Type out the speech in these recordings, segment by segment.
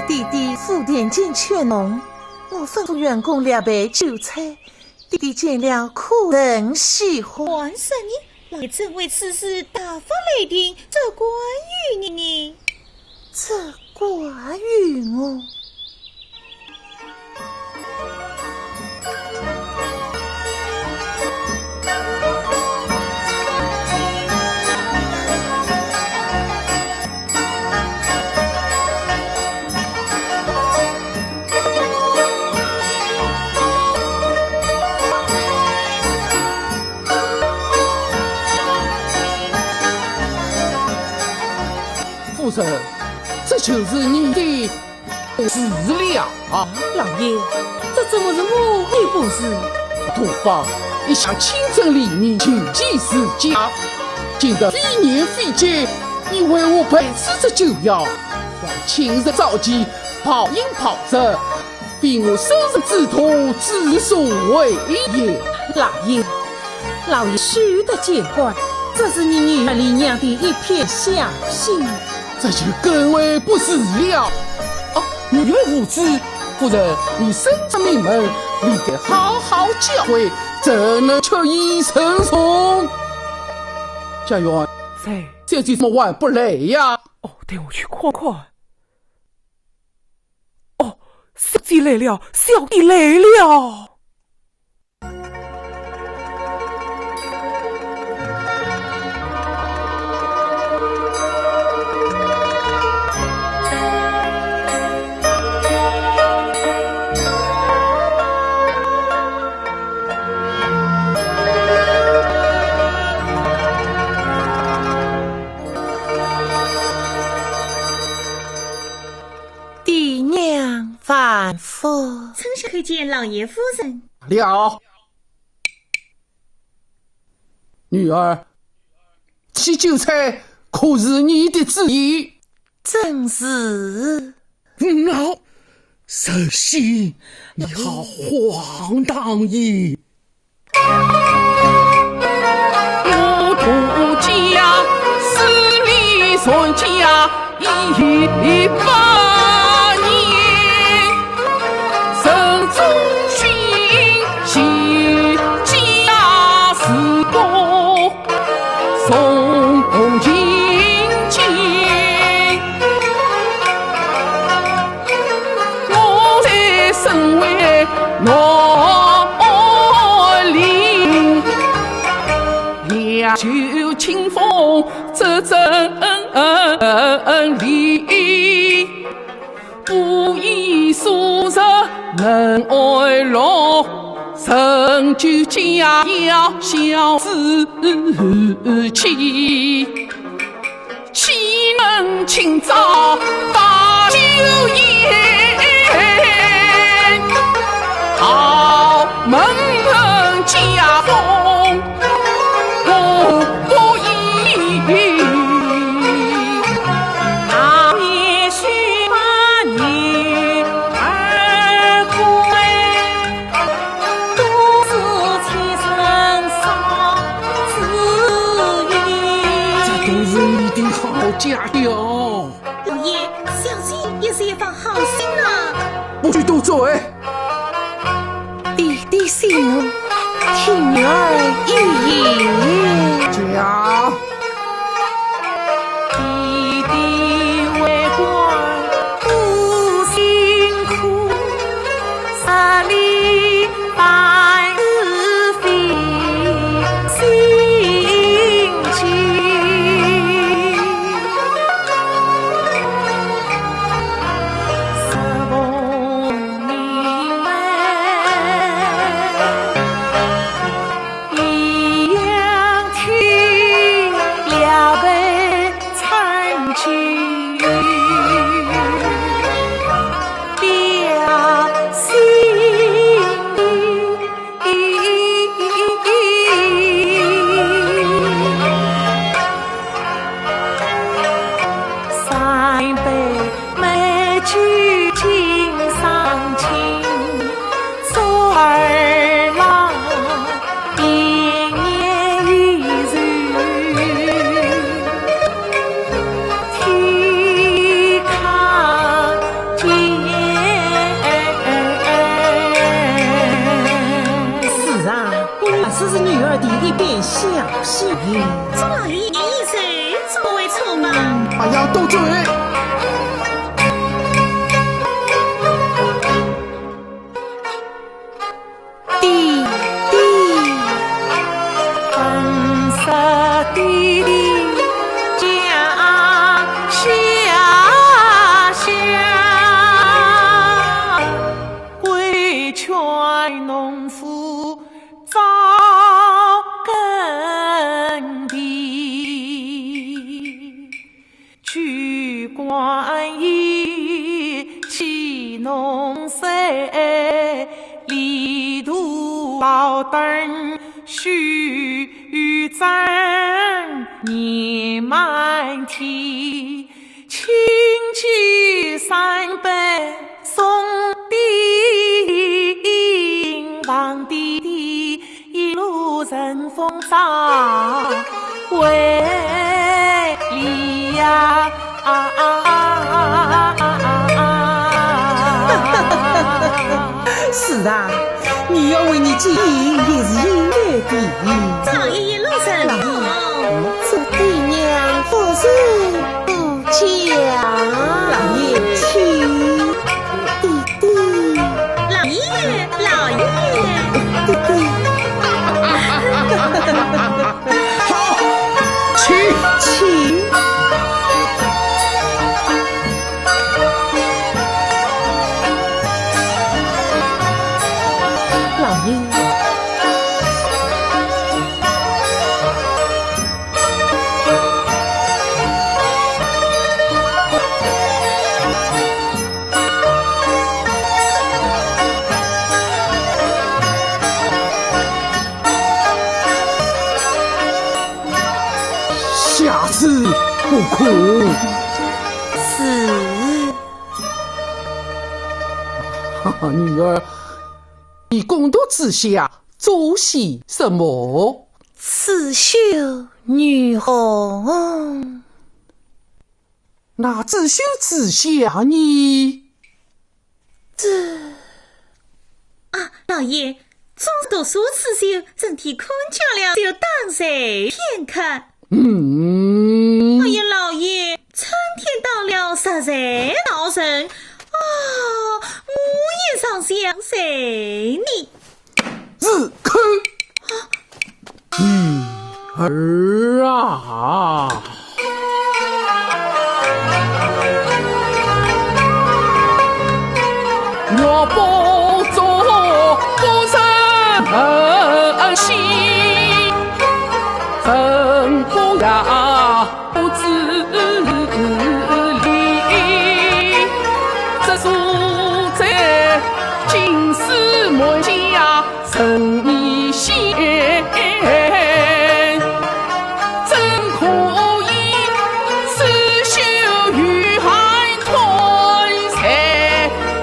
弟弟赴点见却浓，我吩咐员工2杯酒菜，弟弟见了苦人喜欢。皇上你，老爷正为此事大发雷霆，责怪于你呢。责怪于我？夫人，这就是你的事了啊！老爷，这怎么是我的不是？土邦一向清正廉明，谨记世家，今得非年非节，你为我陪侍这酒肴，让亲人召集，泡饮泡食，比我生日之徒之所为也。老爷须得见怪，这是你女儿李娘的一片小心，这就更为不是了。女儿无知，夫人，你身在名门，理得好好教诲，怎能缺一生从？家园，在这就这么晚不来呀？带我去看看。小弟来了，小弟来了。弟娘万福，丞相叩见老爷夫人。了，女儿，这酒菜可是你的旨意？正是。好，首席，你好荒唐也！我土家势力传家一百年，神中寻奇家事多，宋金钱。我在身为农林，两袖清风这真理，不以素日能爱乐，成就家要小志气，岂能清早把酒宴？好门人家风不易，那也许把女儿归，独自亲身上自语。这都是你的好家教，老爷，小姐也是一番好心啊。不许多嘴！弟弟息怒，听女儿一言。讲。弟弟为官不辛苦，十里百日费心机，十奉名为一样听了被参军，表心三杯美酒敬上亲，做儿郎延年益寿，天康健。是啊，这是女儿的一片小心意。这老爷你意思作为错吧？哎呀，多嘴！弟弟，本色弟弟家下乡，规劝农夫早耕地，举好灯须簪年满天，轻骑三奔送丁，王弟弟一路乘风上为离呀是啊，你要为你经营也是应该的。老爷一路上好，祝爹娘福寿无疆。老爷，请弟弟，老爷，老爷。弟弟，好，请。请。老爷。下次不苦。是。哈哈，女儿，你公道之下做些什么？刺绣女红，那自修之下你老爷，总读书刺绣，身体困倦了，就当睡片刻。哎呀，老爷，春天到了，实在闹人啊！我也想想谁你。自抠女儿啊，我不做不生心，怎不要自理？这书在金丝门下成一线，怎可以刺绣与海团才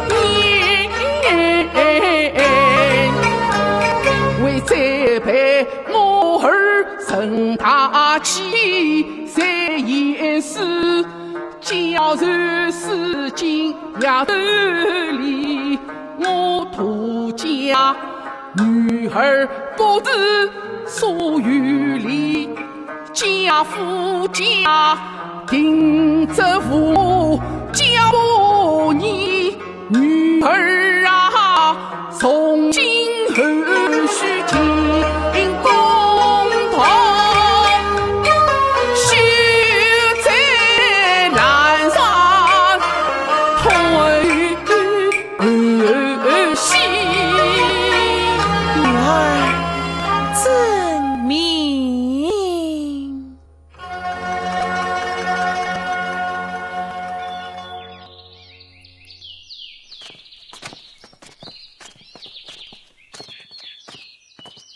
年？为栽培我儿成大器，才言师教授丝巾呀头里，我徒家女儿不知所有理，家父家定着父教你女儿啊，从今后须听公道，休在南山推西。女儿真明。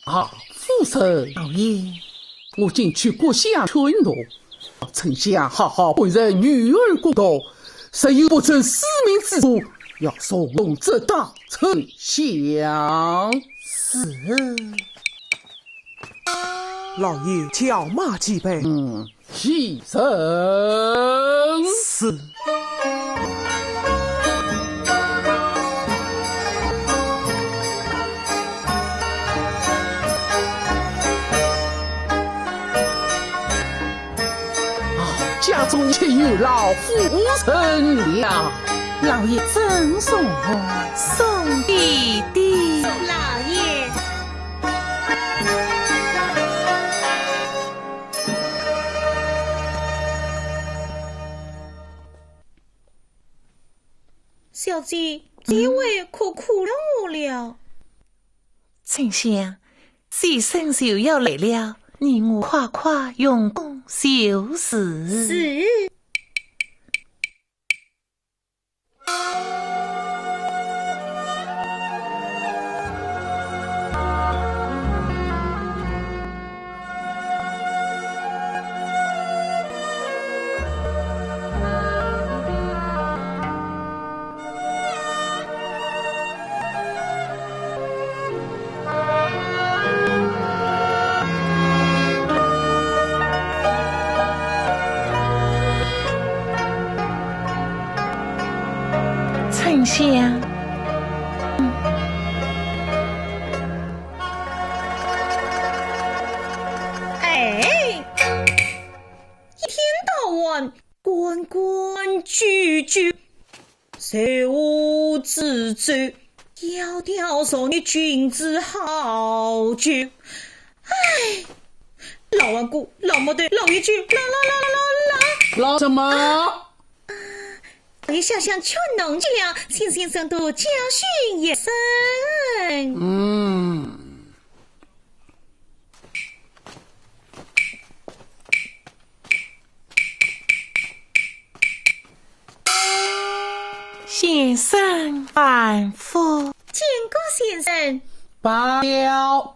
啊，父神，老爷，我今去国相劝诺，丞相好好本人女儿公道，谁有不正私明之处，要从容责打丞相。是。老爷叫马几杯？牺牲。是。家中且有劳父神了。老爷真送我。送弟弟。老爷，小姐，这位可苦了我了。丞相，先生就要来了，你我快快用功修饰。是。自尊，窈窕淑女，君子好逑。哎，老顽固，老毛队，老一句，老什么？你想想劝农伎俩，请先生多教训一声。先生万福，见过先生。罢了。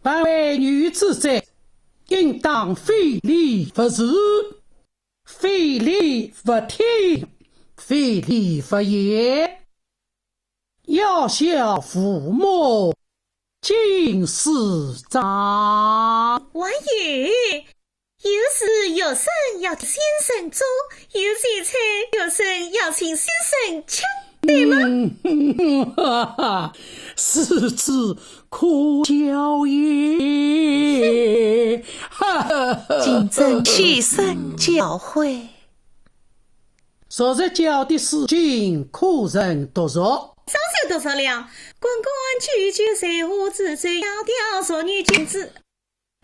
凡为女子者，应当非礼勿视，非礼勿听，非礼勿言，要孝父母，敬师长。王爷，有事有声要听先生做，有些菜有声要请先生吃，对吗？哈哈，是子可教也。哈哈，谨遵先生教诲。昨日教的事情，可人读熟？少说多少了？滚滚句句随我自醉，窈窕淑女，君子。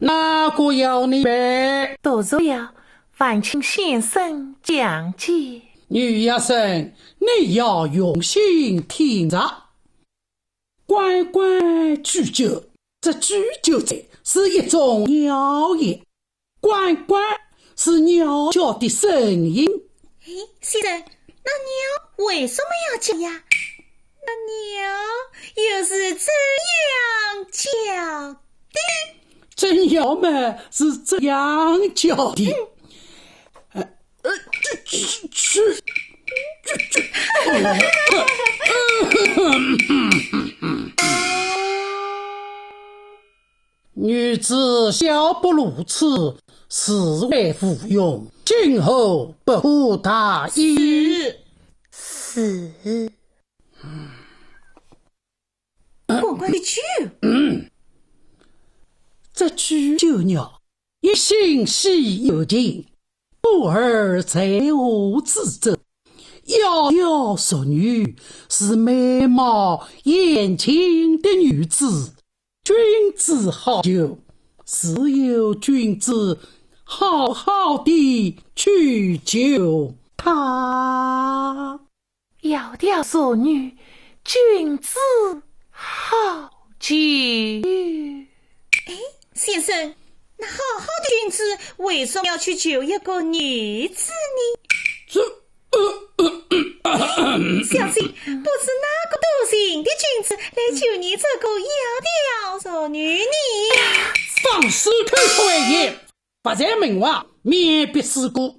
哪个要你背？多少要烦请先生讲解。女医生，你要用心听着，乖乖咀嚼。这咀嚼者是一种鸟也，乖乖是鸟叫的声音。先生，那鸟为什么要叫呀？那鸟又是怎样叫的？这鸟嘛是这样叫的。女子小不如此，实为无用，今后不护大意。是。滚滚的句。这句就鸟一心系有情，不而在我之者。窈窕淑女是美貌艳情的女子，君子好逑，是由君子好好地去救她。窈窕淑女，君子好逑。先生，那好好的君子为什么要去救一个女子呢？小心，不知哪个多心的君子来救你这个窈窕淑女呢？放肆口出恶言，不在门外，免必事故。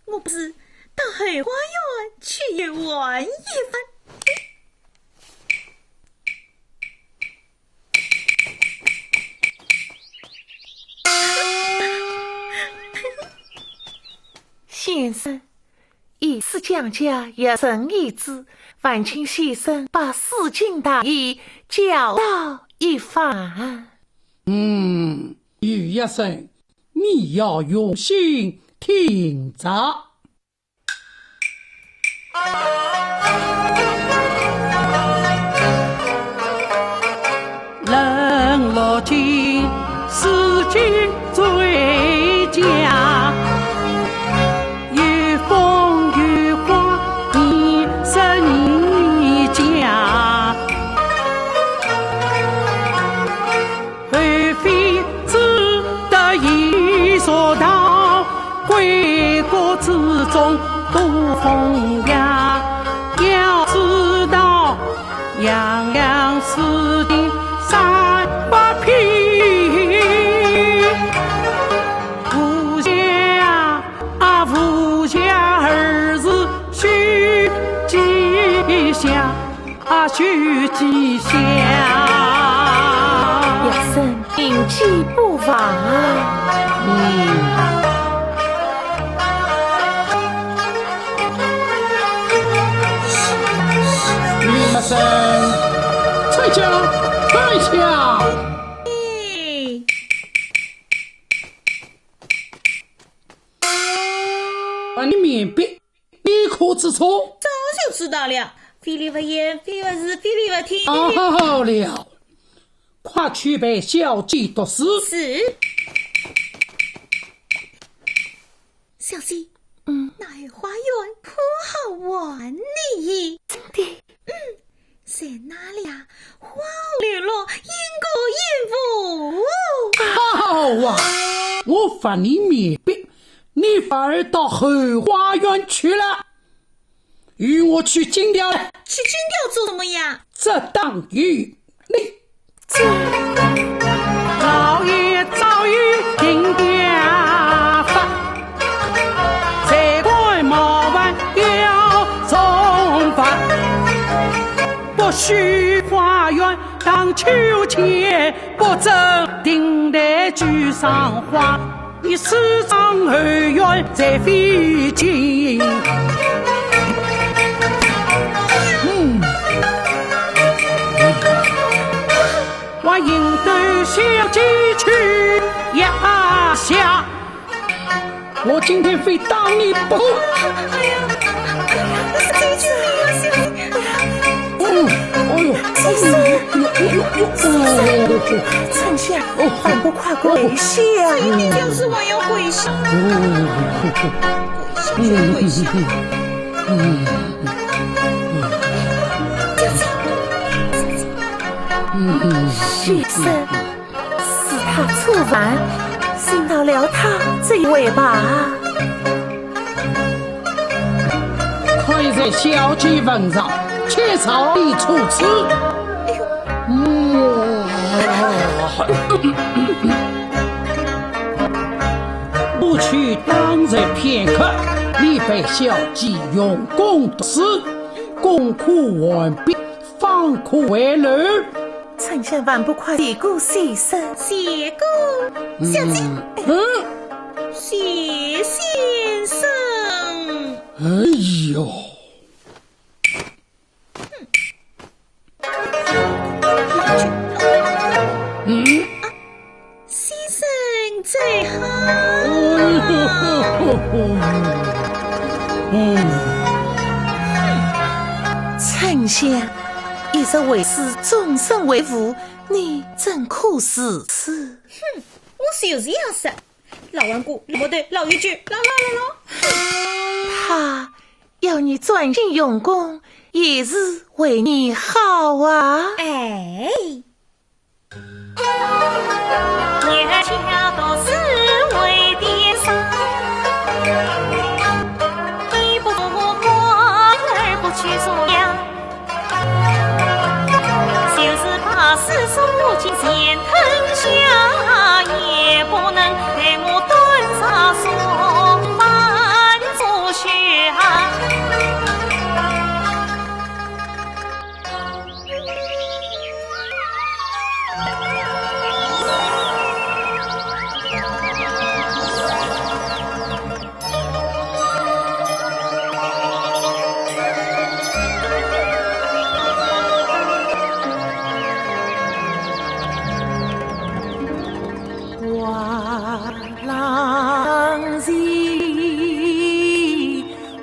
我不是到后花园去玩一番。先生，以此讲解一生一字，烦请先生把事情大意教导一番。于医生，你要用心听着。人落尽，世间最佳。有风有花，一生一家。而非只得一所道，归国之中不风雅。要知道，样样事情三八品，无家无家儿子须记下，须记下。一生铭记不忘。声，吹响，吹响。哎，把你面壁，你可知错？早就知道了。非礼勿言，非礼勿视，非礼勿听。好了，快去陪小姐读书。是。小姐，那儿花园可好玩呢？真的，在哪里啊？花绿落，莺歌燕舞。好啊，我罚你面壁，你反而到后花园去了。与我去金雕来，去金雕做什么呀？这当于你。老爷早已定家法，这块毛碗要重罚，不许花园荡秋千，不准顶台举上花，你时常后院在费劲。我引得小姐去压下，我今天非当你不可。哎呀，小姐丞相，还不快跪下！一定就是我要跪下。跪下。先生，是他错犯，幸到了他这一位吧。快在小姐份上，且朝你处置。不去当日片刻，你陪小姐用功读书，功课完毕，方可回楼。丞相万不快谢过先生，谢过小姐，谢先生。哎呦！先生最好。丞相，一直为师，终身为父，你怎可如此？我就是要说，老顽固，老毛头，老一句，老。他要你专心用功，也是为你好啊！哎，年家都是为爹生，一不光，二不去做呀，就是把世俗尽前吞下，也不能给我端上送饭做学啊。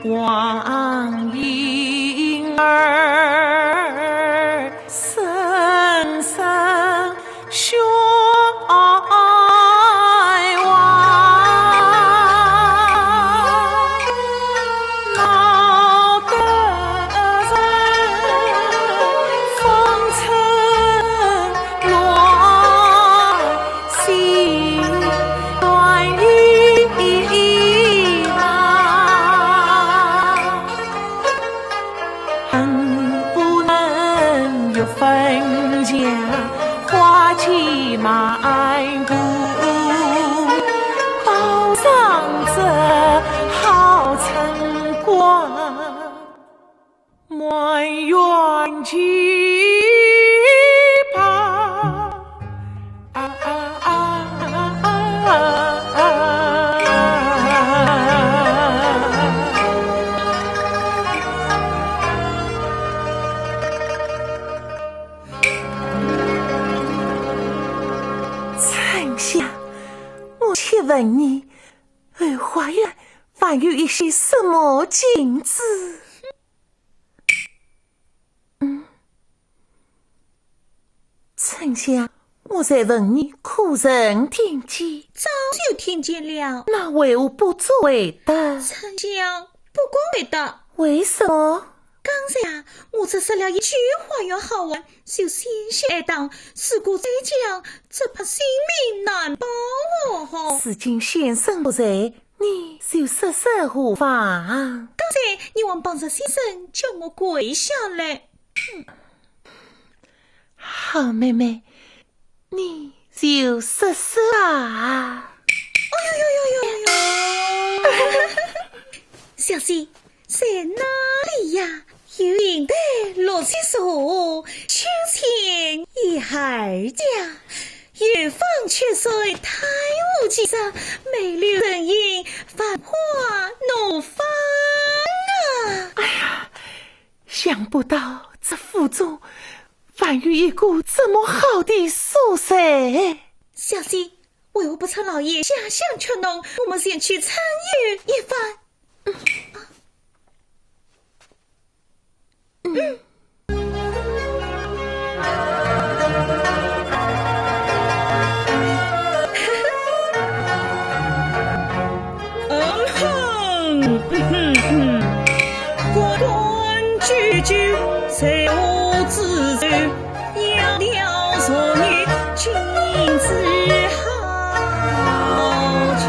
望婴儿深深相望，闹得人风尘乱，心乱意忙。不能有分家，花期满布，报上这好成果，满园期盼。问你，花园还有一些什么镜子？丞相，我在问你，可曾听见？早就听见了。那为何不做回答？丞相不管回答。为什么？刚才啊，我只说了一句花园好玩，就先学当，如果再讲，只怕性命难保哦。如今先生不在，你就说说何妨？刚才你往帮着先生叫我跪下来。好妹妹，你就说说啊！小姐，在哪里呀？有云的落起手，秋千一孩家，远方却水太无几上，美丽人影，繁花怒放啊！哎呀，想不到这府中反有一个这么好的宿舍。小姐，为何不趁老爷家乡却浓，我们先去参与一番？关关雎鸠，在我自由，窈窕淑女，君子好逑。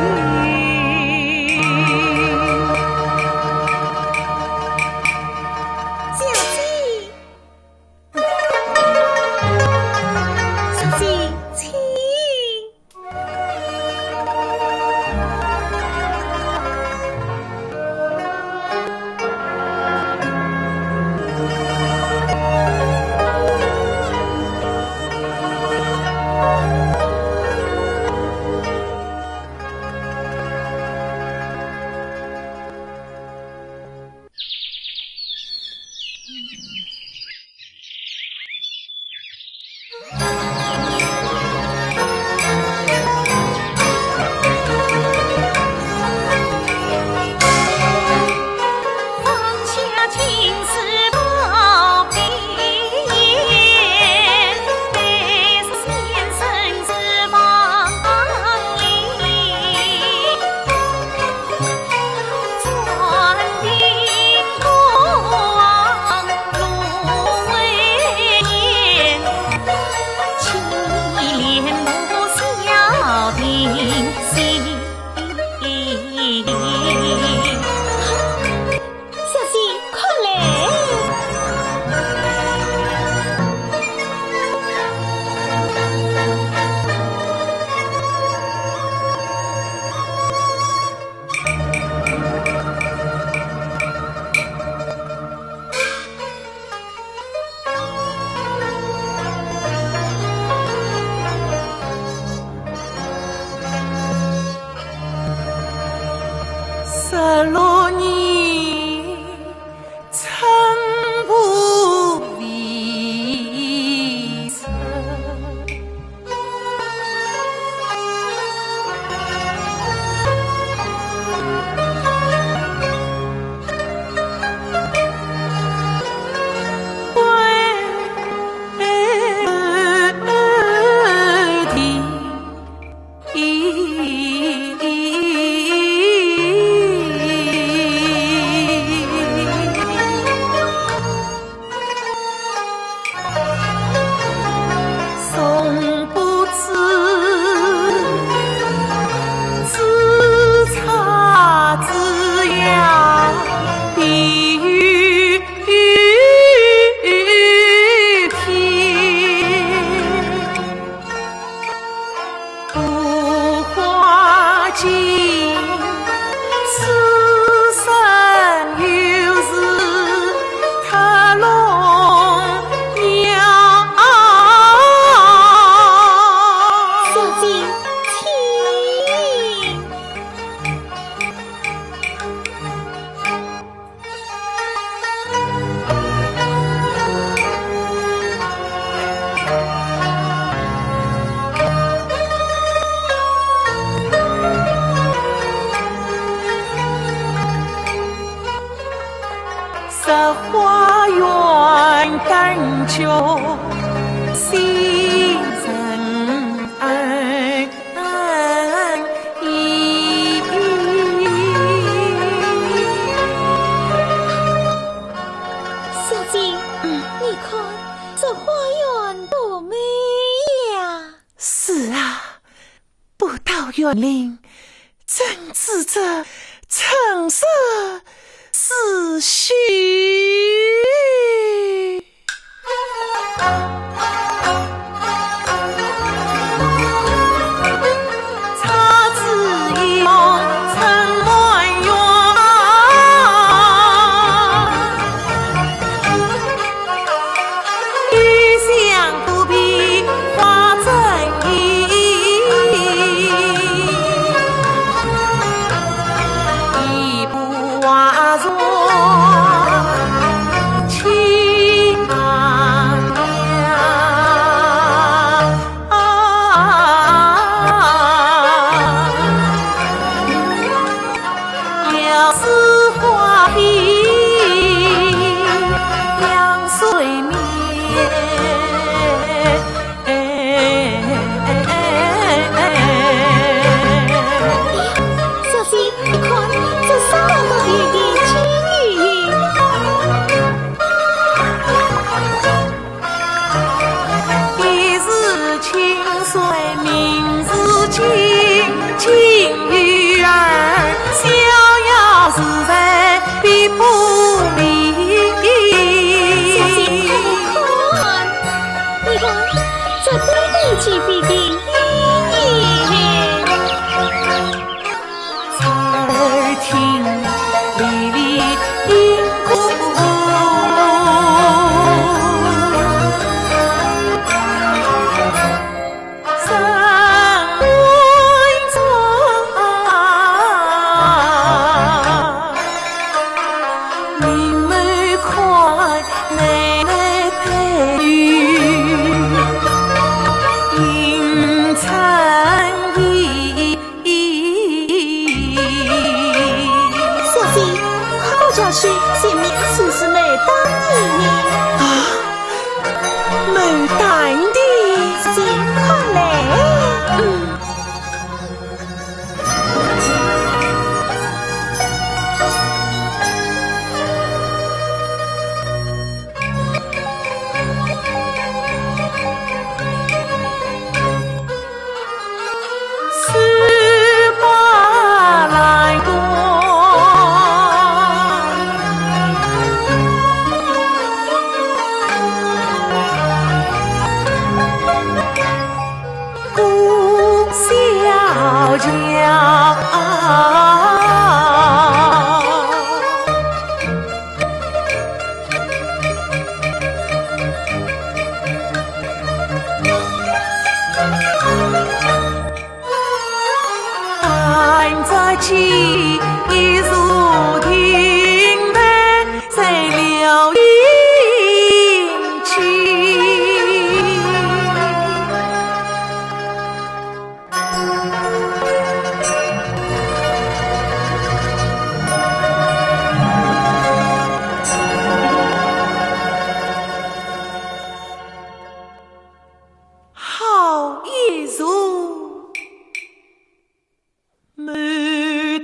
愿感觉心人意。小姐，你看这花园多美呀！是啊，不到园林，正值这橙色思绪。姹紫嫣红城满园，雨香扑鼻花正意，一步瓦若青岸娘，要似花皮两岁眠。小姐，你看这沙漠里的青雨，一日清水明日晴，晴雨儿逍遥自在比不离。小姐，你看这对对起飞的意义。耳听离离因故，生为中，明媚快奶奶配侣，应参意。小姐，好家是前面是是美当地呢，牡丹的小姐快来。十八来过，顾小娇。俺在记忆如听得谁留阴气，好一如牡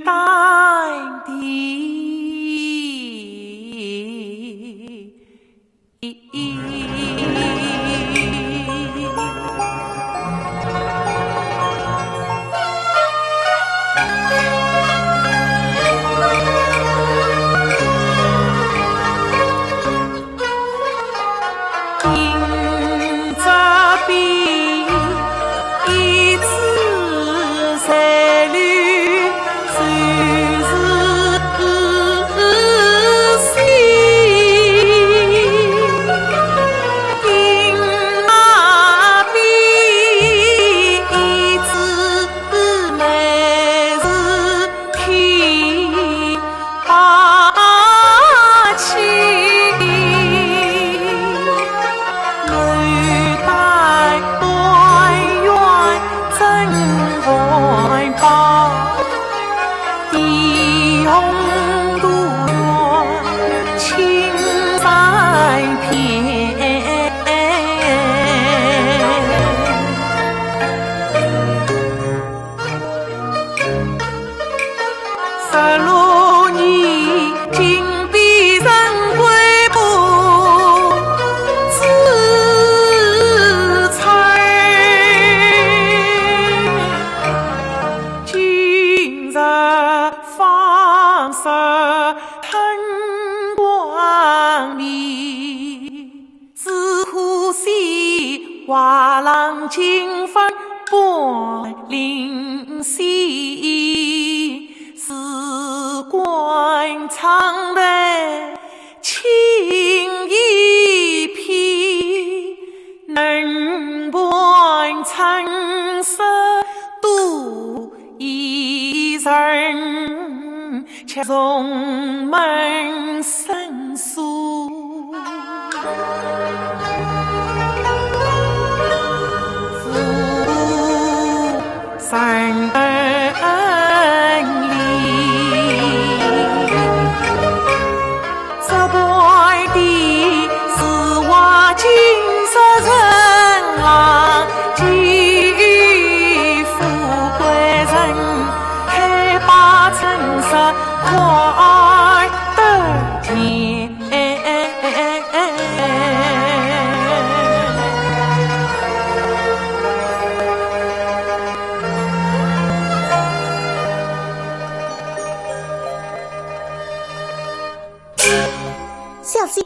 丹迎着笔一字在绿，谁是心？画廊金粉半灵犀，丝冠苍白情意披，能伴橙色度一人，且从门生疏。三里，这块地是我今生人郎，寄予富贵人，开把橙色快得甜。小姐，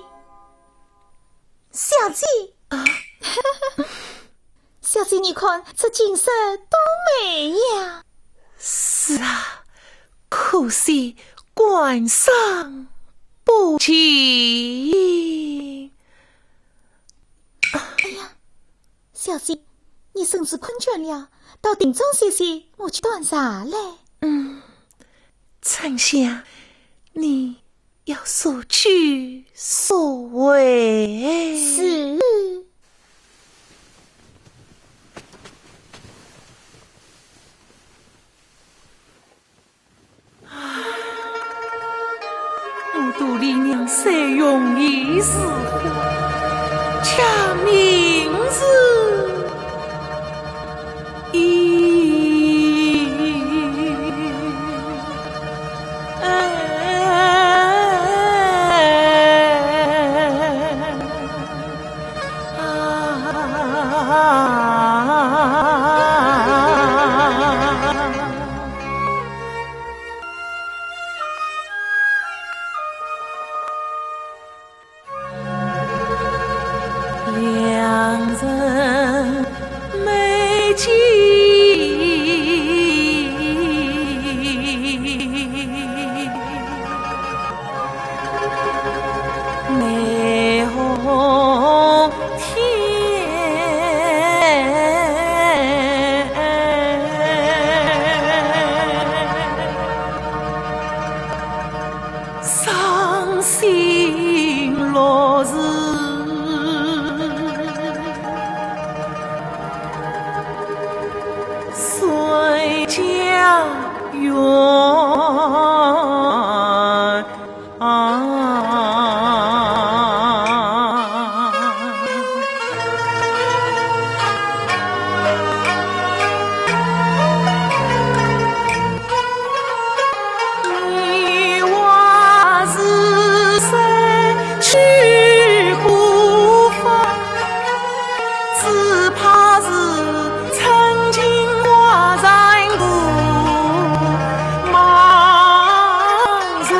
小姐，小姐，你看这景色多美呀！是啊，可惜官上不及。哎呀，小姐，你甚至困倦了，到顶中歇歇，我去端茶来。丞相，你要速去速回。是。我肚里娘谁用一丝花，恰明日两人美景，美红天，伤心落日。随家园，你我是谁去不返，只怕是曾经我在路茫然，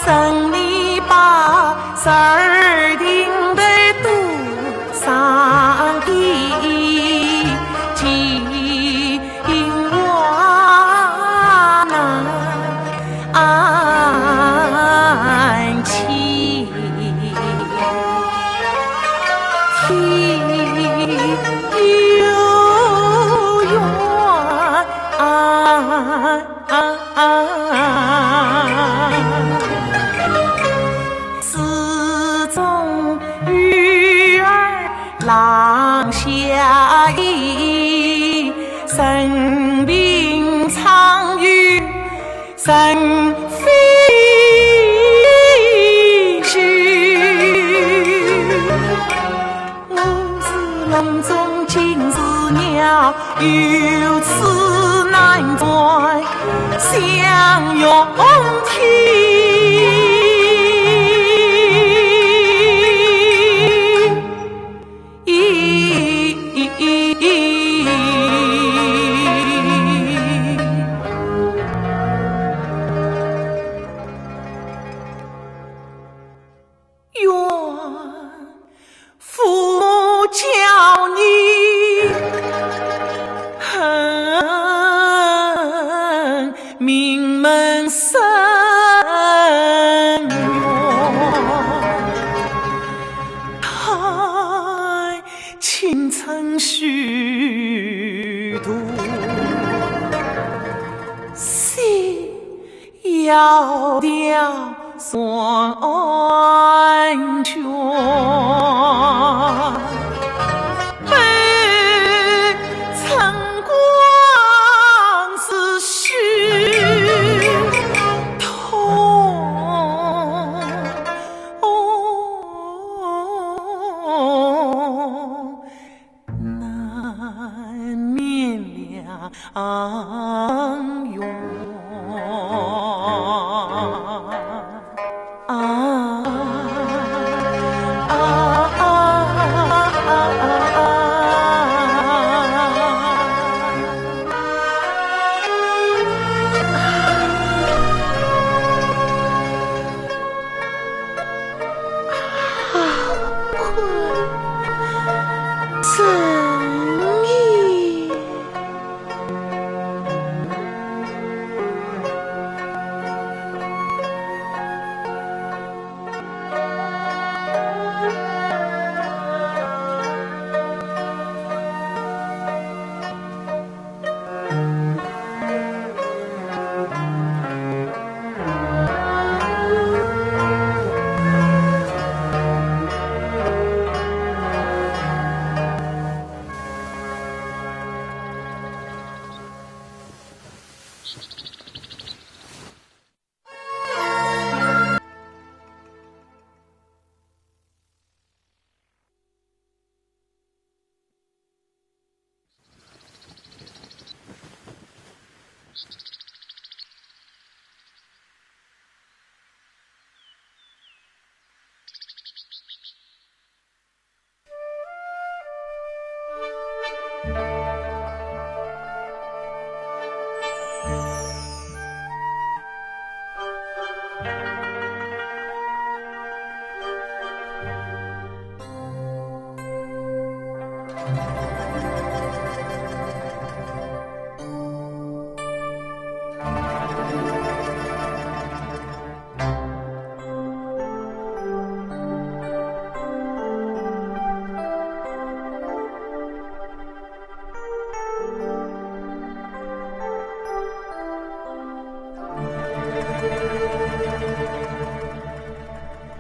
生里把12丁的赌上地，今我难安寝。天有缘，始终鱼儿郎下意，生病苍雨生飞絮。我是笼中金丝鸟，有此难转相拥天。父母教你名门生源，太倾城虚度，心要掉双全。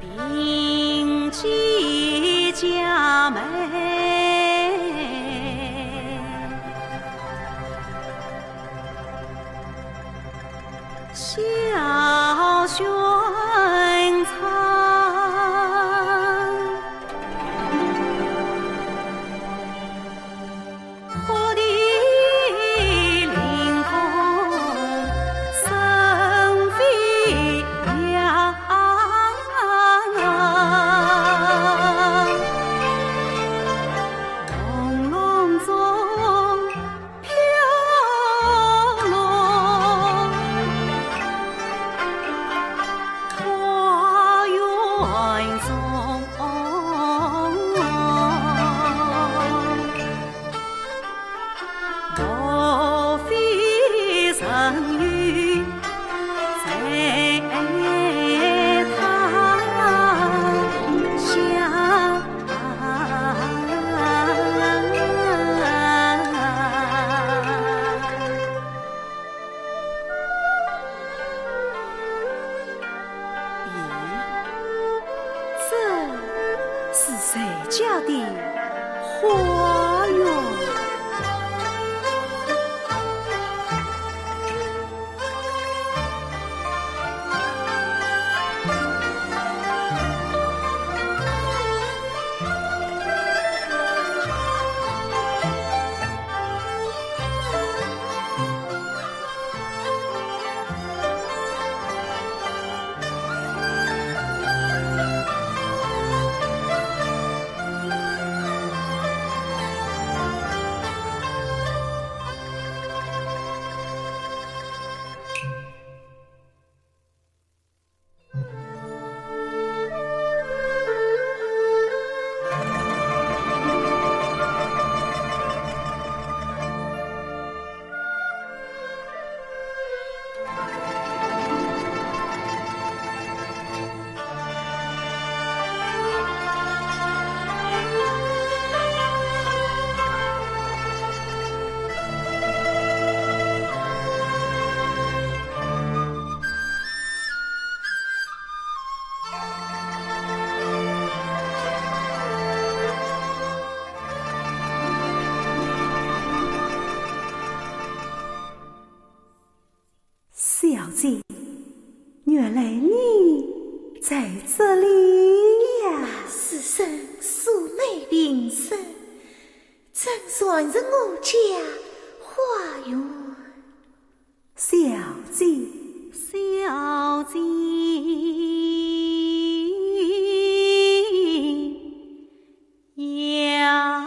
定居家门，小轩藏，我的灵魂生飞扬，朦胧中飘落花园中，莫非人语在他乡？这是谁家的花园？小姐，原来你在这里呀！此生素昧平生，怎算是我家花园？小姐，小姐呀。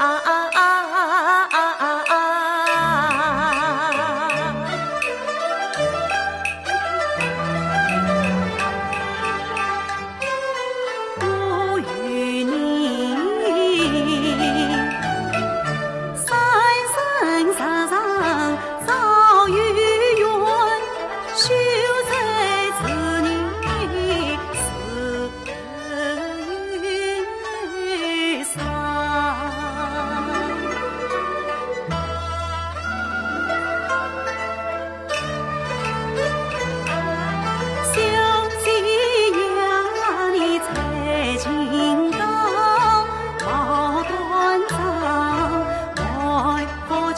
啊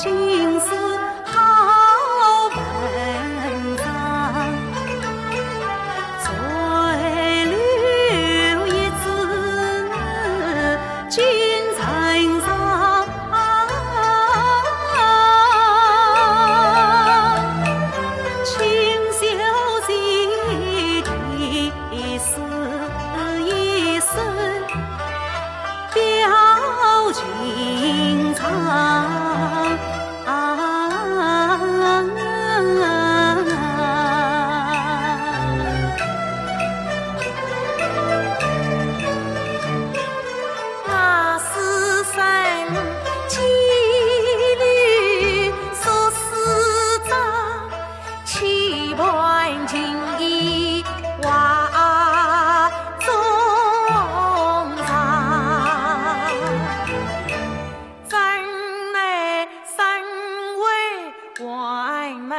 今世好文章，再留一字金城上，清秀前提是一生表情长。那是神骑驴说四章，七盘锦衣画中上，真乃身为万门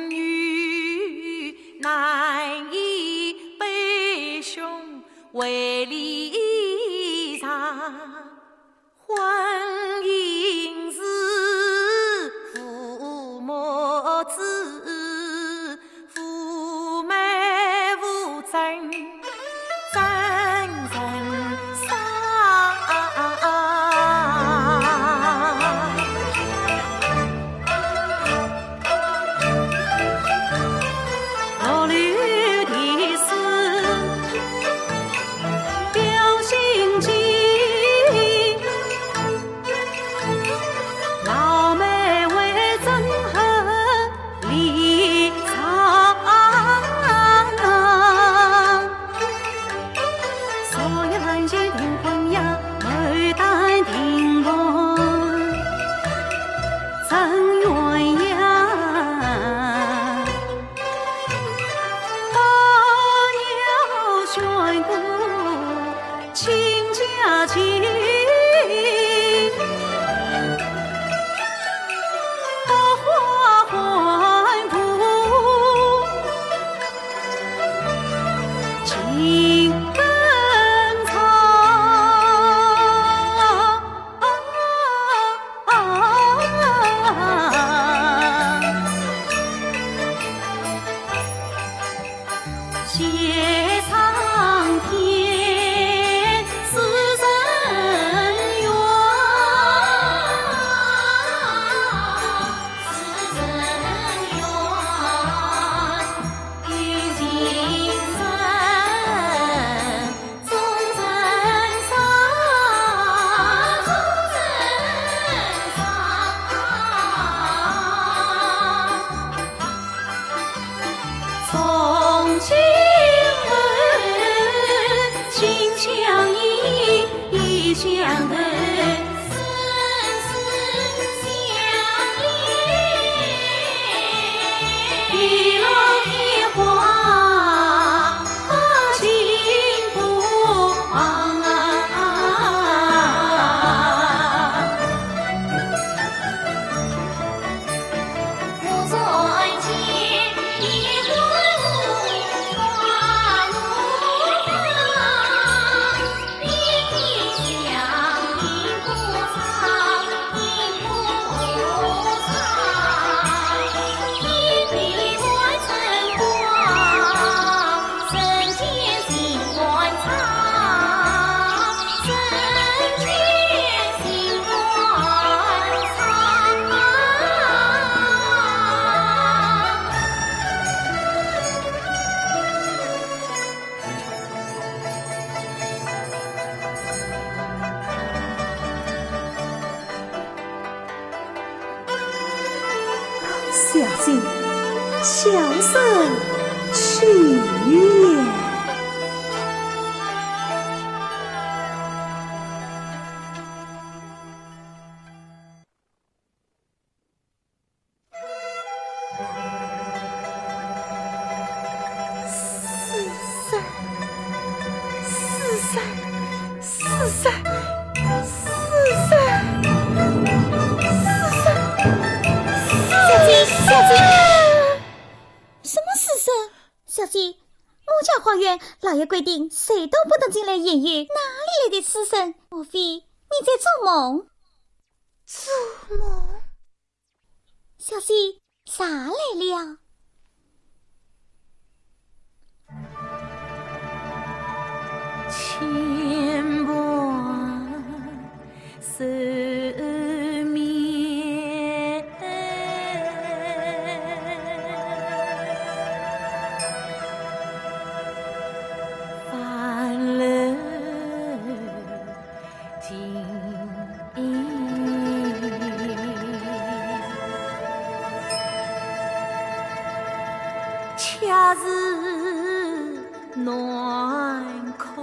女，难以悲兄为离场。婚姻是父母子，父美无争，真人伤。老刘的诗表心迹，老妹为真恨离场，所有兰心订婚呀，牡丹订婚真鸳鸯。选故亲家亲，百花欢扑，情更长。谢苍天是人缘，是人缘，遇情深，终身伤，终身伤。从今心相依，意相投，生死相依，地老天荒，情不忘。我在前，一回花木你听响银不长，银不长，一笔万春光，人间心欢畅，人间心欢畅。小心，悄声去也。什么死神？小姐，我家花园老爷规定，谁都不得进来言语，哪里来的死神？莫非你在做梦？做梦？小姐，啥来了？千般愁绵，烦了今恰是暖空。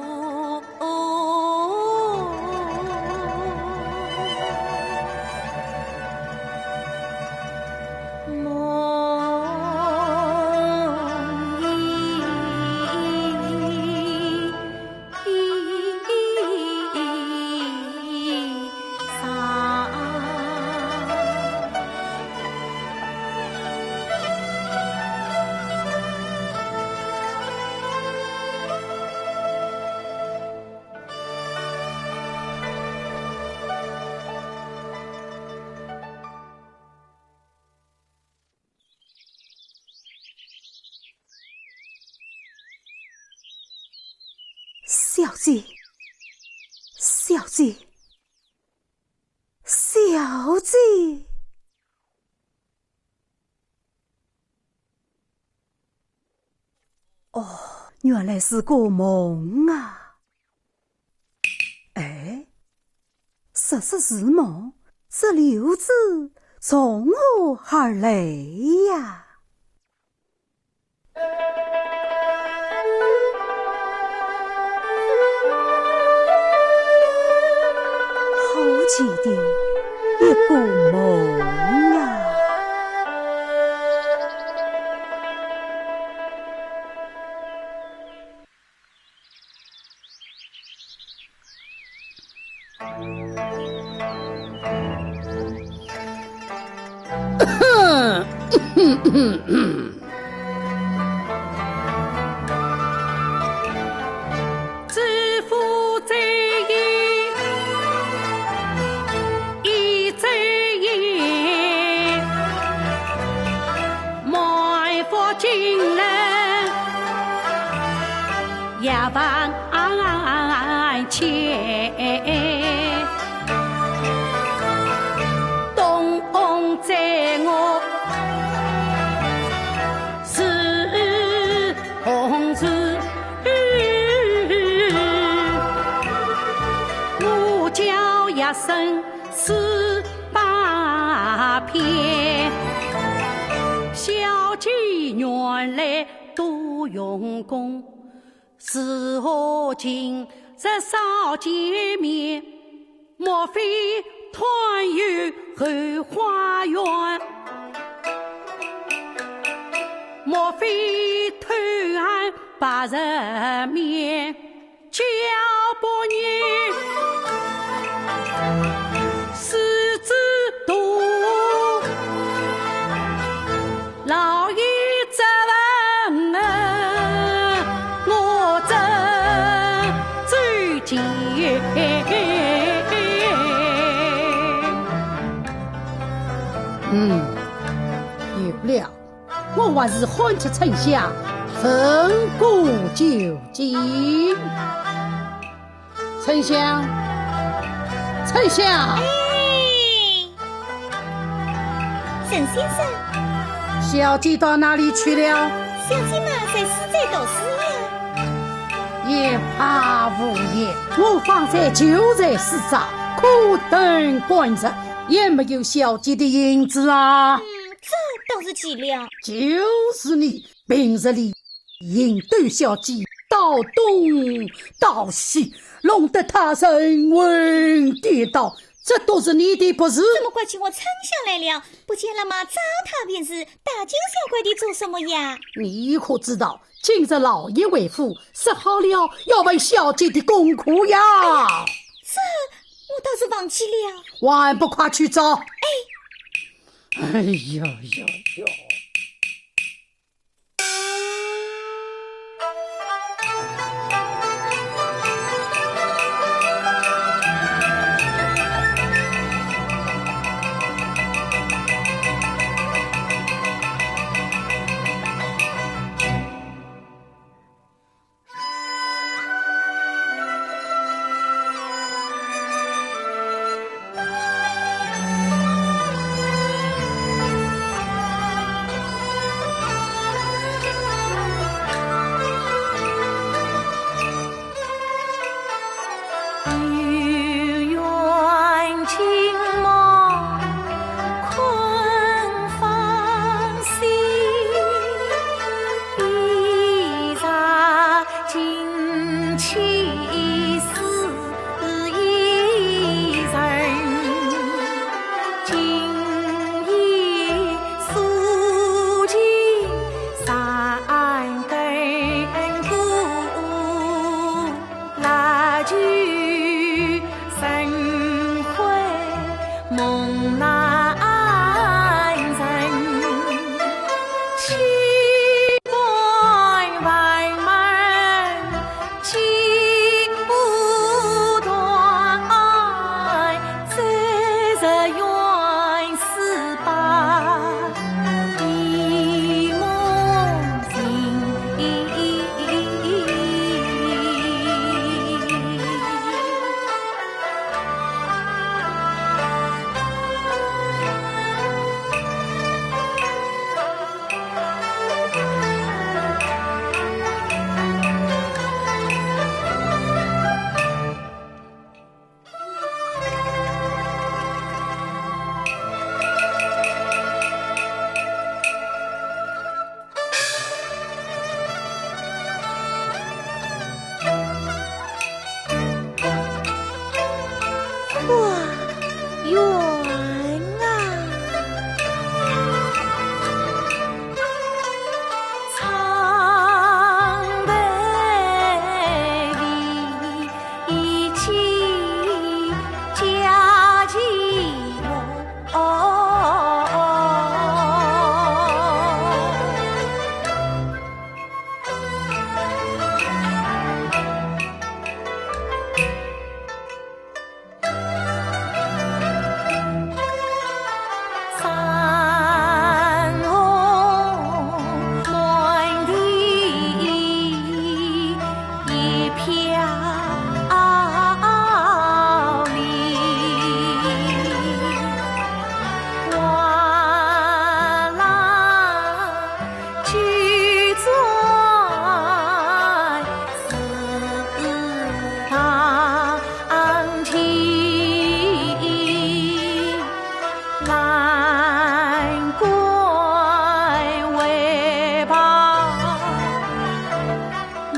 小姐，小姐，小姐！哦，原来是个梦啊！哎，实是是梦，这柳子从何而来呀？记的一个梦啊！知府在意，一在意，埋伏进来，夜晚前，东风在我。红日，我叫一声四八片，小姐原来多用功，是何今日少见面？莫非团圆后花园？莫非偷俺把人面叫不你狮子多，老爷责问我怎最近有了。我还是欢吃丞相，分过酒敬。丞相，丞相，沈先生，小姐到哪里去了？小姐嘛，在私宅读书呀。也怕无言，我方才就在市上，苦等观日，也没有小姐的影子啊。这倒是奇了。就是你平日里引逗小姐到东到西，弄得她神魂颠倒，这都是你的不是。怎么怪起我丞相来了？不见了吗？糟蹋便是，大惊小怪的做什么呀？你可知道，今日老爷为父说好了要为小姐的功课呀。这我倒是忘记了。还不快去找？哎呀呀呀！梦难成，千百万门尽不断，再日愿四百一梦情。花园啊，苍白里一起家寂寞。山红满地一飘零，万籁俱在祠堂前。兰桂为旁满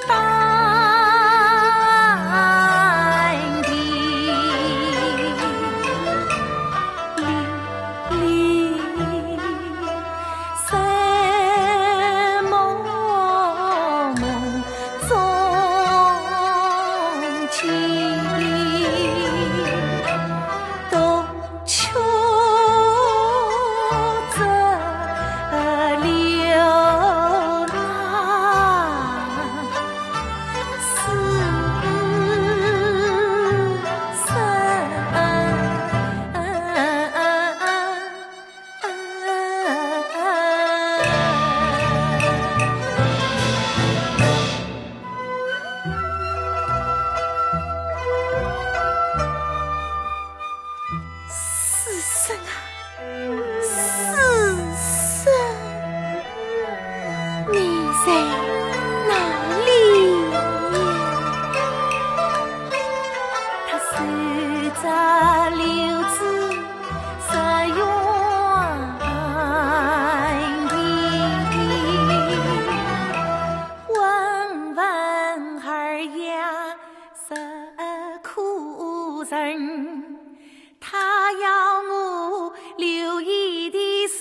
丹田，历山蒙蒙中情。都求着流浪，思生。四声啊，四声，你在哪里呀？他守着柳枝十园地，问问儿呀是苦人。他要我留意的是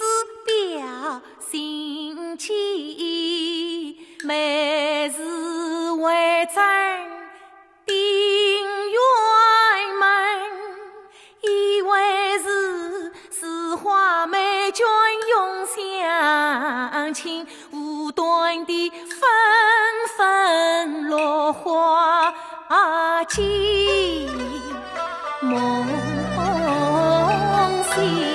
表心迹，每日为证定院门，以为是诗画美眷永相亲，无端的纷纷落花尽梦醒。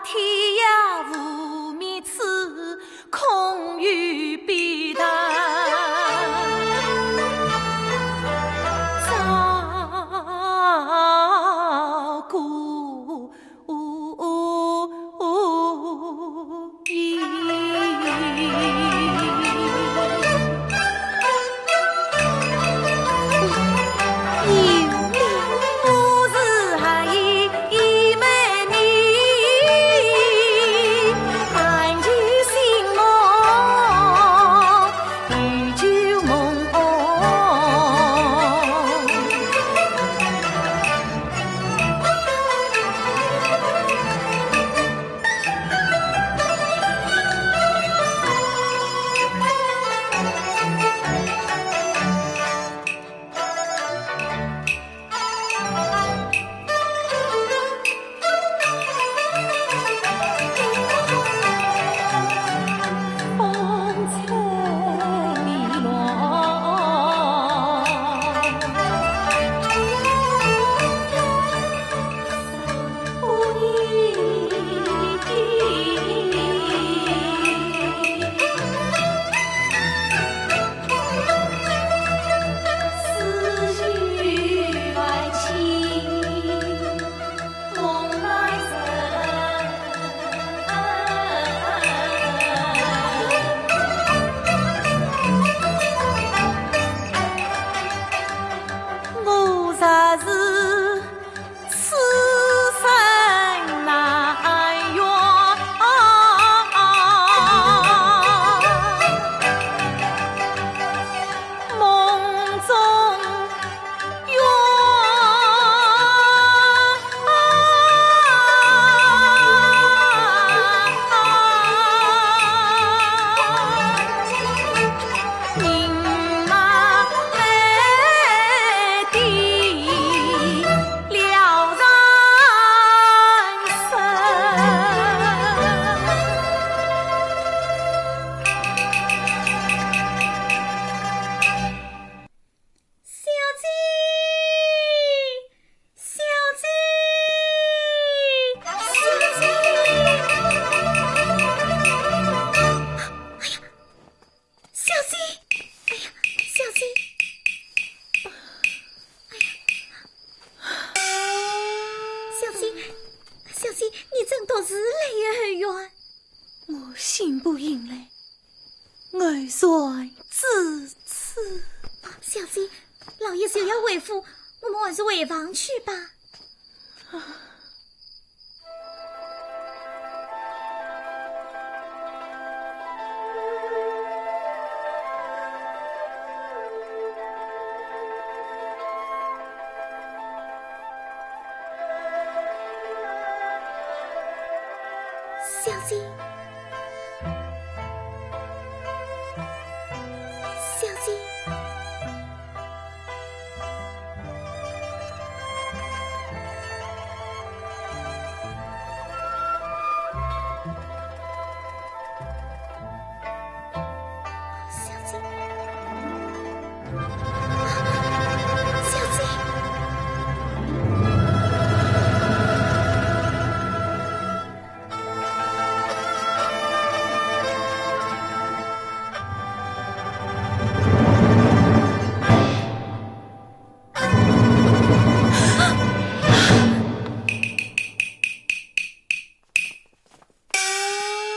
天涯无觅处，空余悲叹早故意。心不应泪，儿算自此。小姐，老爷就要回府，我们还是回房去吧。小姐，小姐，小姐，小姐。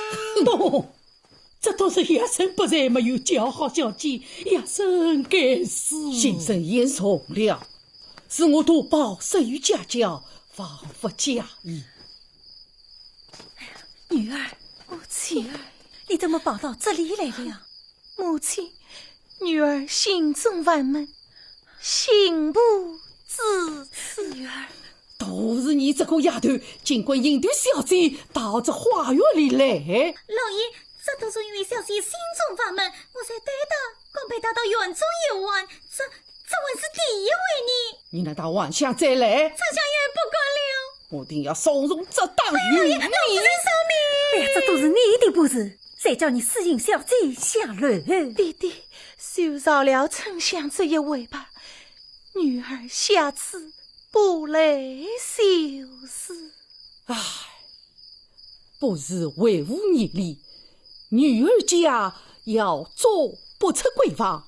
这都是叶生不才没有教好小姐，叶生该死。先生言重了，是我多报失于家教，仿佛假意。女儿，母亲，你怎么跑到这里来了？母亲，女儿心中烦闷，心不自此。女儿，都是你这个丫头，尽管引对小姐到这花园里来。老爷，这都是因为小姐心中烦闷，我才带她刚陪她到园中游玩，这还是第一回呢。你那大晚上再来，丞相也不管了。我定要松容这当老爷，老爷上面。哎呀，这都是你的不是，谁叫你私引小姐下楼？弟弟，就饶了丞相这一回吧，女儿下次不来就是。唉，不是维护你理，女儿家要做不出闺房，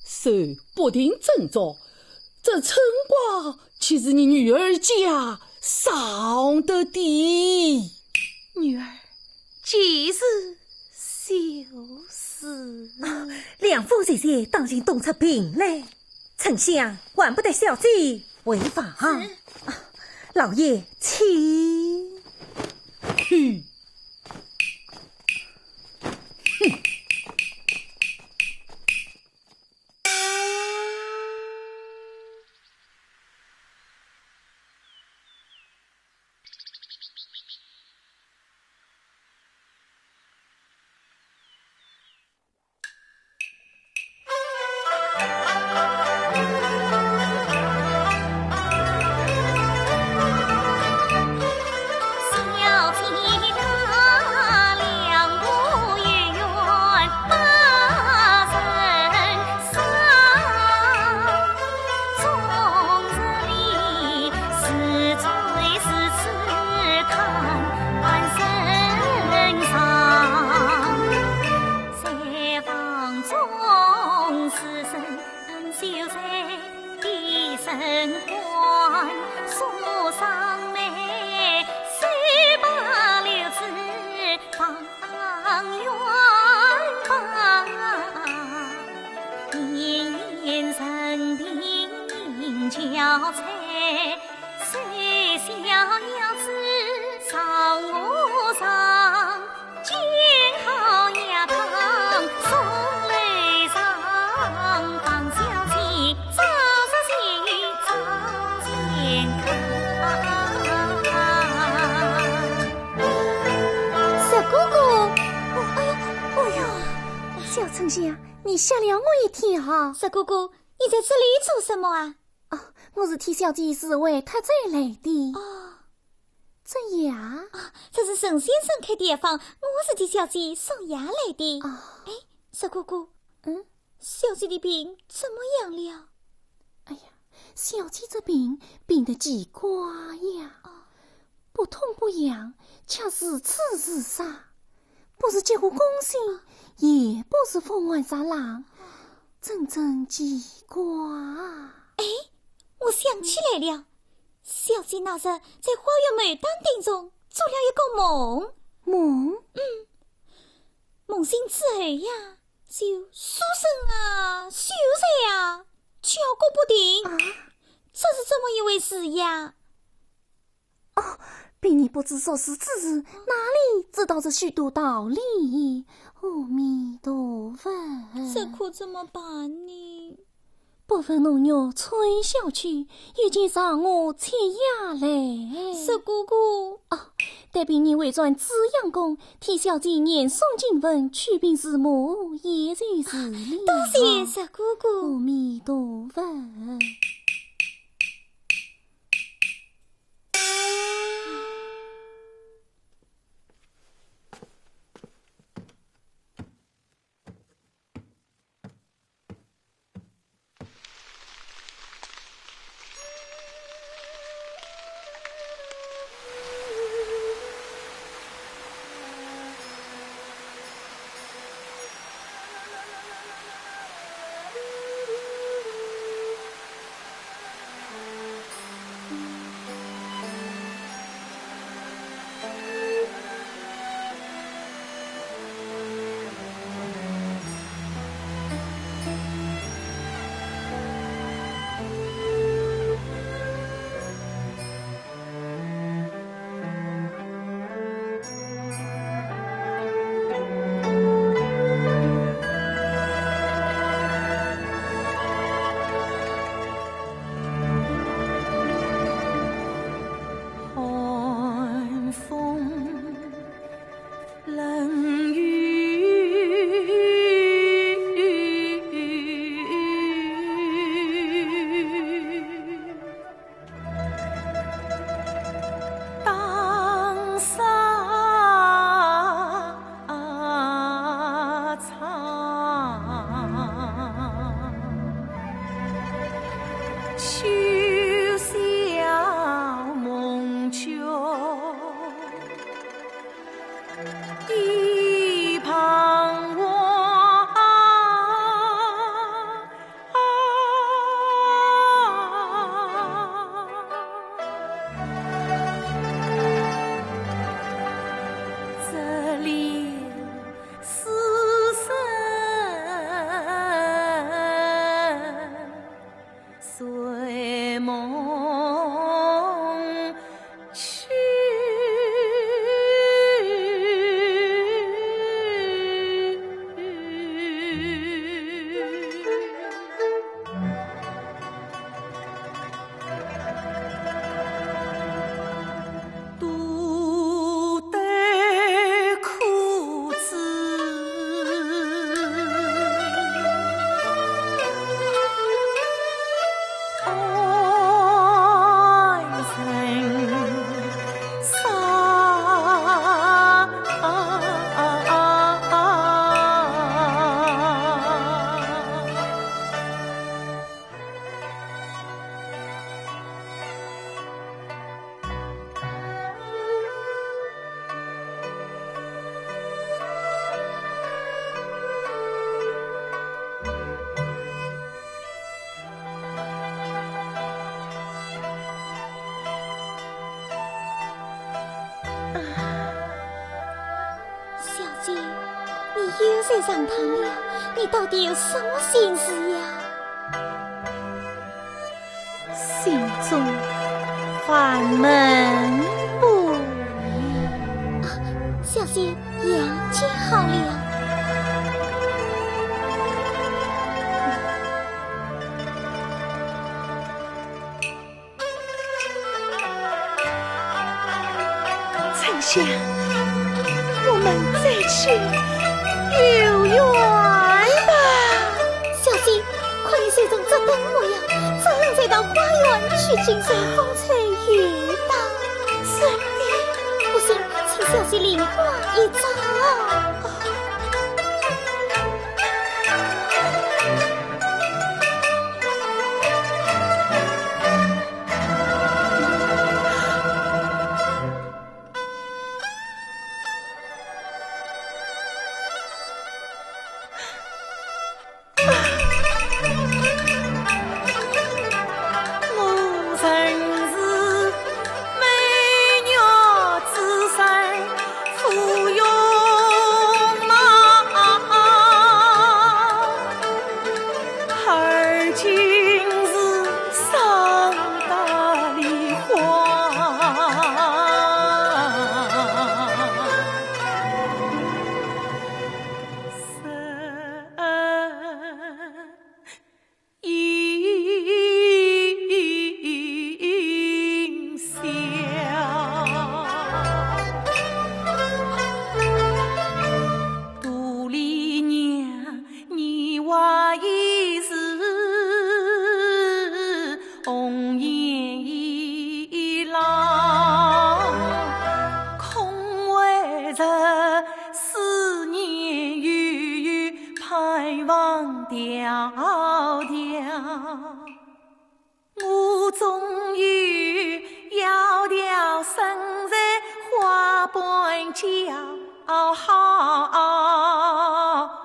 受不定征兆，这春瓜岂是你女儿家上的的？女儿即是休思。两夫姐姐当心动出病来，丞相管不得小姐违法。老爷，请。去。憔悴，谁小娘子上我上，见好丫头送来上，方小姐早健康。小姑姑，哎呀，小丞相，你吓了我一跳哈！小姑姑，你在这里做什么啊？我是替小姐侍卫太宰来的。这呀？这是沈先生开的房，我是替小姐送牙来的。小姑姑，小姐的病怎么样了？哎呀，小姐这病得奇怪呀，不痛不痒，恰是次日杀，不是结婚恭喜，也不是凤凰杀郎，真奇怪啊！我想起来了，小姐那日在花园梅丹顶中做了一个梦。梦醒之后呀，就书生啊、秀才啊，叫个不定。这是怎么一回事呀？比你不知所思之日，哪里知道这许多道理？阿弥陀佛，这可怎么办呢？不分农药春小去，已经让我切牙来。小姑姑，待比你为转紫阳宫，替小姐念诵经文，取病师母，也算是礼。多谢小姑姑。阿弥陀佛。再上堂了，你到底有什么心事呀？心中烦闷不已。小姐药煎好了。丞相，我们再去游园吧。小姐，快点随从这等我呀！早上再到花园去金水风吹雨打。真的？不行，请小姐领我一遭。迢迢，我终于窈窕身在花瓣骄傲，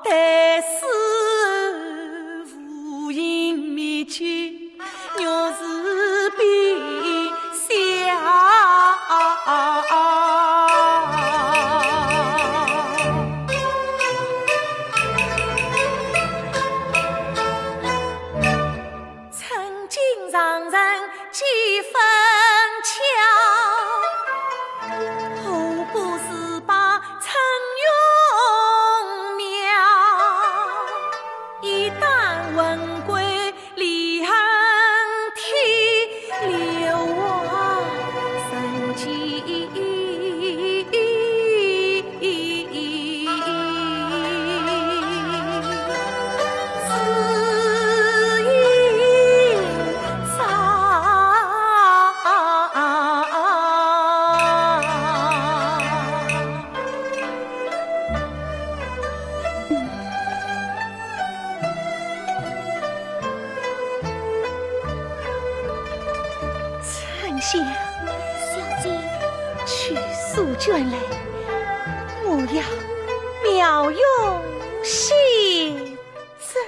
但是无影灭去，若是悲笑。让人几分巧，何不是把陈永苗？一旦魂归离恨天，流亡神迹。丞相，小姐，去诉卷来，我要妙用谢赠。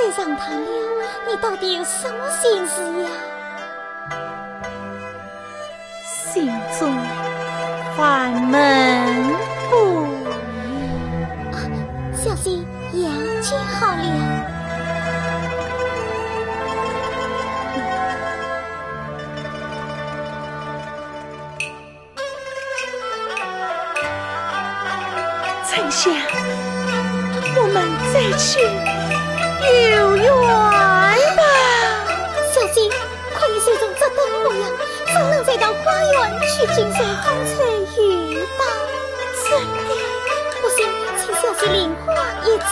再上谈了，你到底有什么心事呀？心中烦闷不已。小心杨见好了。丞相，我们再去游园吧。小心，快点水中这等我呀！怎能再到花园去金水风吹雨打？真的，不行，请小心领花一招。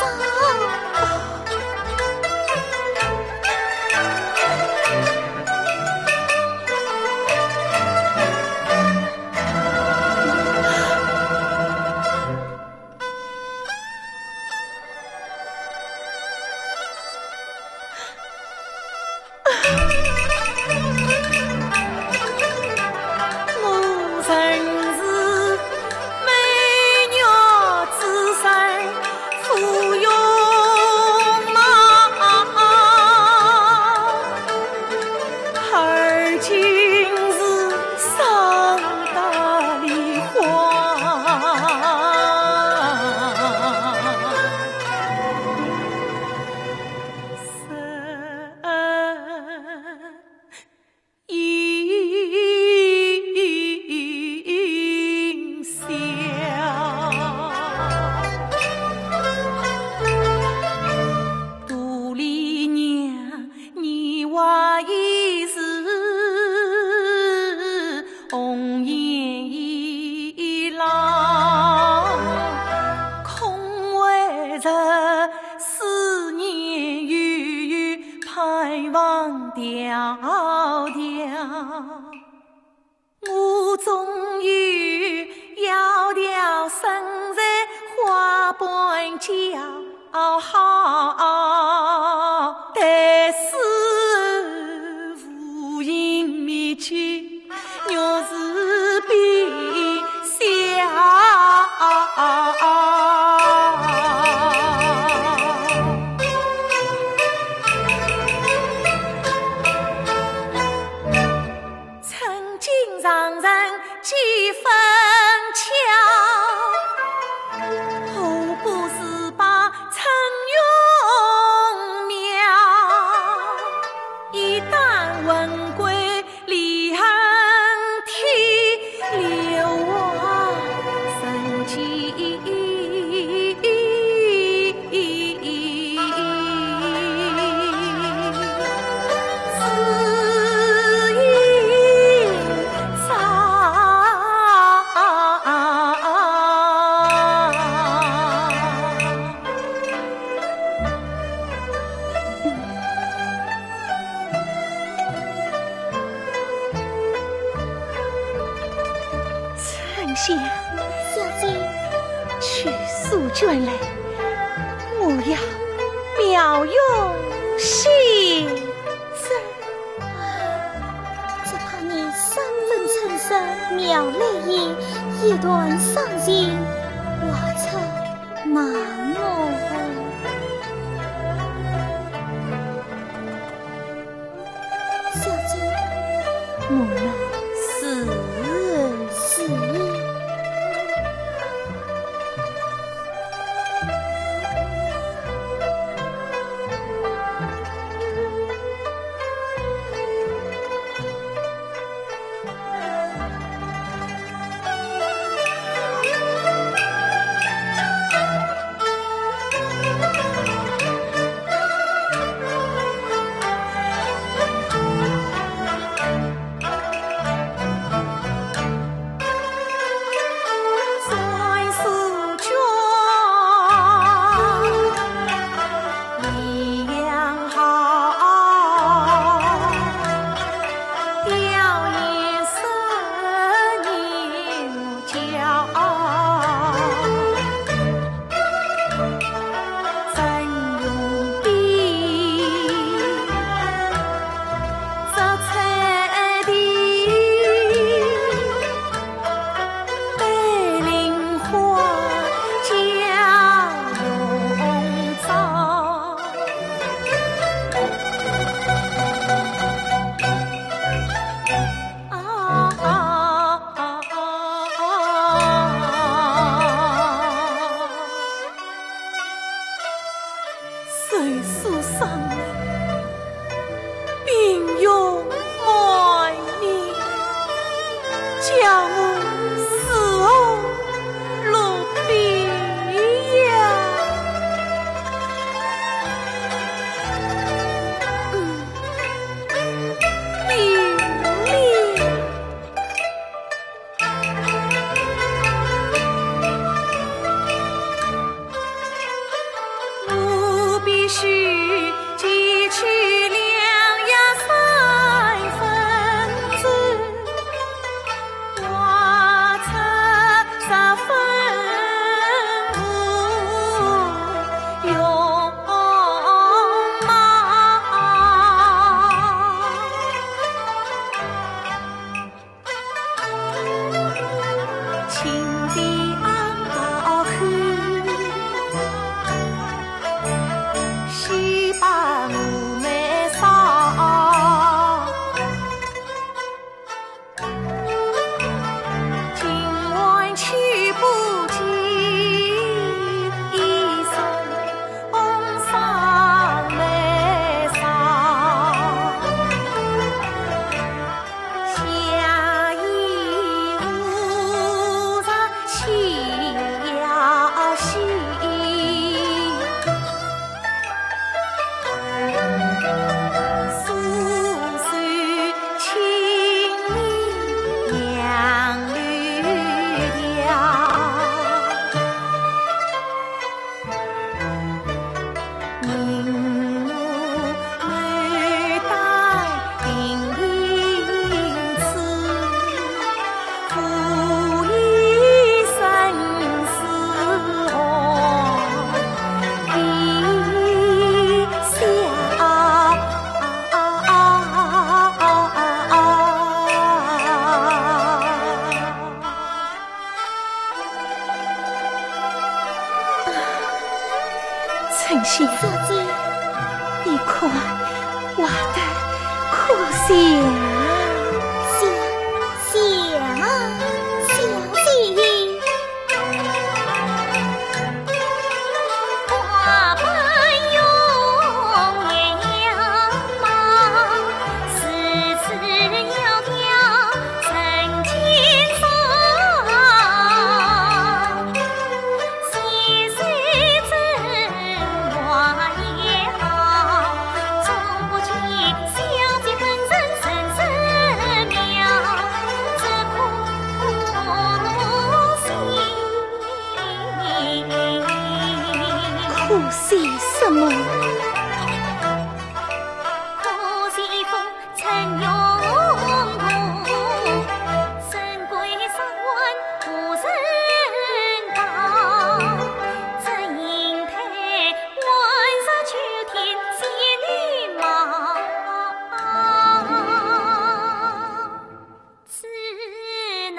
我终于窈窕身在花瓣骄傲，但是无影灭去，若是悲伤。让人几分巧，后不是把陈永苗，一旦魂归离恨天，流亡神迹。小姐，去诉卷来，我要表用信真。只怕你三分诚实，妙泪意，一段伤心，我策难我。小姐，我们是。叫我死后落笔呀！我必须汲取两呀3分子，挖出10分无用情的安西把我们烧，今晚去不及一生红上眉梢，下一无常气呀息。丞相，你看我的苦相，花瓣用眼忙，丝丝窈窕成千上，细碎针花也好，从不见小姐本人深深妙，这苦心什么？可惜风尘涌动，神归上万无人道。这银台晚上秋天仙女貌，只能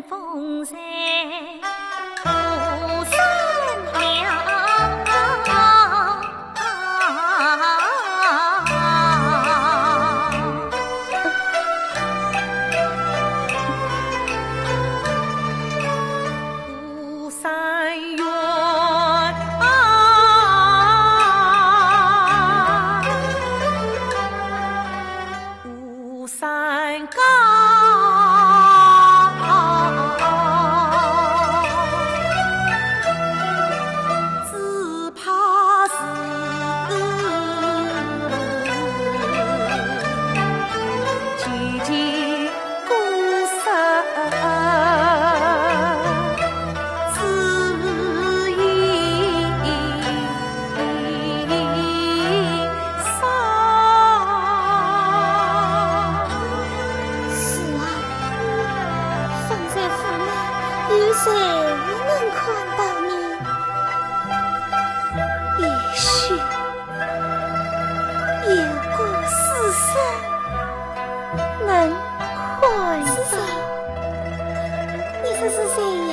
风尘不善了。吴三元吴三高，只怕是寂寂孤身。有谁能看到你？也许有个死神能看到。你说是谁呀？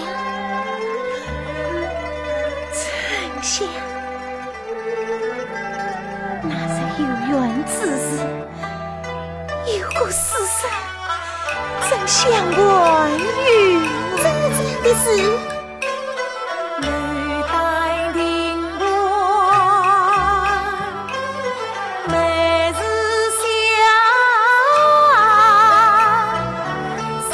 丞相，那是有缘之日，有个死神，真相万语。真有这样的事？女戴灵冠，每日香，神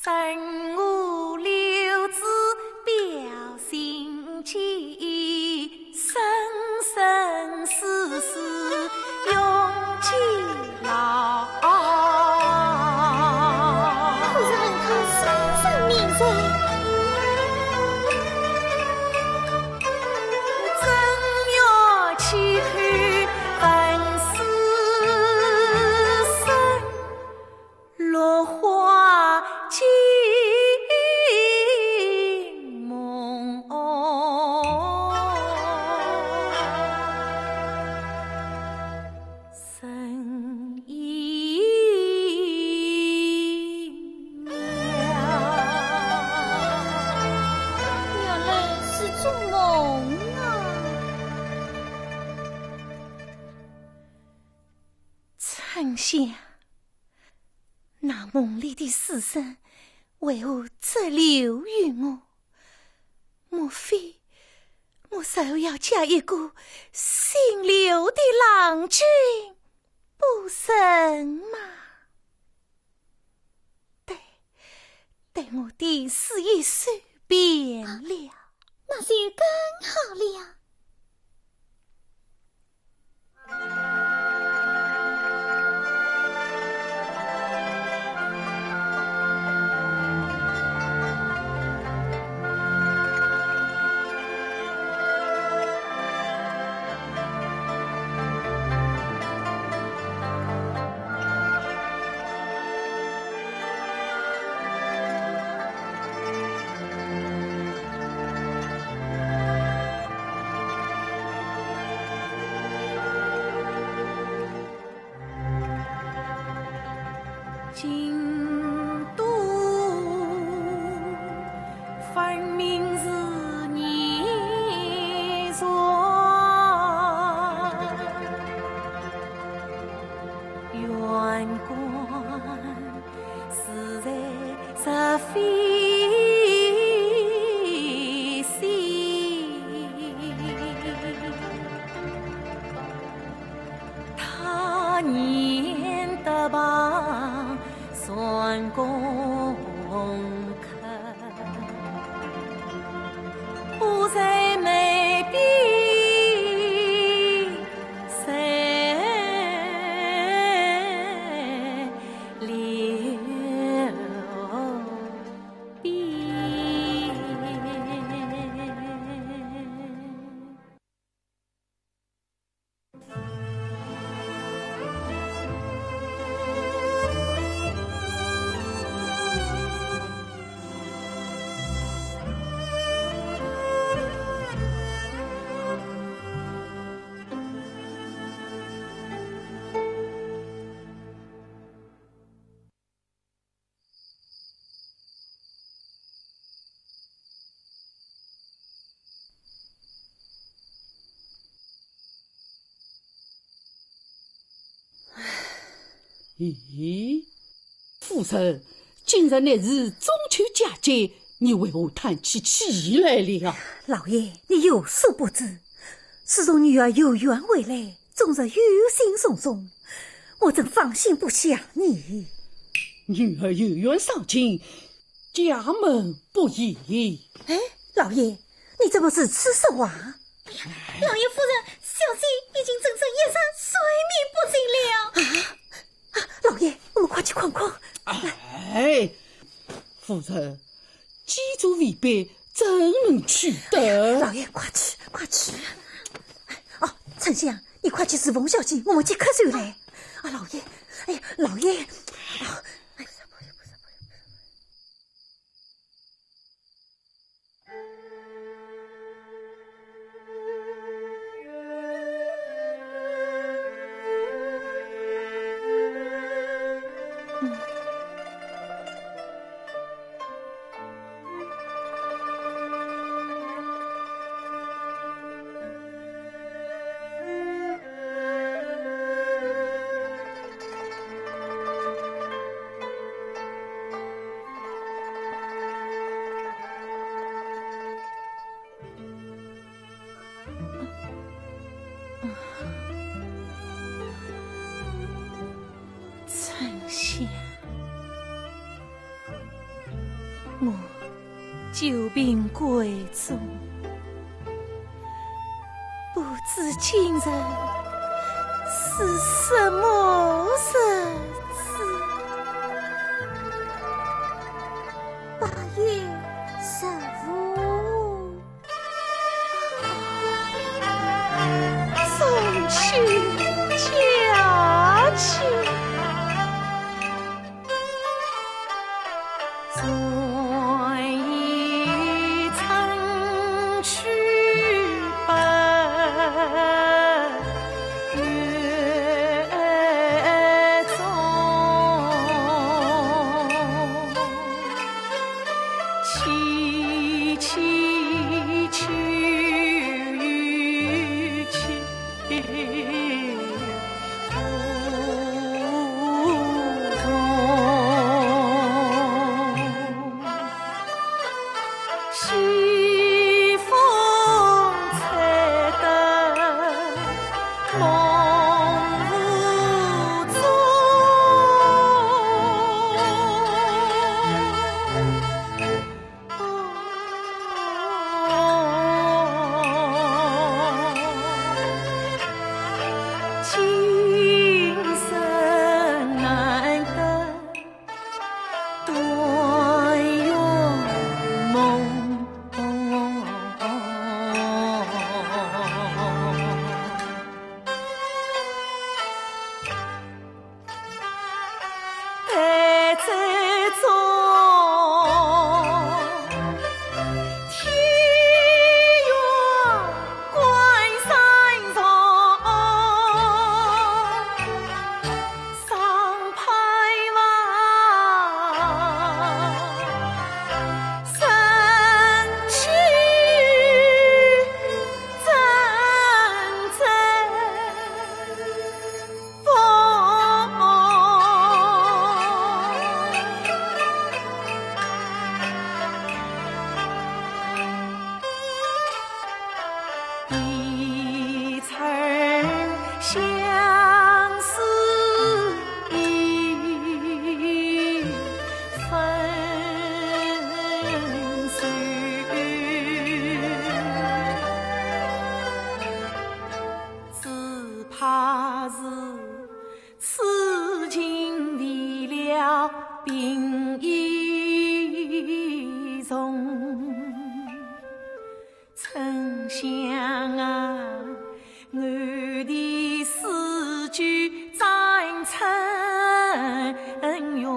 生我留子表心迹，生生世世永结牢。可是恨他生生命噻。丞相，那梦里的死神为何只留于我？莫非我手要嫁一个姓刘的郎君不成吗？待我的事一算便了，那就更好了。京都分明是你做，远观实在是非戏，他年的吧算公开，不再美比谁留笔。咦，夫人，今日乃是中秋佳节，你为何叹起气来了？老爷，你有所不知，自从女儿有缘回来，总是忧心忡忡，我真放心不下你。女儿有缘上京，家门不移。哎，老爷，你怎么是此说话？老爷夫人，小姐已经整整夜上睡眠不静了。老爷，我们快去逛逛。哎，夫人，机主未备，怎能去得？老爷，快去，快去！哦，丞相，你快去侍奉小姐，我们即刻就来。啊，老爷，哎呀，老爷，啊，哎呀，不是。我久病归宗，不知今日是什么日子。8月15，送去假期。昨已曾去奔月中，萋萋秋雨凄。西风吹得梦无踪，今生难得短永梦。待在中，天月关山上，上盼望，身躯阵阵风。一层相思一分愁，只怕是此情为了病已重。曾想啊，我的诗句赞成用，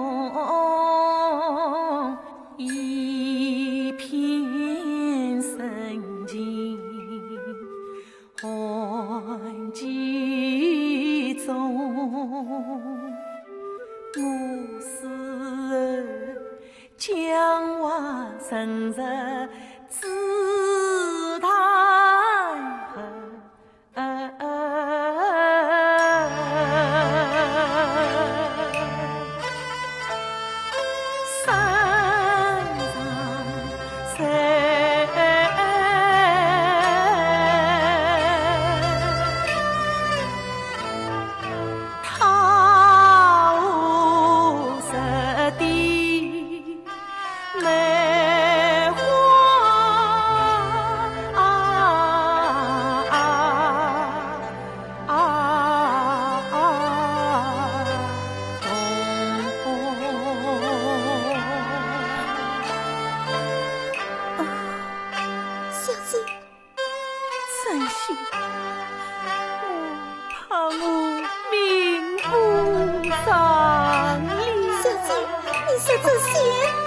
一片深情换几中。我是江话深入紫檀山上他无实地梅小姐，真心，我怕我命不长理。小姐，你说这些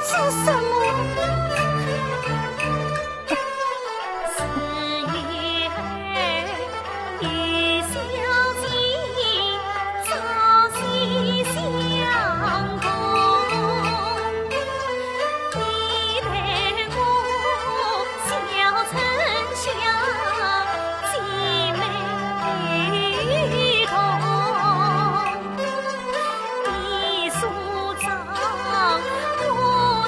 做什么？我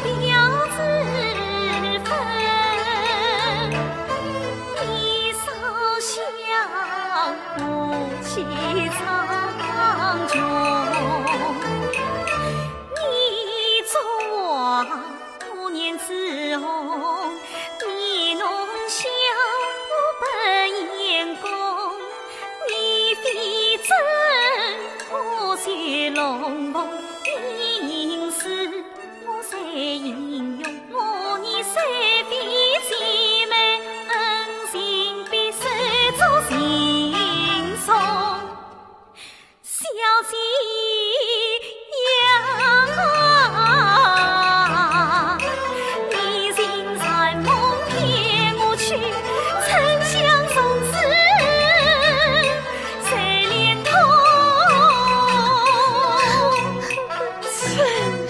的娘子。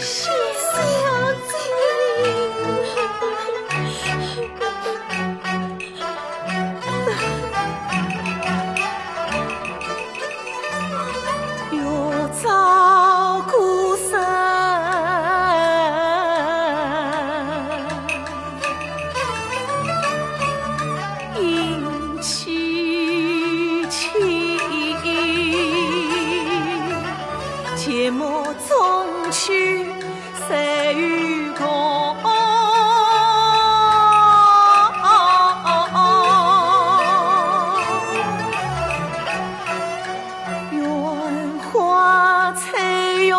谢小姐。要照顾身，应妻妻，切莫纵去谁与共。愿花彩用，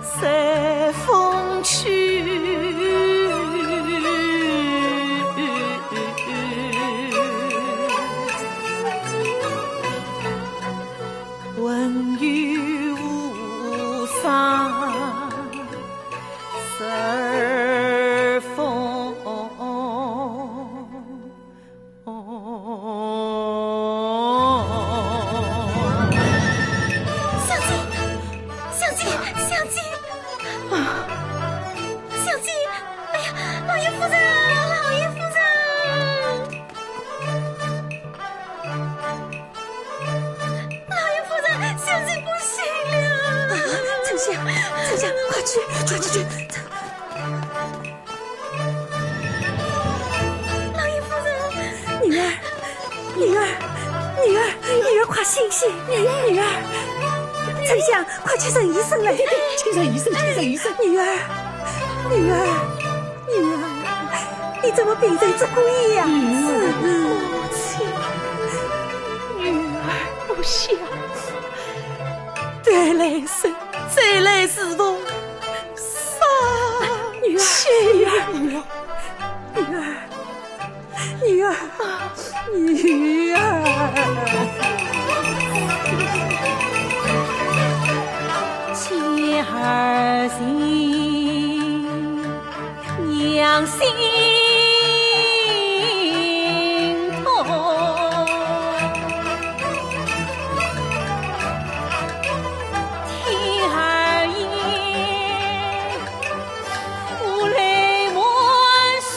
随风去。问与无伤十二风。小姐，哎呀，老爷夫人，小姐不行了。丞相，快去！老爷夫人，女儿，快醒醒！女儿，丞相，快去认医生来！请认医生。女儿，你怎么病成这个样子？母亲，女儿不孝，再来是逢杀女儿。妻儿心，娘心痛。听儿言，无泪莫胸。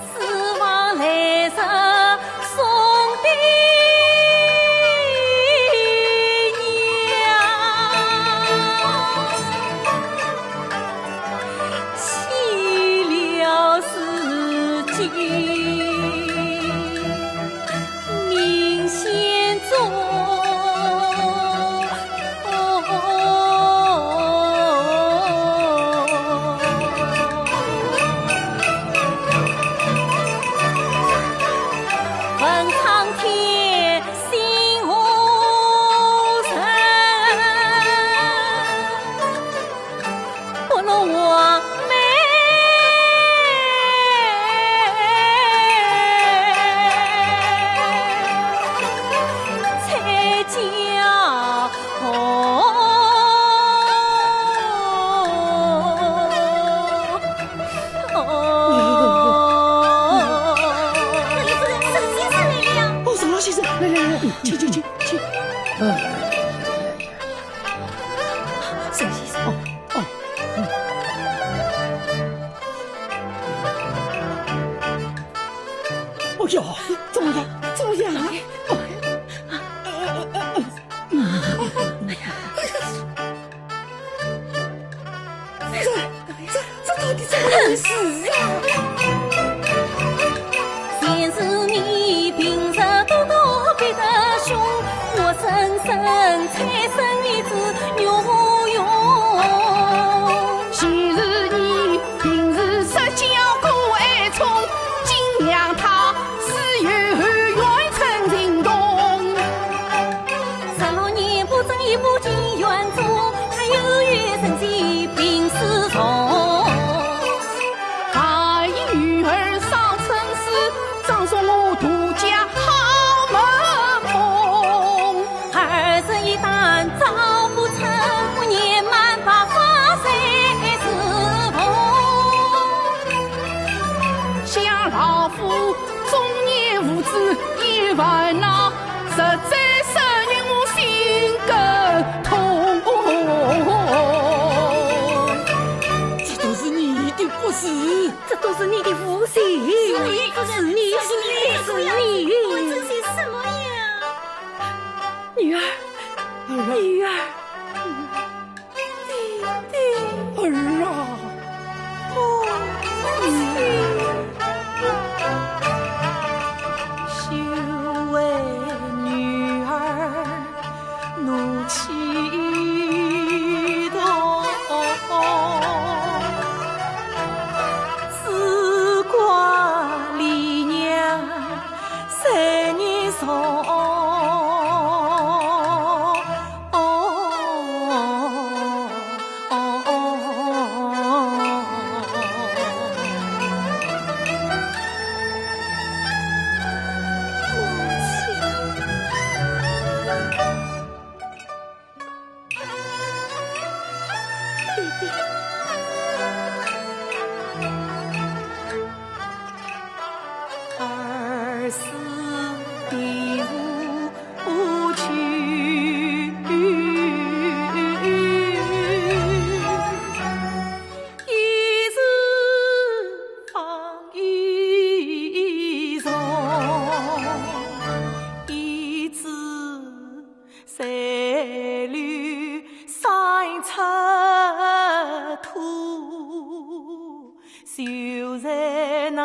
此往来日送的弃了自己，命险中。问苍天心无人，不落我妹，才叫老先生，来，请。沈先生，哦哟，怎么样？这到底怎么回事啊？前世你平日多悲得凶，我深深产生一子扭用。昔日你平日设教过爱宠，今让他私有缘成人同。想老夫中年无子也烦恼，实在使人我心更痛。这都是你的不是，这都是你的福气，是你。我这些什么呀？女儿，女儿，弟弟，儿啊！羞为女儿怒气动，自挂李娘3年送。儿死的无趣，一日放雨松，一枝三缕生出土，就在那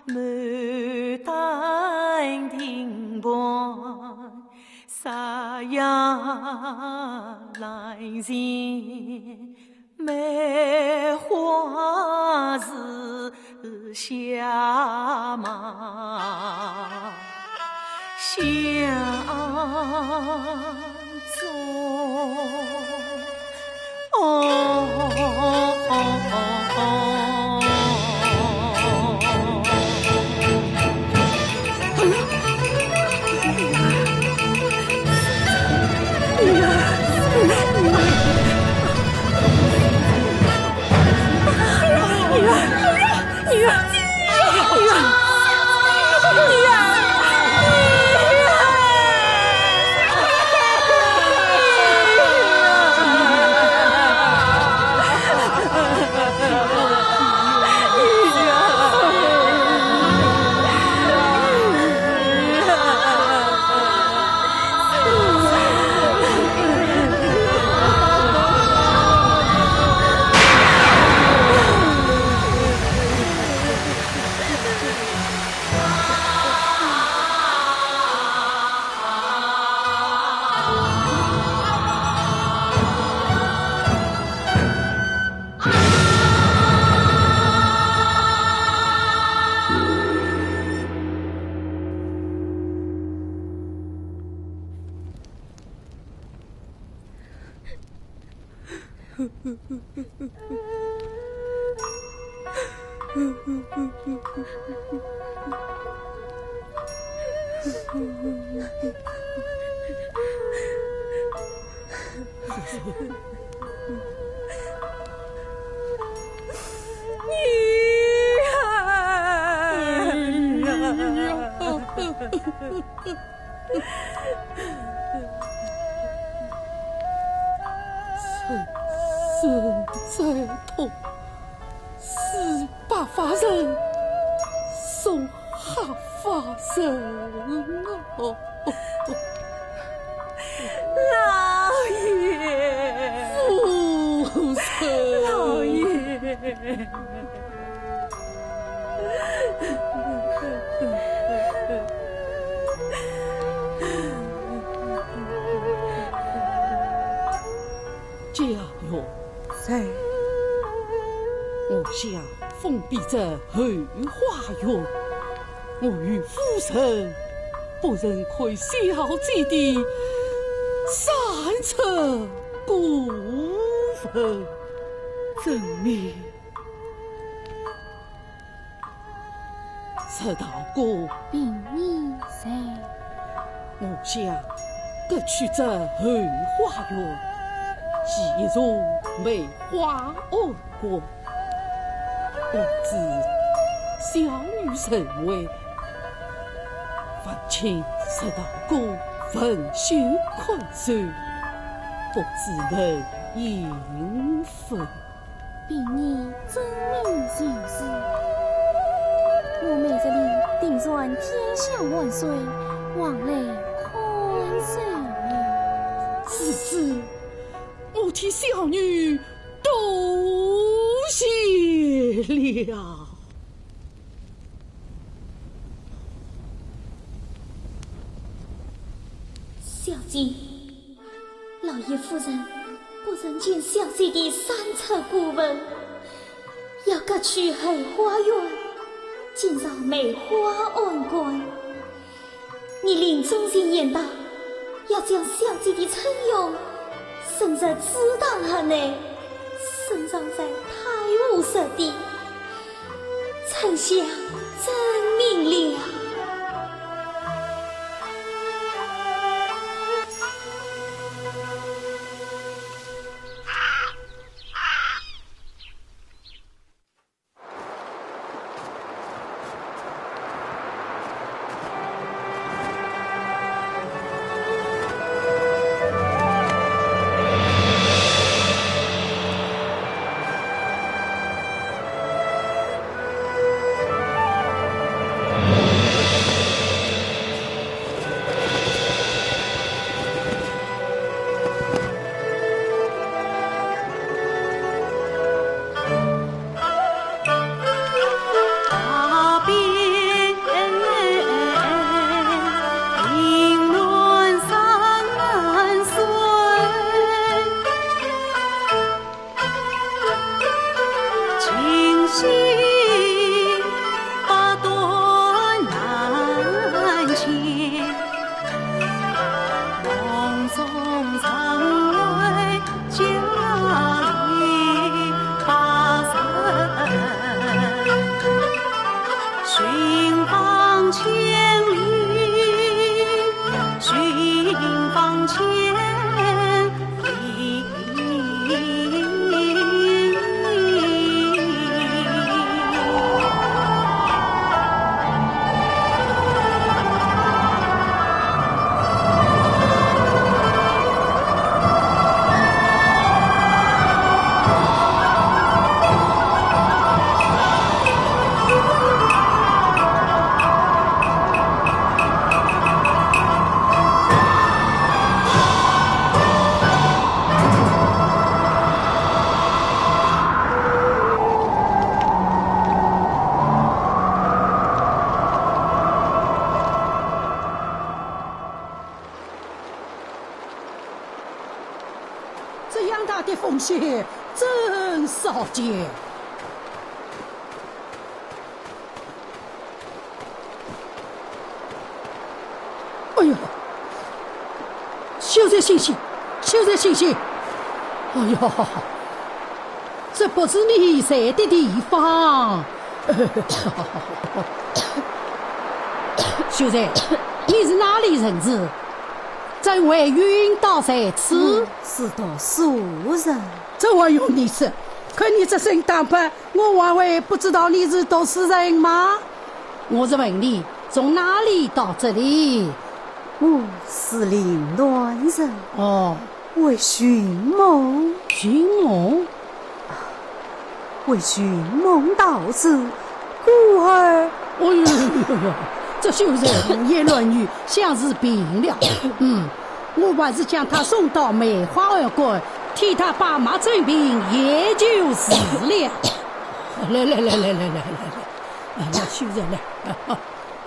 牡丹亭旁，沙哑兰前，梅花是下马相中。生在痛，死八法人，送下法人哦。老爷，夫人，老爷。家哟，在我想封闭着后花园，我与夫人不忍亏小姐的3成股份，证明赤道过并你在，我想各取这后花园，既如梅花而过，我自小女认为，父亲直到过分修困守，不知能应否。并你真命行事，我妹这里定算天下万岁，往来宽恕了。此事，我替小女多谢了。小姐，老爷夫人不曾见小姐的三册古文，要各去后花园，建造梅花案馆。你临终前言道，要将小姐的称用升入祠堂下内，深藏在太武舍地。丞相真明了。这样大的风险真少见。哎呀，休在醒醒，休在醒醒！哎呀，这不是你在的地方。秀才，你是哪里人子？怎会晕倒在此？是读书人。这还用你说？看你这身打扮，我还会不知道你是读书人吗？我是问你，从哪里到这里？我是凌乱人。哦，为寻梦。寻梦？为寻梦到此，故而……哎呦呦呦！这秀才言乱语，像是病了。我还是将他送到梅花庵馆，替他爸妈诊病，也就是了。来，秀才来。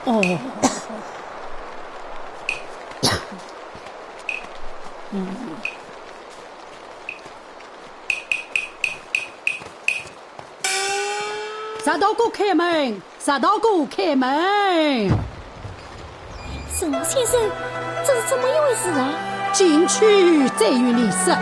哦。沙道姑开门，沙道姑开门。沈老先生，这是怎么一回事啊？进去再与你说。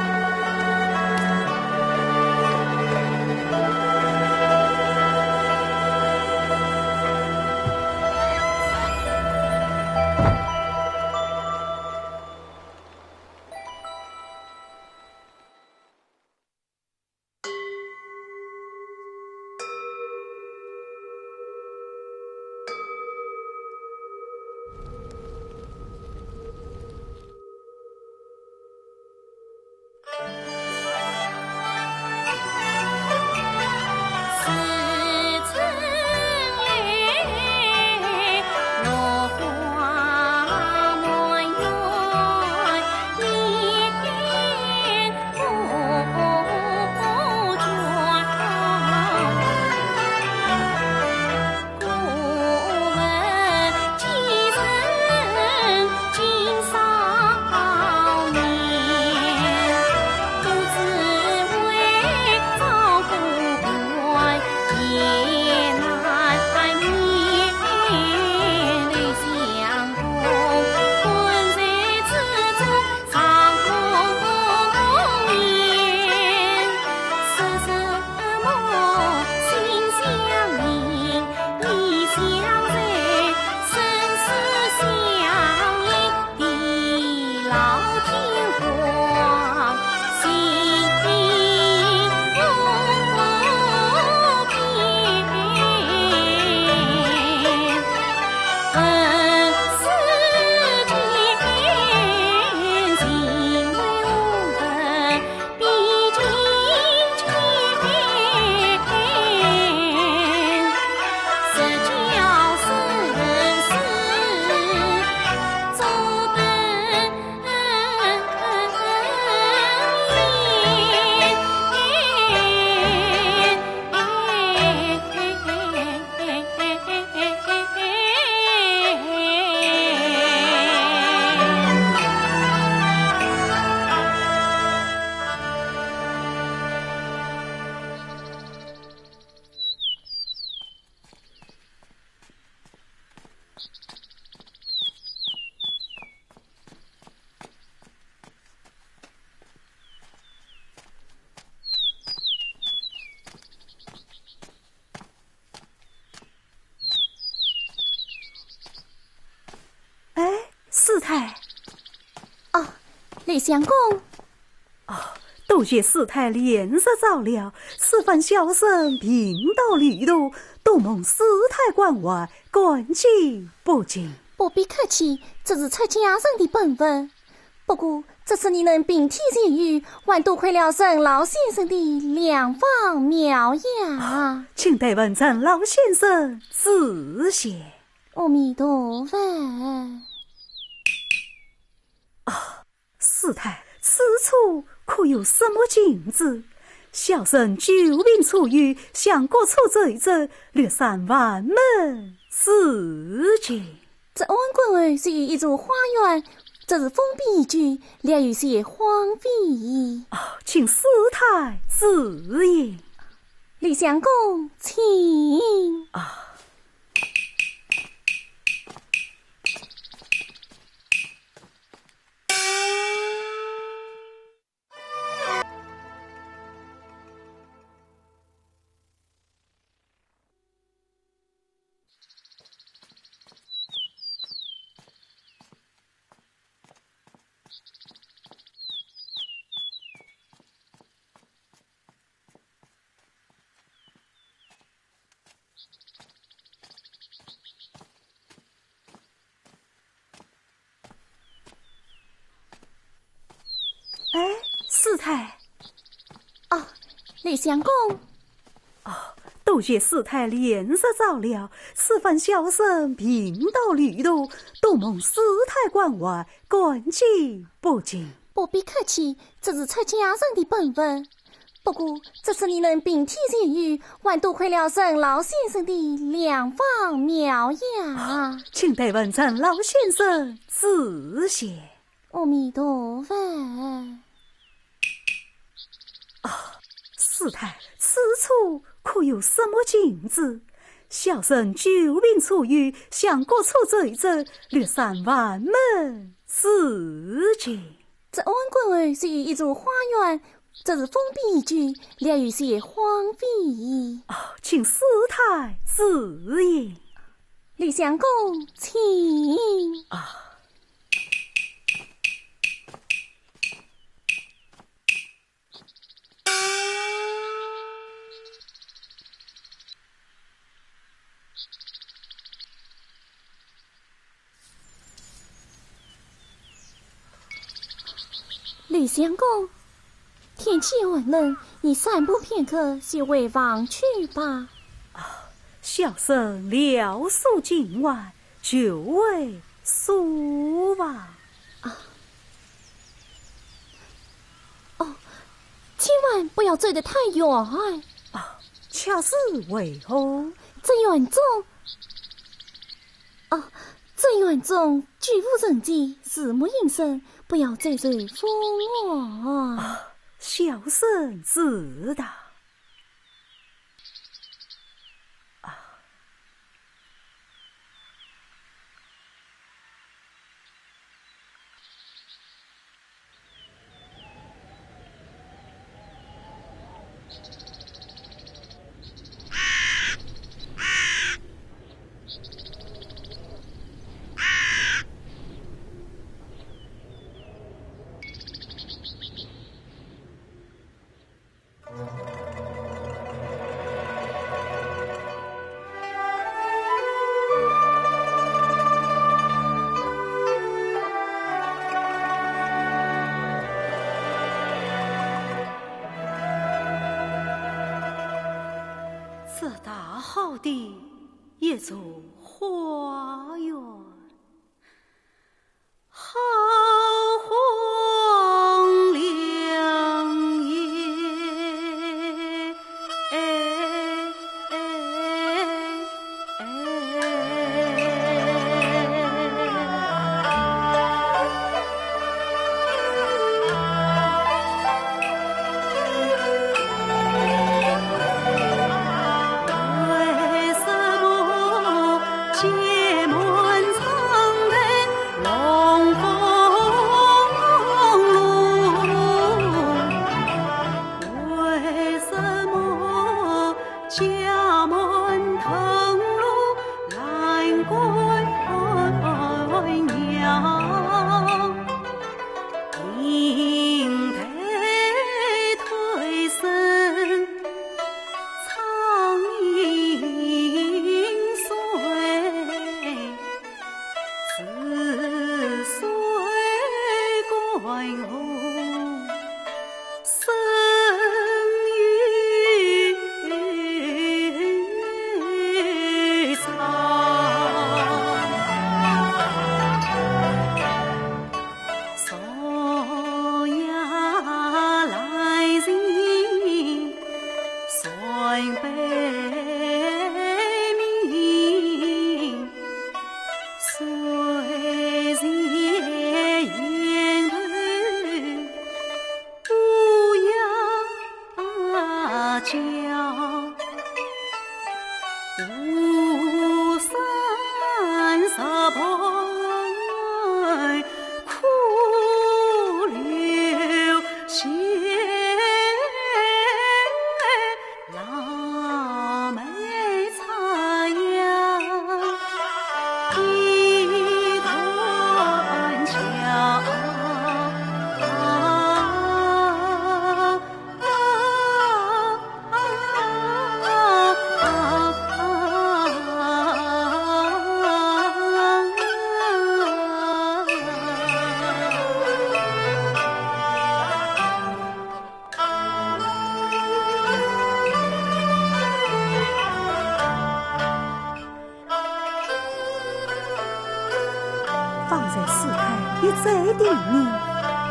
师太，李相公，多谢师太脸色照料，此番小生贫道旅途，多蒙师太关怀，感激不尽。不必客气，这是出家人的本分。不过这次你能并体见语，还多亏了沈老先生的良方妙药。请代问陈老先生指谢。阿弥陀佛。师太，此处可有什么禁止？小生久病初愈，想过处走一走，略散万门事情。这安关儿是一座花园，这是封闭一句，略有些荒废。请师太指引。李相公，请。师太，李相公，多谢师太脸色照料，此番小生贫道旅途，多蒙师太关怀，感激不尽。不必客气，这是出家人的本分。不过这次你能并体见语，还多亏了沈老先生的良方妙药。请代问陈老先生指谢。阿弥陀佛。师太，此处可有什么禁止？小生久病初愈，想过处走一走，略散万门事情。这安关儿是一座花园，这是封闭一句，略有些荒废。请师太指引。李相公，请。李相公，天气温冷，你散步片刻，先回房去吧。小生料宿今晚，就为宿房。千万不要走得太远。恰是为何？这院中举夫人迹，四目隐身，不要再随风我。小生知道。这大好的一座花园，好荒凉也！为什么结满方才四开一再叮咛，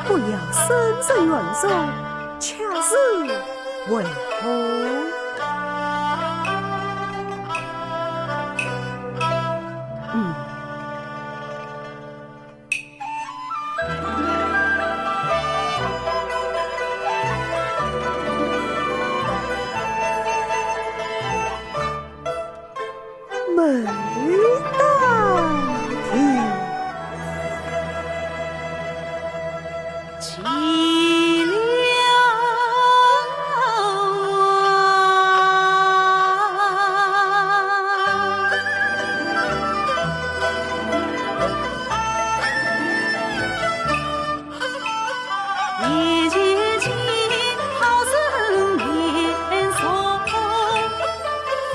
不要生生冤仇，恰是为何？门当户凄凉夜间静好生年松，仿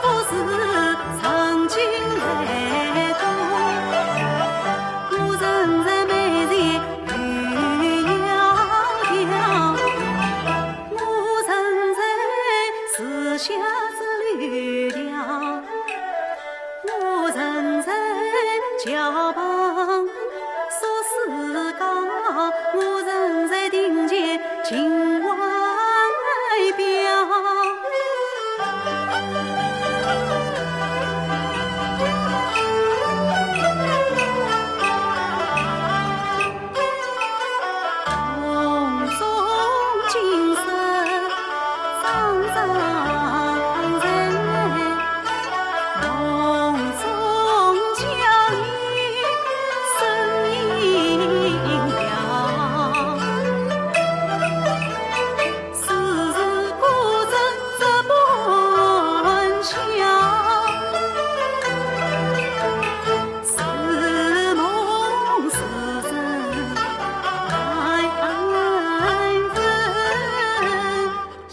佛是曾经来过。我人在美丽绿窈窕，我人在时下之绿调，我人在桥旁说世讲，我人在庭前情怀表。梦中今生张张人，梦中将你身影了。时时顾着这本桥，是梦是真，爱分晓。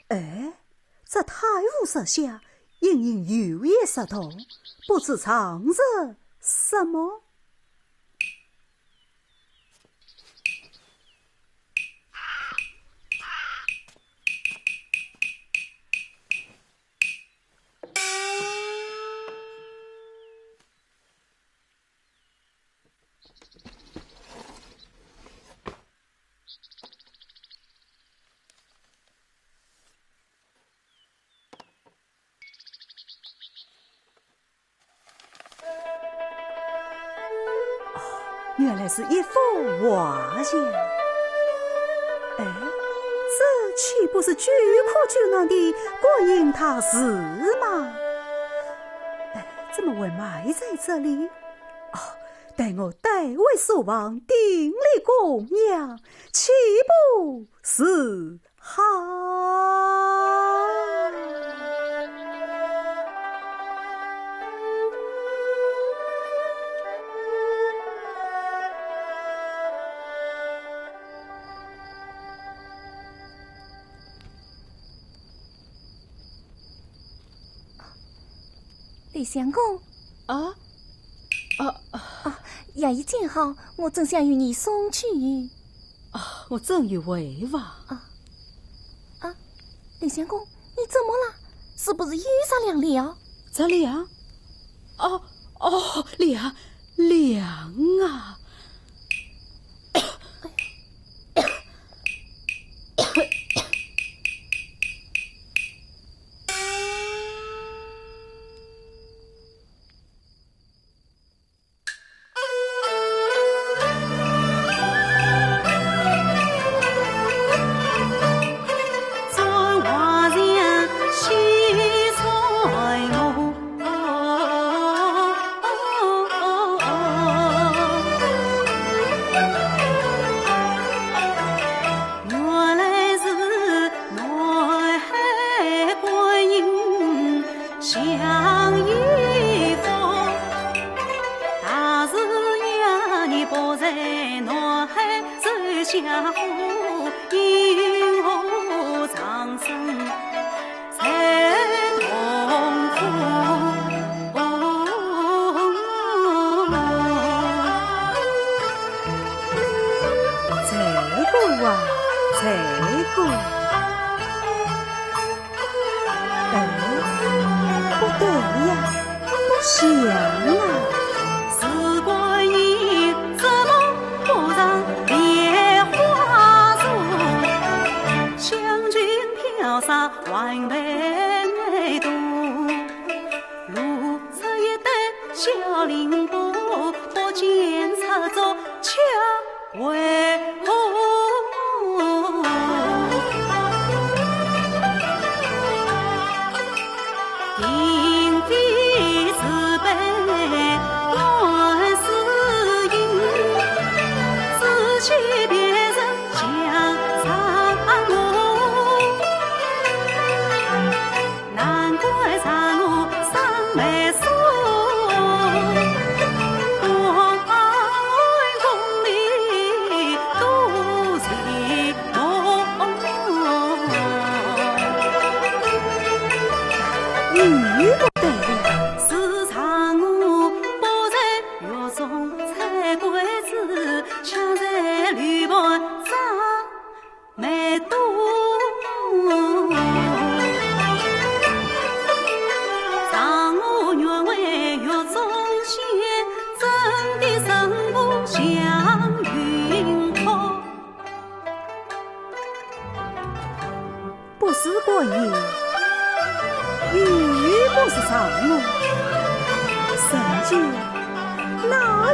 哎，这太湖石下隐隐有一石头，不知藏着什么。原来是一幅画像。哎，这岂不是巨苦巨难的观音塔寺吗？哎，怎么会埋在这里？哦，待我代为寿王顶礼供养，岂不是好？李相公，衙役见好，我正想与你送去。我正以为吧。李相公，你怎么了？是不是遇上凉了？这凉？凉啊！相依逢。家父因我长生才同父。这个啊，这个，不对呀，不像啊。是观音怎么不让莲花树？将军飘洒万倍多，路侧一对小灵波，不见插着恰为何？定非慈悲乱世因，自欺别人想藏我，难怪藏我伤眉梢，光公里多寂寞。你不对了，是藏我不在狱中才归子，恰在旅伴长眉多。藏我原为狱中仙，真的神不像云涛。不是观音，玉不是藏我，神仙哪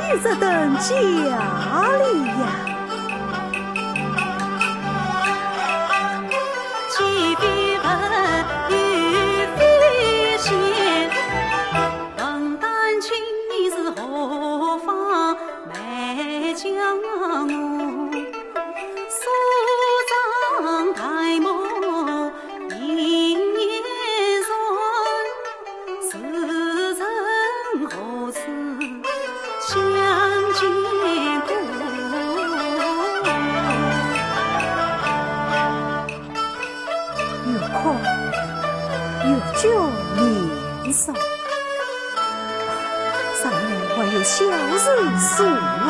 有这等家里呀？既非文，亦非仙，问丹青你是何方美将我？苏张大梦迎年传，时辰何处相见过？越看越觉面熟，上面还有小人书啊！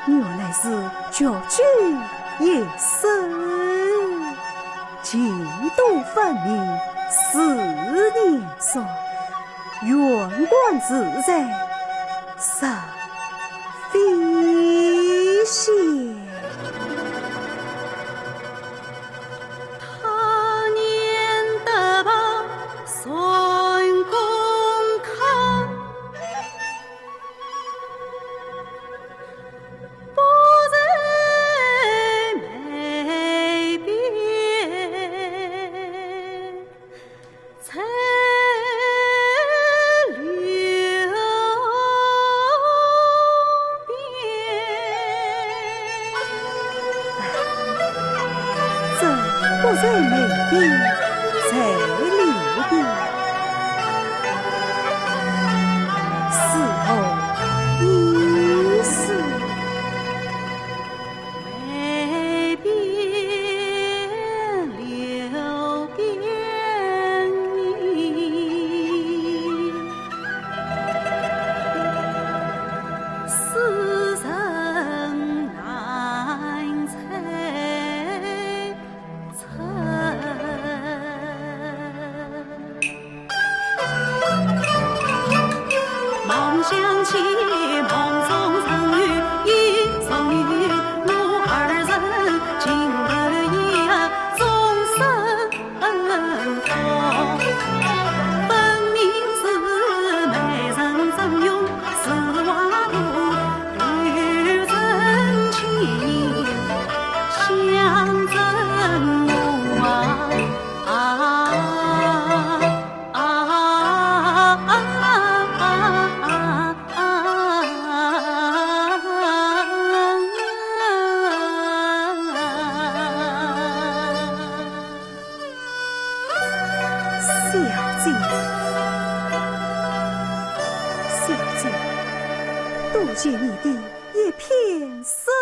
原来是绝句一生，情度分明，思念说，远观自在，实非仙。他年得报孙公康，不在眉边，才留这不在眉边，在流边，事后已是眉边留边意，世人难猜测。梦想起梦中曾与一双与我二人情得意终身同，分明是美人赠用丝袜布，与真情相赠小姐，解你的一片深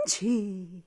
情。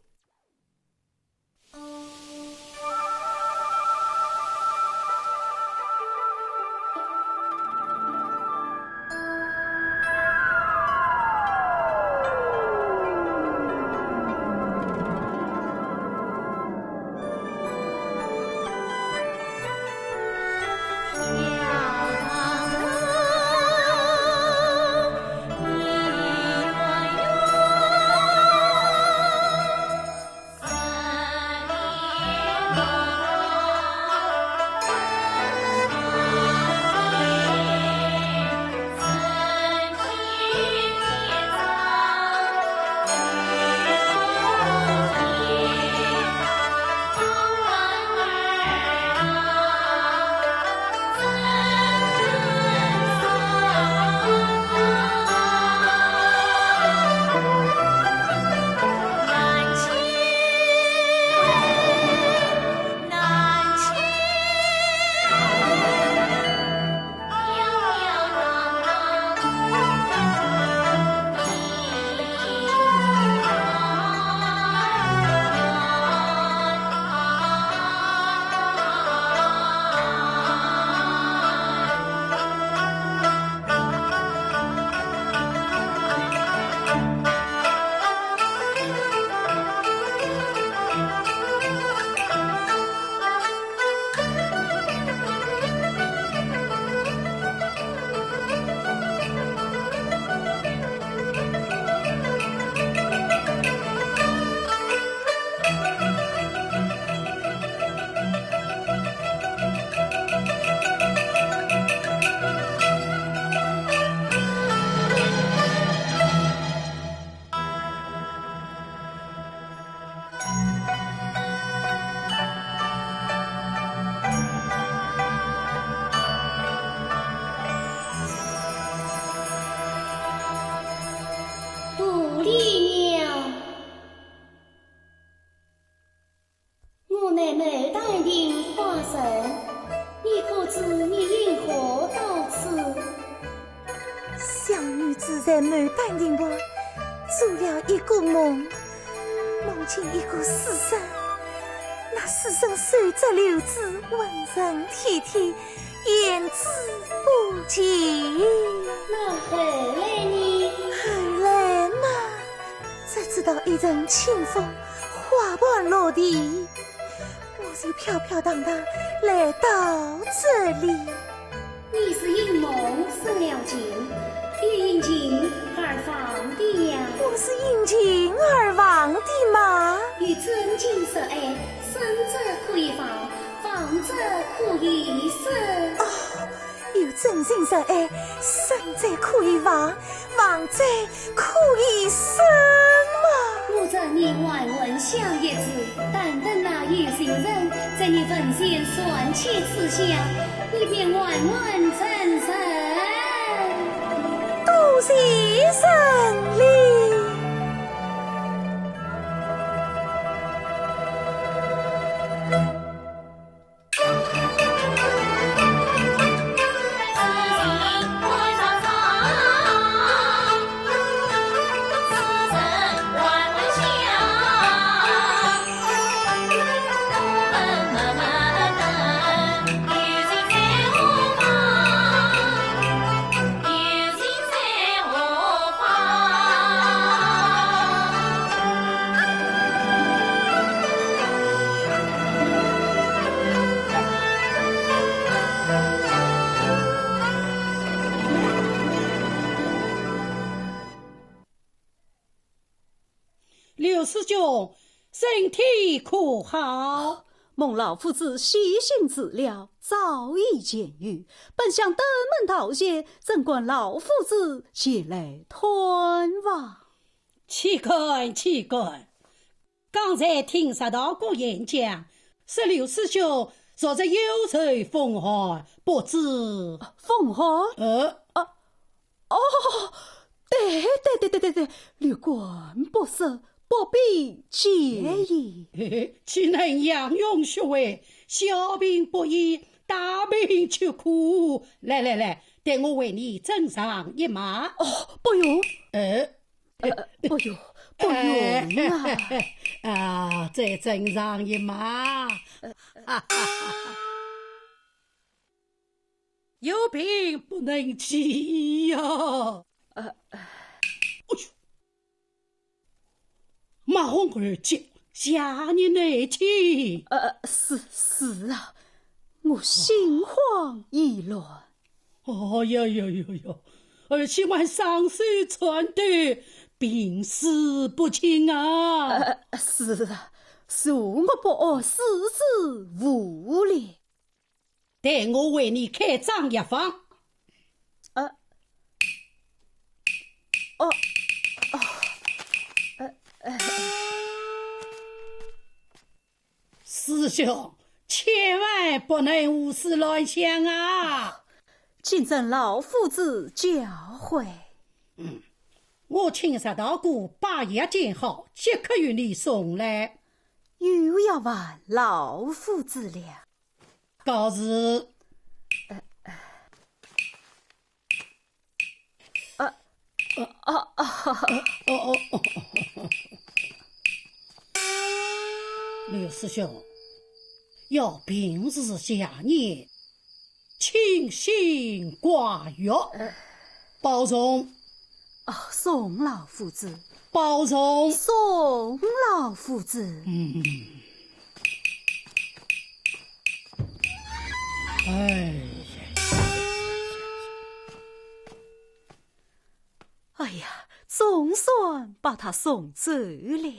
在牡丹亭外做了一个梦，梦见一个书生，那书生手执柳枝，温润体贴，言之不尽。那后来呢？后来嘛，只知道一阵清风，花瓣落地，我就飘飘荡荡来到这里。你是因梦生了情，也因情而放的呀。我是因情而忘的吗？与真情所爱，生者可以放，放者可以生。哦，有真情所爱，生者可以忘，忘者可以生嘛。我这你万闻小叶子，但等那有心人在你坟前算起此想，你便万万成神。多谢神灵。刘师兄，身体可好？蒙老夫子细心治疗，早已痊愈。本想登门道谢，怎管老夫子前来探望。岂敢岂敢！刚才听石道姑演讲，说刘师兄昨日有罪风寒，不知风寒？对，略管不赦，不必介意。岂能杨勇学为，小病不医，大病却苦。来，待我为你斟上一马。哦，不用，不用，不用啊！啊，再斟上一马。有病不能起呀！马红儿姐，下你内情。是啊，我心慌意乱。哦哟哟哟哟！儿媳妇双手传抖，病死不轻啊！是啊，恕我不学，事之无力。待我为你开张药方。师兄，千万不能胡思乱想啊！谨遵老夫子教诲。我请石道姑把药煎好，即刻与你送来。又要问老夫子了。告辞。刘师兄，要平日下念，清心寡欲，保重。送老夫子，保重。送老夫子。哎呀，总算把他送走了。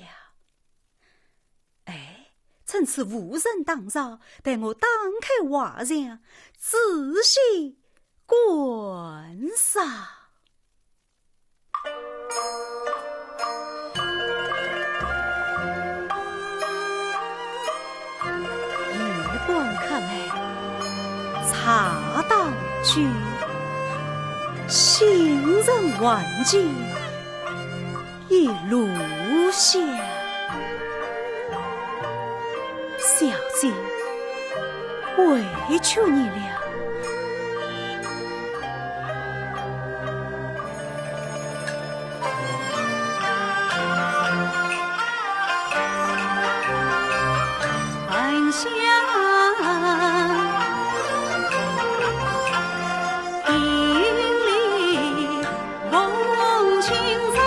趁此无人打扰，待我打开画像，仔细观赏。夜观看来，茶当居，行人万径，一路香。小姐，委屈你了。暗香营里风轻走，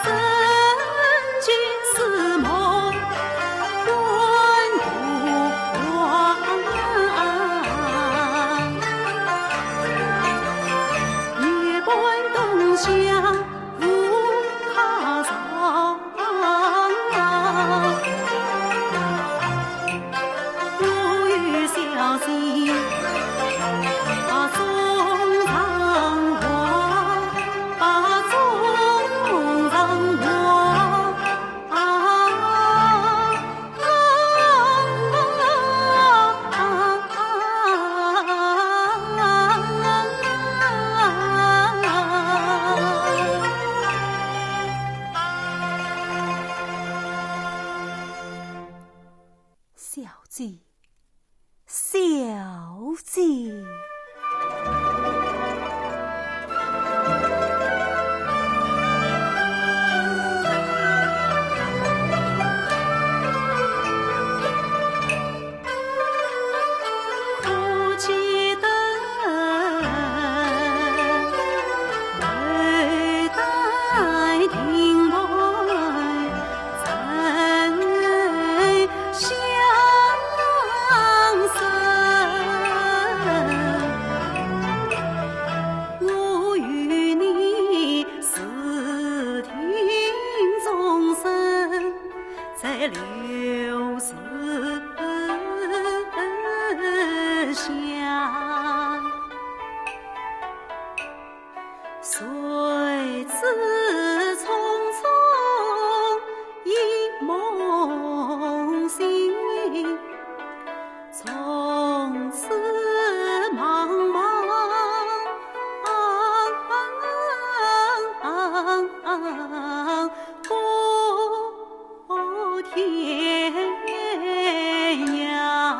真君似梦断不忘，夜观东乡小姐。不记得为待听来怎相思。我与你私听终身，在流水下，谁知匆匆一梦醒，从此茫茫过天涯。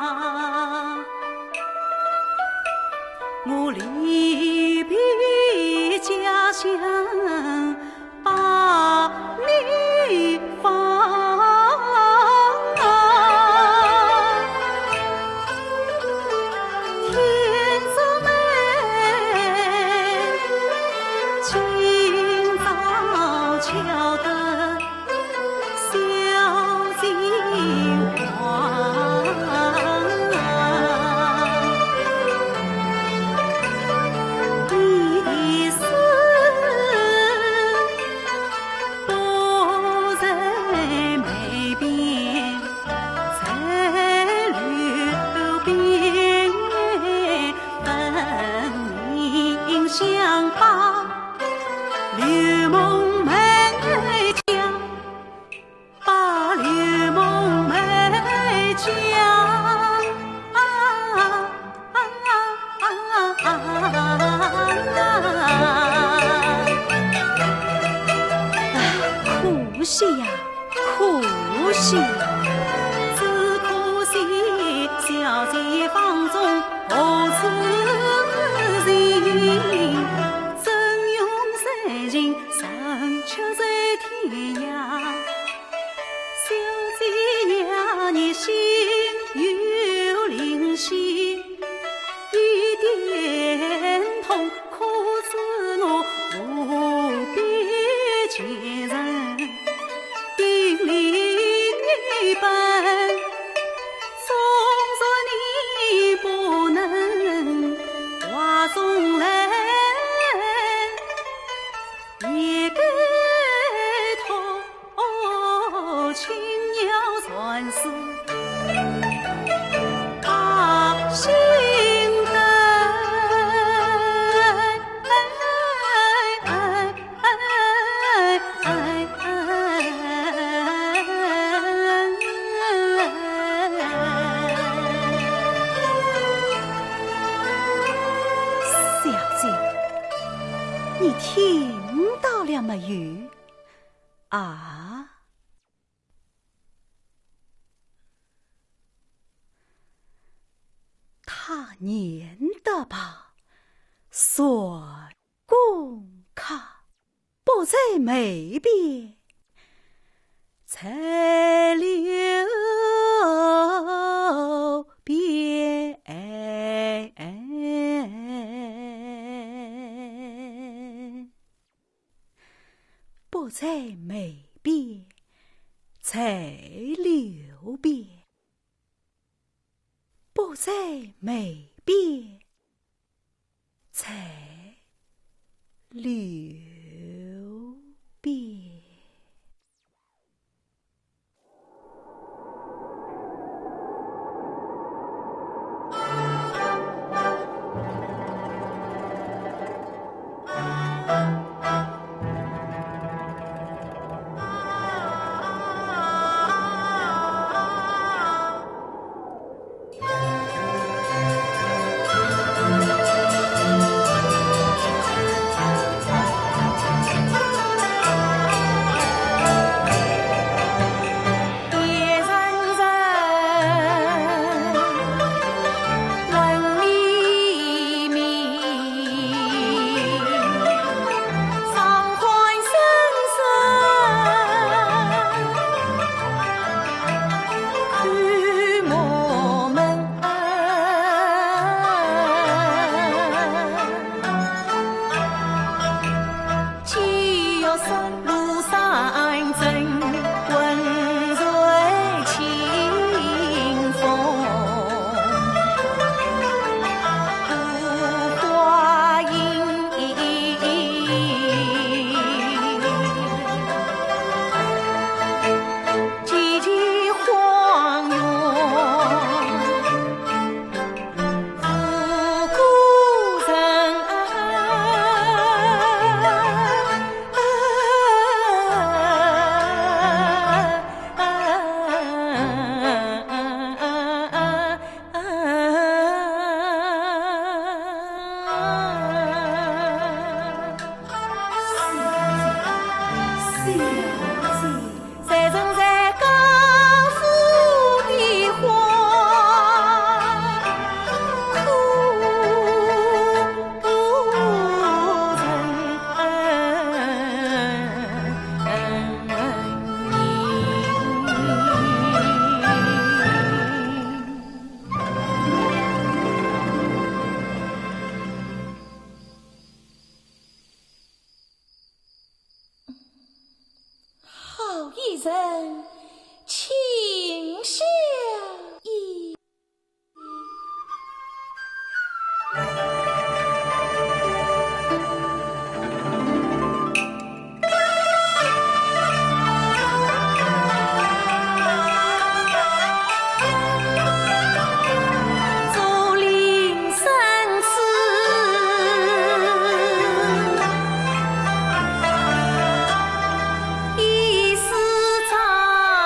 可惜呀，可惜！只可惜小姐房中无此人，真用三情神却在天涯。小姐呀，你心有灵犀，一点痛，可知我无比坚韧，定力本，纵若你不能画中人，也该托青鸟传书把心灯。小姐，你听到了没有？啊？他念的吧，算公卡，不在眉边，才留边。不在眉边，才留边；不在眉边，才留边。人情相依。竹林深处一丝长。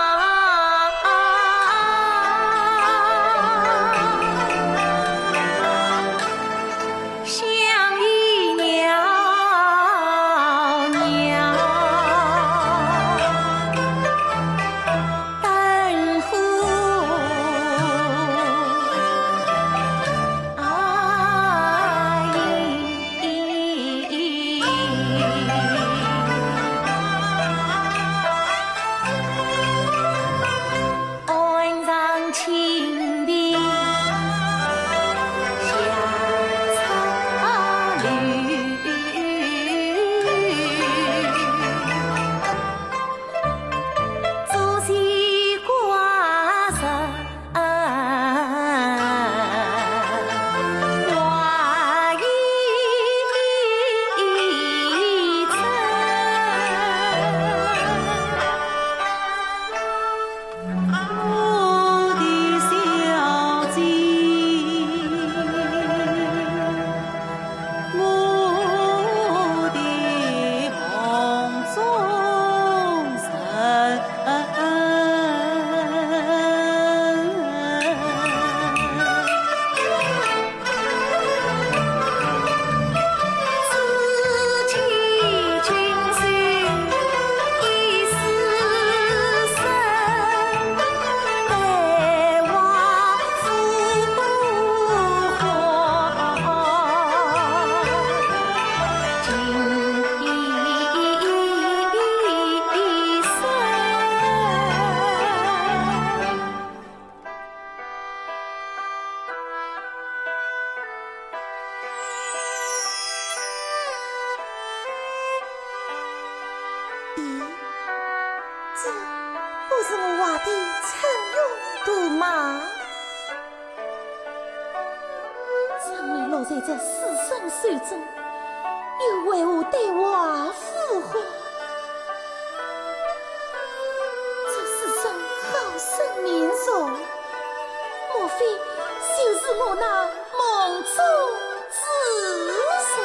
这不是我画的陈勇图吗？怎会落在这死生手中，又为我对画复活？这世上好生面熟，莫非就是我那梦中之神？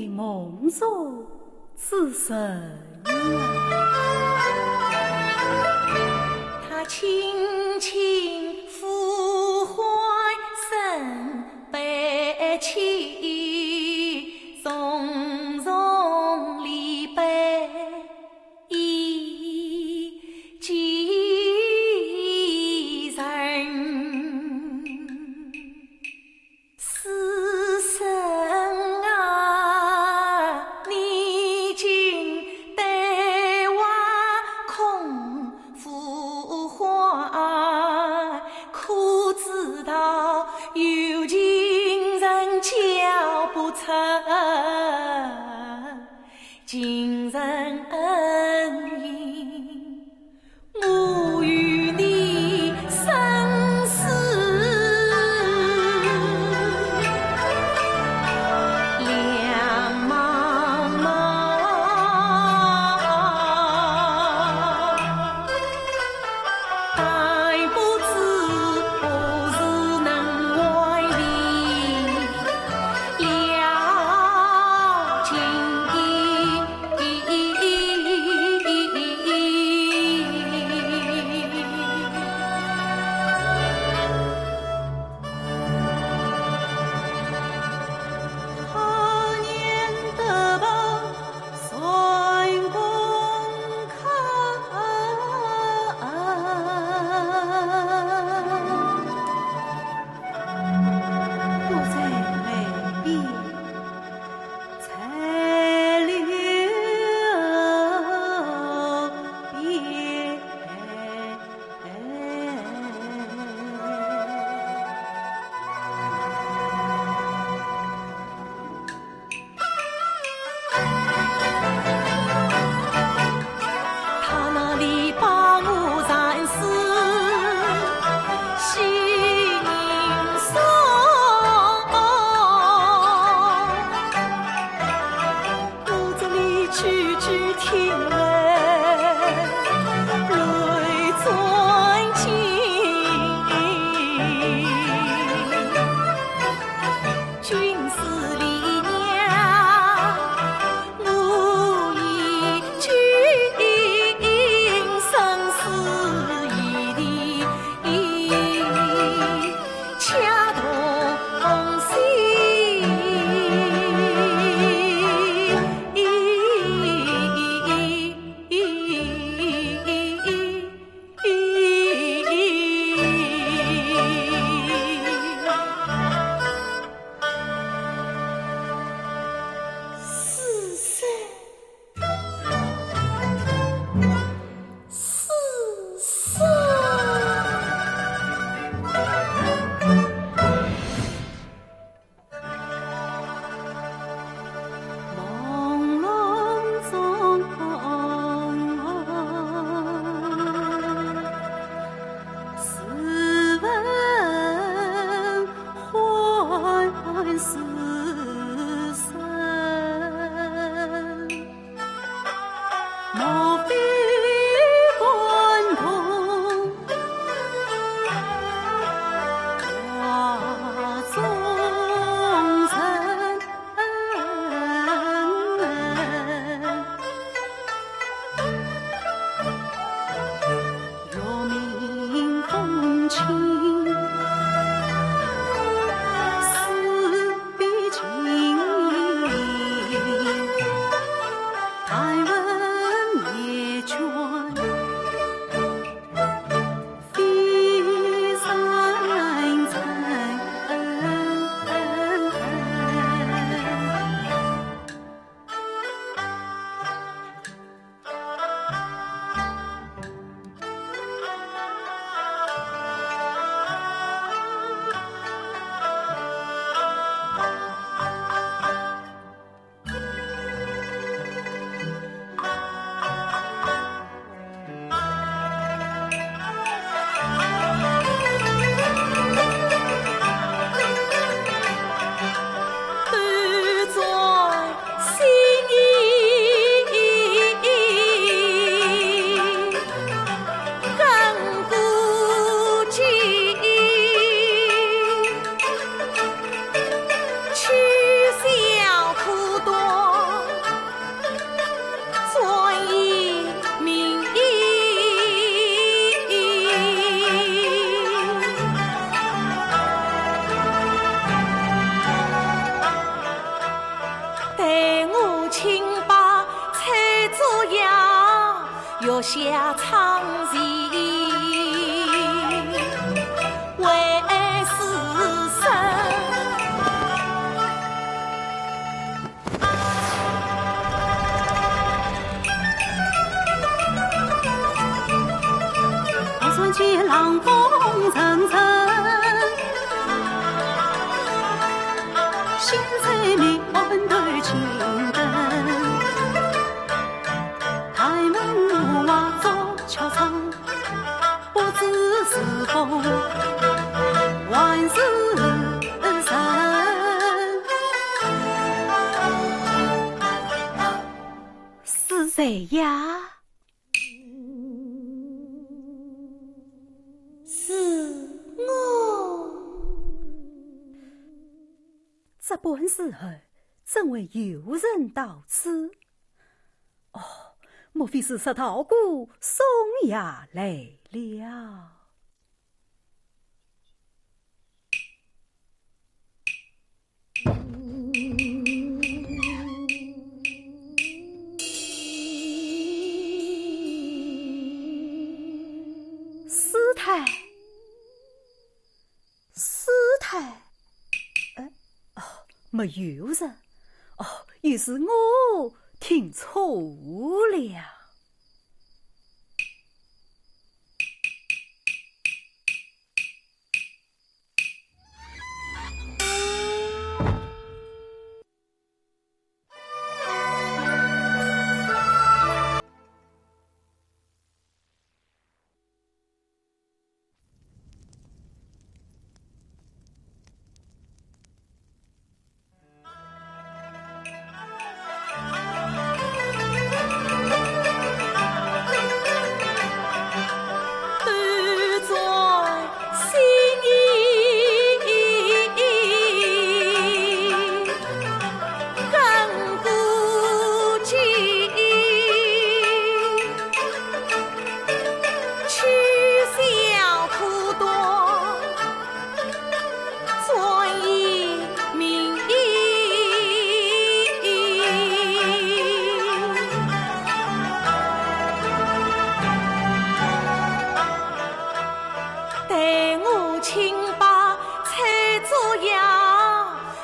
梦中之神他轻轻抚怀身悲泣，从容离别一几人，死神啊，你竟得算见冷风层层，心在面对青灯，台门外坐悄窗，不知是否还是神？是谁呀？这本时候怎会有人到此？哦，莫非是石头姑宋爷来了？师太，师太。没有人，于是我听错了。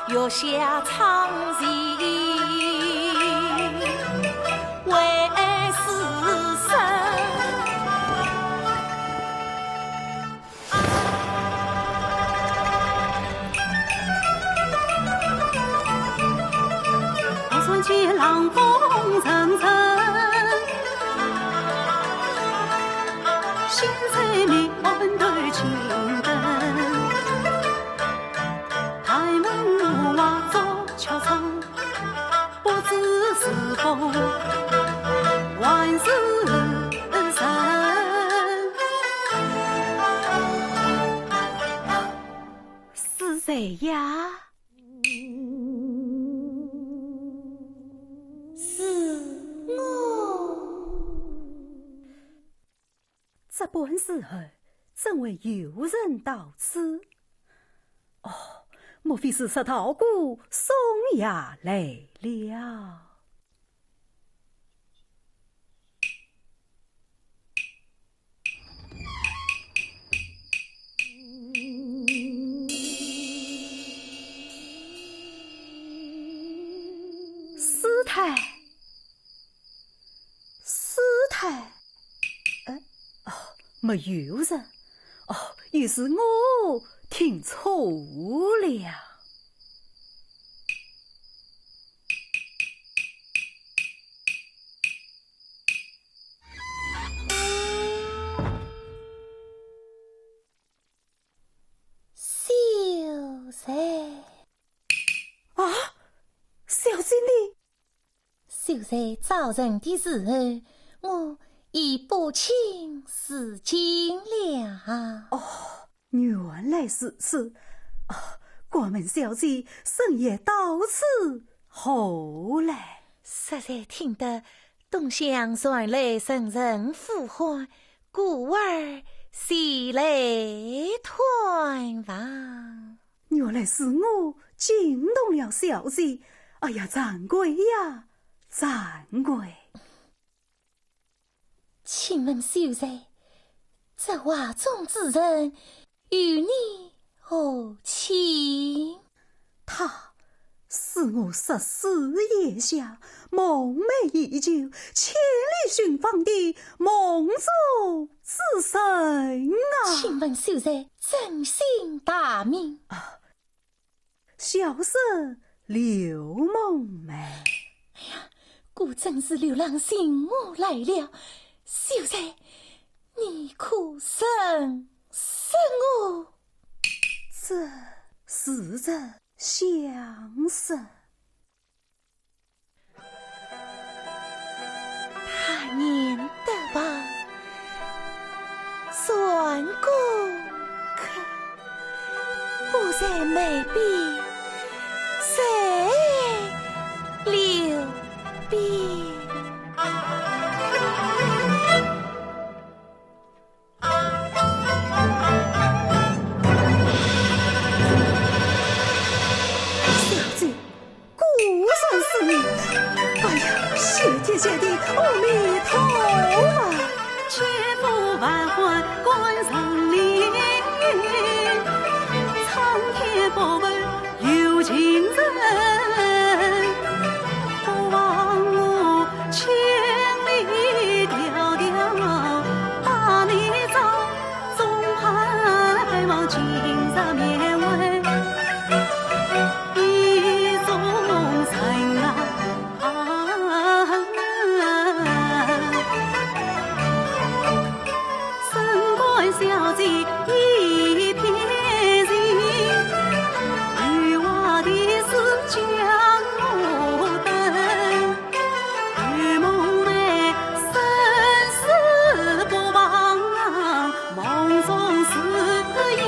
月下唱戏为师生，我算见冷风层层，心在面对青灯。悄窗，不知是否还是神？是谁呀？是我。这本时候怎会有人到此？莫非是石头姑宋爷来了？师太，师太，没有人，于是我听错了。小心你！就在早晨的时候，我已不请示尽了。原来是此。关门小姐深夜到此，后来实在听得东乡传来声人呼唤，故而喜来团房。原来是我惊动了小姐。哎呀，掌柜呀，掌柜！请问秀才，这画中之人与你何亲？他是我14夜下梦寐已久、千里寻访的梦中之神。啊！请问秀才真姓大名？小生刘梦梅。果真是流浪寻母来了，秀才，你可认识我？这是人相识。他年得吧，算过客，不在眉边，谁留边？谢天谢地，阿弥陀佛！千夫万唤关上林，苍天不问有情人，不枉我千里迢迢把你找，总盼望今日面会意中人啊！小姐一片情，与我的是江湖灯，与梦寐生死不忘，梦中誓言。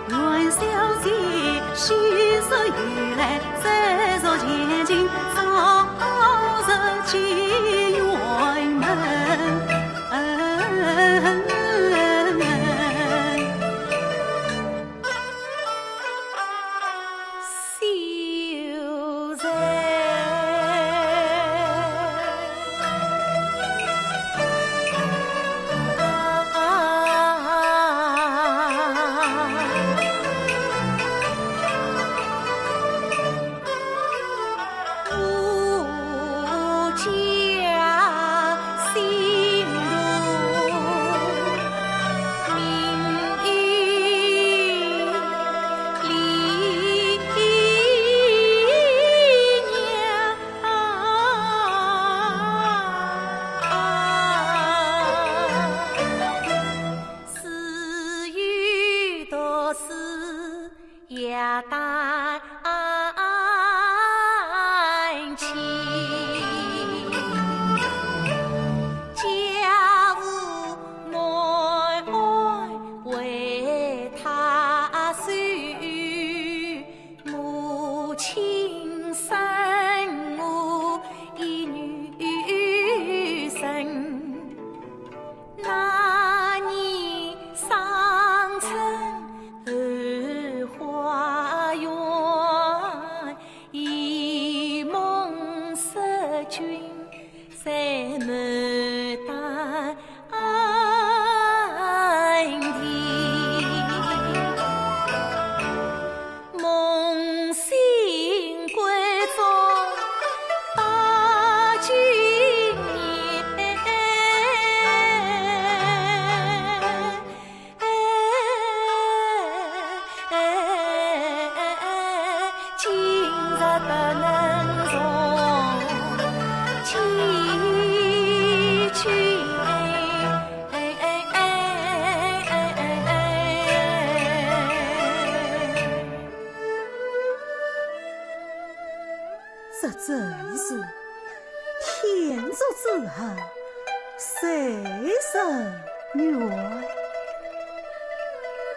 愿小姐携手与来，再入前进，早日结缘门。秀才，吾家心如明玉丽娘，私语多是也担情。家务妹妹为他守，母亲生我一女生。那年上春后花园，一梦识君，才牡丹亭，梦醒归中把君念。今日不能从起去，这真是天作之合，谁人愿？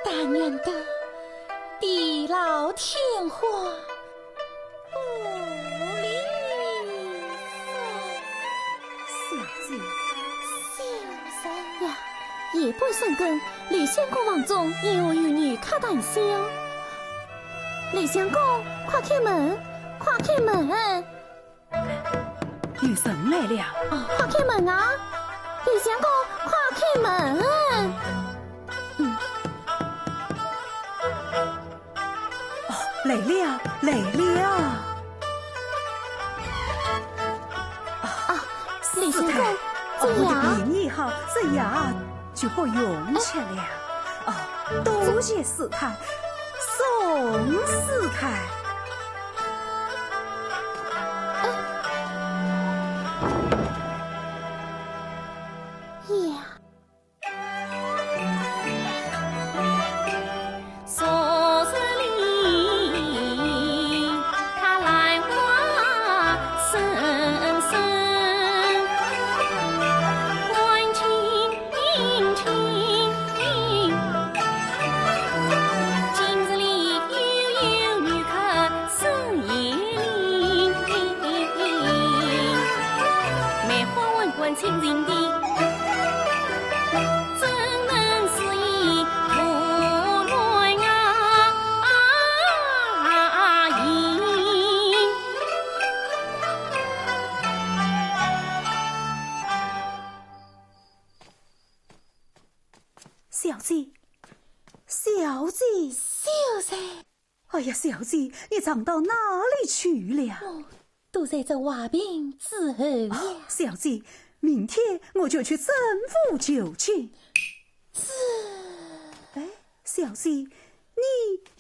但愿得地老天荒，不离小姐，秀才呀，夜半三更，李相公房中言我与女开谈笑。李相公，快开门，快开门！有人来了。快开门啊！李相公，快开门！来了，来了！李相公，这样。明以后这药就不用吃了。哦，多谢师太，宋师太。呀，昨日里他来话声声，关情情。今日里有女客深夜里，梅花问关情人的。小姐，小姐，秀才，哎呀，小姐，你藏到哪里去了？都在这瓦病之后呀。小姐，明天我就去政府求见。哎，小姐，你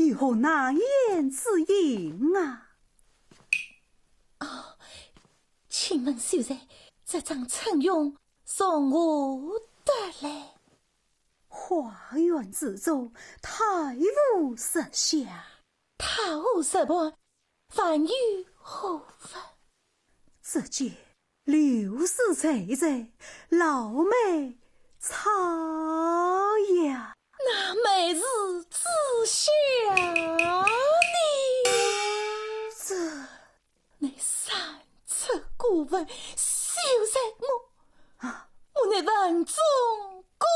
有何难言之隐啊？请问秀才，这张称用从何得来？花园之中，太无实下。太无实判，凡于何分？只见流水淙淙，老妹草呀。那美是知晓你，你三尺古文，秀才我乃文中古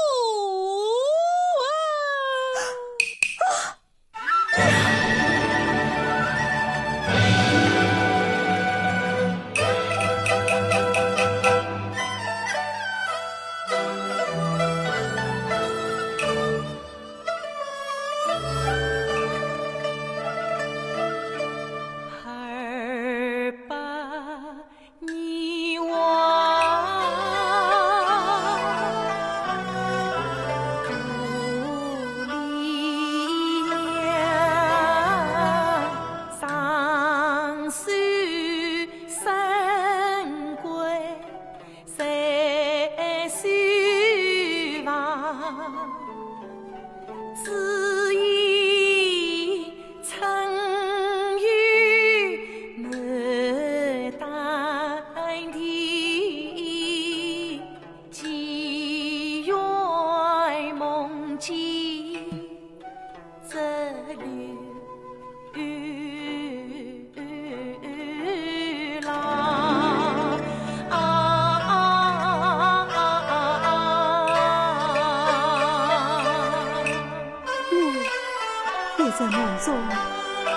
在梦中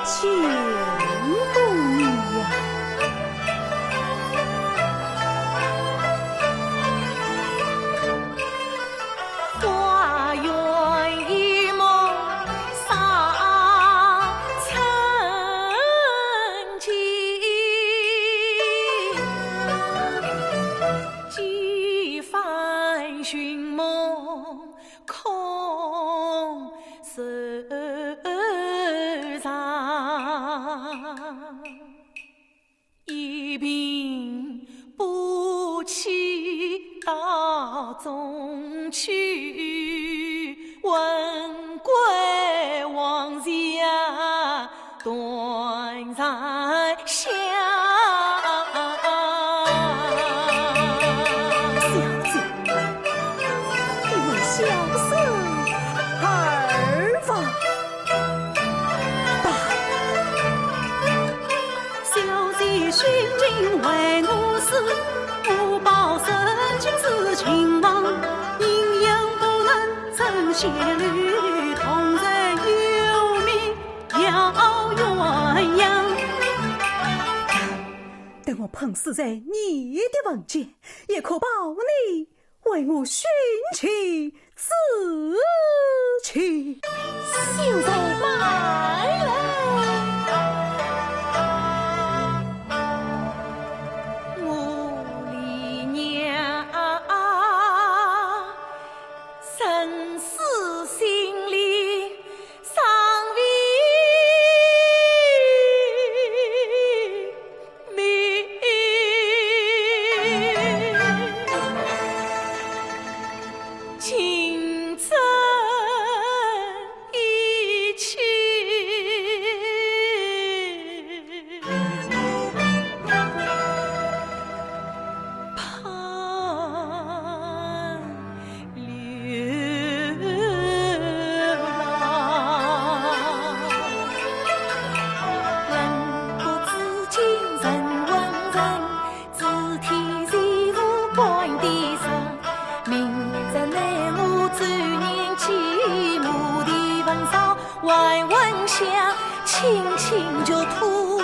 见过你呀。花园一梦上曾经，几番寻梦空守一并不起道中去，问归往日断然乡。寻经为奴死，不报身情是情亡，阴阳不能成仙侣，同人有命要鸳鸯。等我碰死在你的房间，也可保你为我寻妻自去。秀才来了。轻轻就吐。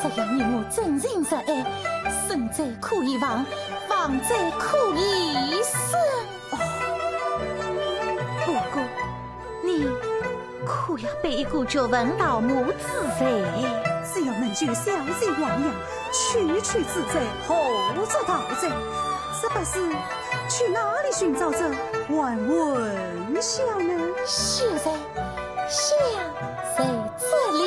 只要你我真情实爱，生在可以亡，亡在可以生。不过，你可要被一个叫文老母子在。只要能救小姐王阳，区区自在，何作盗贼？这不是去哪里寻找这万文孝呢？现在这里。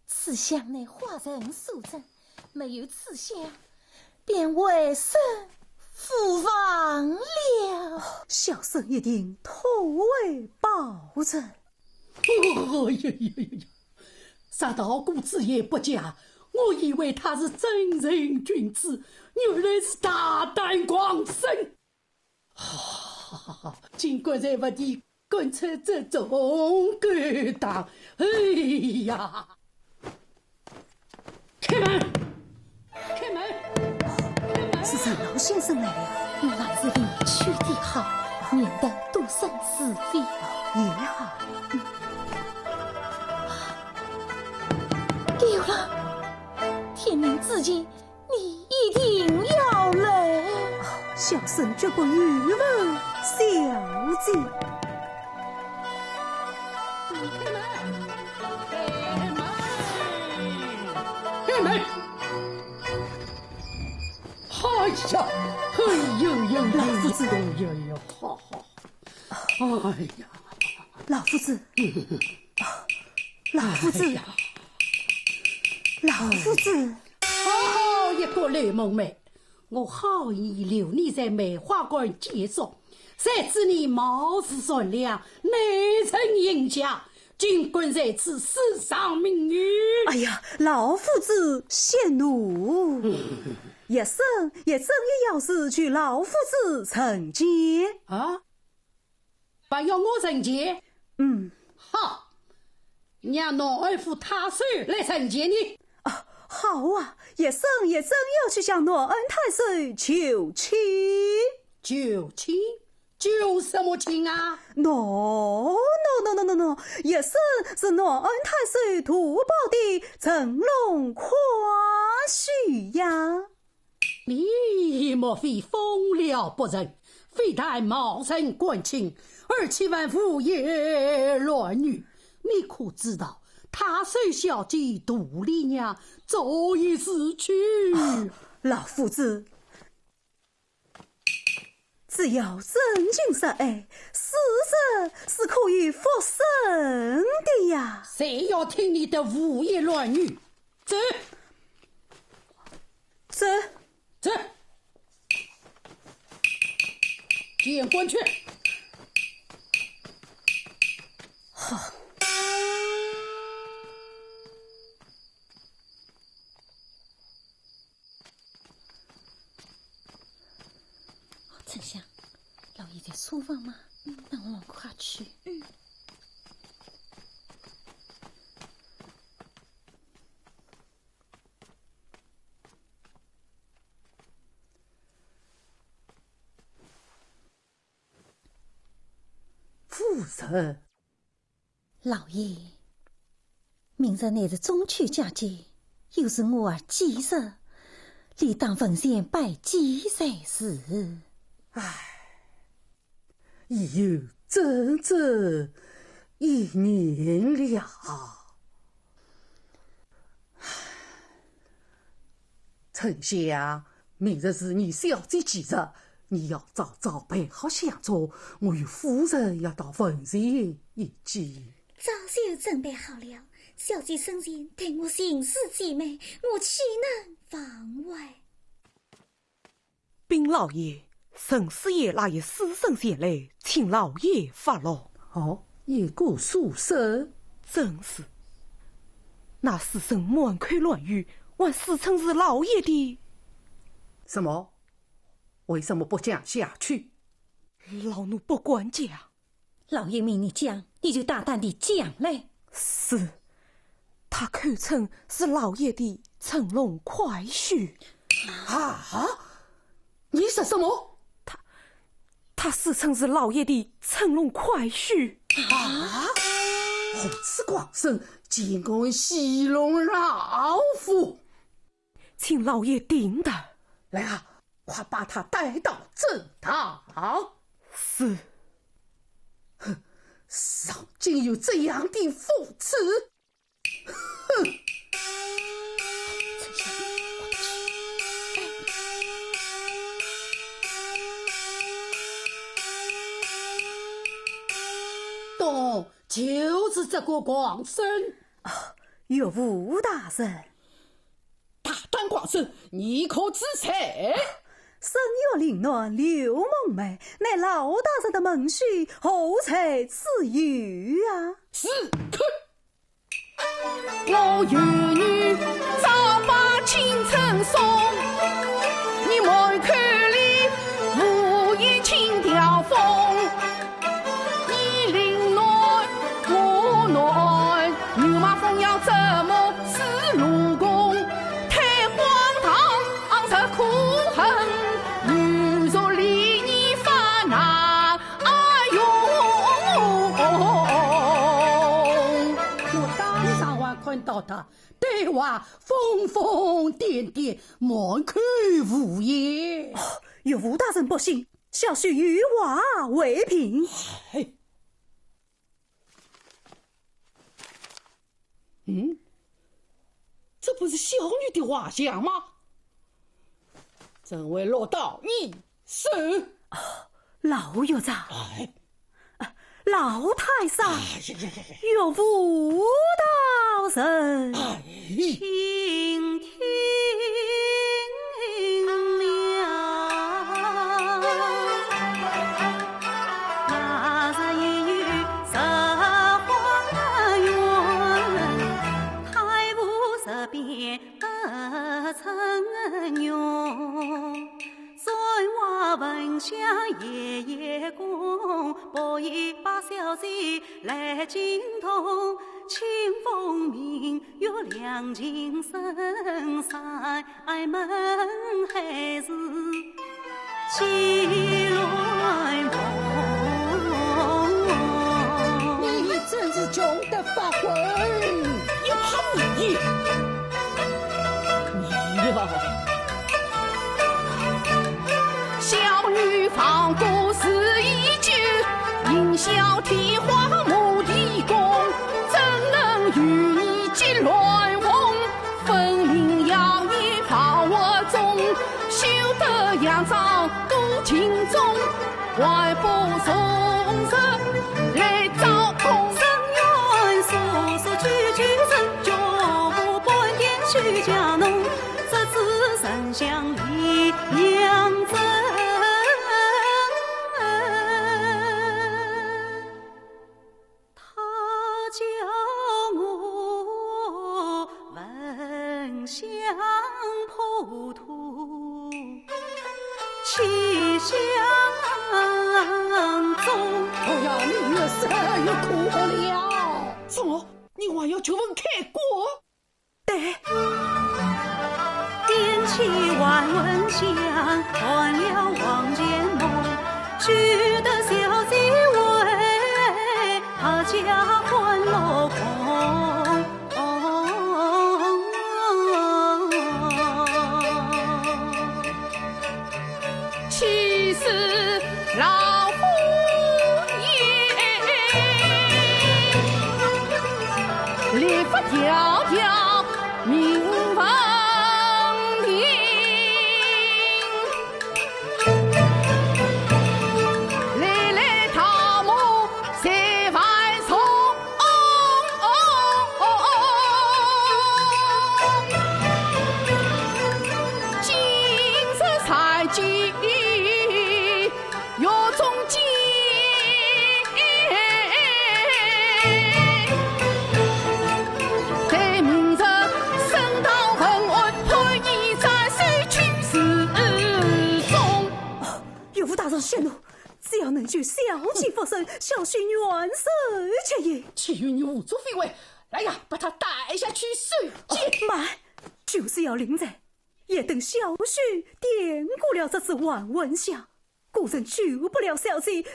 此香乃花人所赠，没有此香，便为生父亡了。小生一定妥为保证。杀道姑子也不假，我以为他是真人君子，原来是大胆狂生。尽管在不地干出这种勾当，哎呀！开门！开门！是陈老先生来了，我还是离去的好，免得多生是非。也好。对了，天明之前你一定要来。小生绝不语问小姐。开门！哎呀，老夫子，好，哎呀，老夫子，老夫子，老夫子，好一个雷蒙妹，我好意留你在梅花馆借宿，谁知你貌似善良，内成淫家。尽管在此世上命运。哎呀，老夫子息怒，一生也真也要是去老夫子惩戒啊！不要我惩戒？好，让侬儿夫太岁来惩戒你。啊，好啊，一生也真要去向诺恩太岁求亲。求亲？求什么亲啊 ？No， 一生是诺恩太岁图报的乘龙夸许呀！你莫非疯了不成？非但冒称官亲，而且万妇也乱女。你可知道，太岁小姐杜丽娘早已死去。老夫子。只要真情实爱，死者是可以复生的呀！谁要听你的胡言乱语？走，见官去。好。丞相，老爷在书房吗？那我们快去。夫人，老爷，明日乃是中秋佳节，又是我儿忌日，理当奉献拜祭才是。已有整1年了。丞相，明日是你小姐忌日，你要早早备好香烛，我与夫人要到坟前一见。早就准备好了，小姐生前对我行事极美，我岂能妨碍？禀老爷，沈师爷那一死神前来，请老爷发落。哦，一个宿舍，正是。那死神满口乱语，还自称是老爷的。什么？为什么不讲下去？老奴不管讲。老爷命你讲，你就大胆地讲嘞。是，他口称是老爷的乘龙快婿。啊！你说什么？他自称是老爷的乘龙快婿。啊！如此光生，竟敢戏弄老夫，请老爷定的。来啊，快把他带到正堂。是。哼，上竟有这样的父慈！哼！懂，就是这个广生。岳父大人，大胆广生，你可知才？生有凌乱刘梦梅，乃老大人的门婿，何才自由啊？是，我有女早把青春送，你门口里无意轻调风，你领暖我暖，牛马风要怎么是路公？太荒唐这苦恨。看到他对话疯疯癫癫，满口胡言。岳父大人不信，小婿与话为凭。这不是小女的画像吗？怎会落到你手？老岳丈，老太上，岳父大人，请听了，那日一遇十花园，太湖这边各成用。孙娃闻香夜夜宫，博一把小姐来惊动。清风明月亮情深，山门还是几乱梦。你真是穷得发昏，也怕你呀！小女放过是一句，因小提花木地公，怎能与你结乱翁？分明要你跑我中，休得佯装多情重，还不从实来招供。生愿说说句句真，脚步半点须家弄，这次神相离两真。相破土，气相中。我要你越死越可了。怎么？你还要求问开国？对，点起万蚊香，断了望见梦，须得小姐为他家欢乐空。其实老夫也立法条条明风庭，计有中计，在明日升堂横案判以斩首去世中。岳父大人息怒，只要能救小姐复生，小婿愿受其业。岂允你胡作非为！来呀，把他带下去受戒。慢，就是要临在，也等小婿掂过了这只万文香，古人救不了小姐，再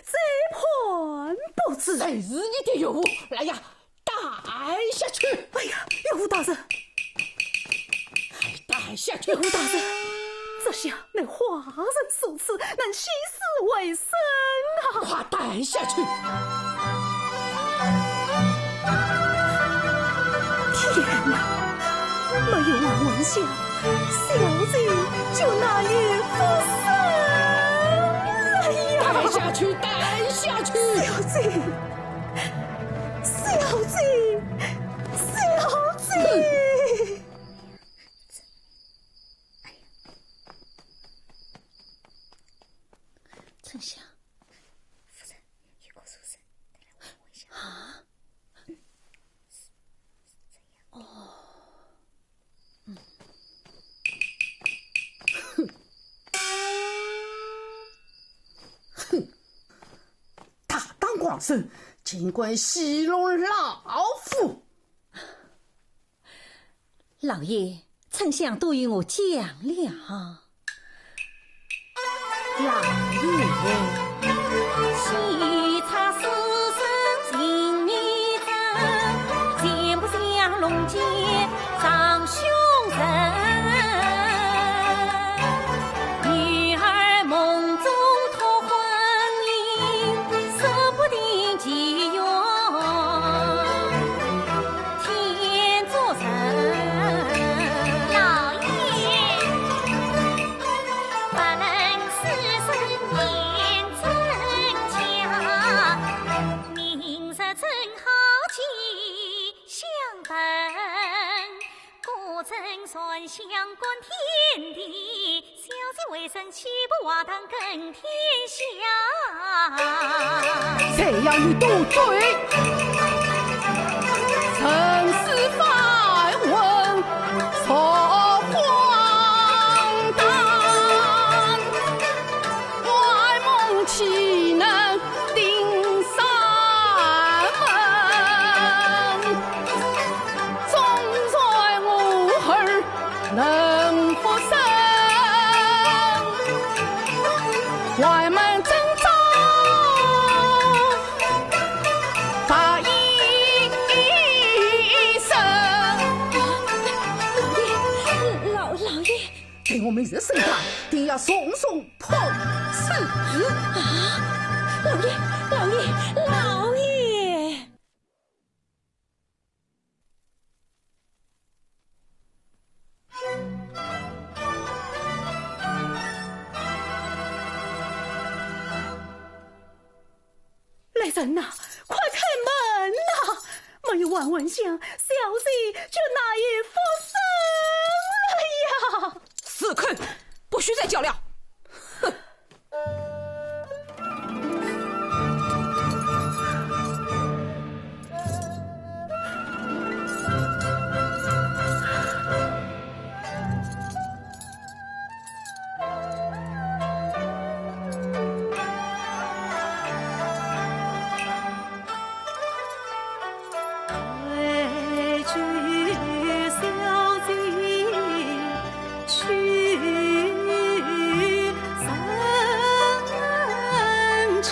判不知。谁是你的岳父？来呀，带下去！哎呀，岳父大人，带下去！岳父大人，这下乃华人所赐，能起死回生啊！快带下去！天哪，没有万文香，小姐就难以复生。哎呀，带下去，带下去！小姐，小姐，小姐。丞相，夫人有个书生带来万文香啊。大当广生，尽管戏弄老夫。老爷，丞相都与我讲了。老爷，西茶私生情迷真，见不像龙剑上凶人。女儿梦中托婚姻，说不定吉用天作人。老爷，不能私生言真假，明日正好吉相逢，果真传香观天地，小姐为生岂不瓦当更天下？谁要你多嘴？陈氏反问说荒诞，外梦岂能定三分？终在我儿能复生，外门征召法医生。老爷，给我明日升堂，定要送碰刺。老爷。来人呐，快开门呐！没有万文香，小姐就难以复生了呀！死坑，不许再叫了！哼！为救小姐去生情，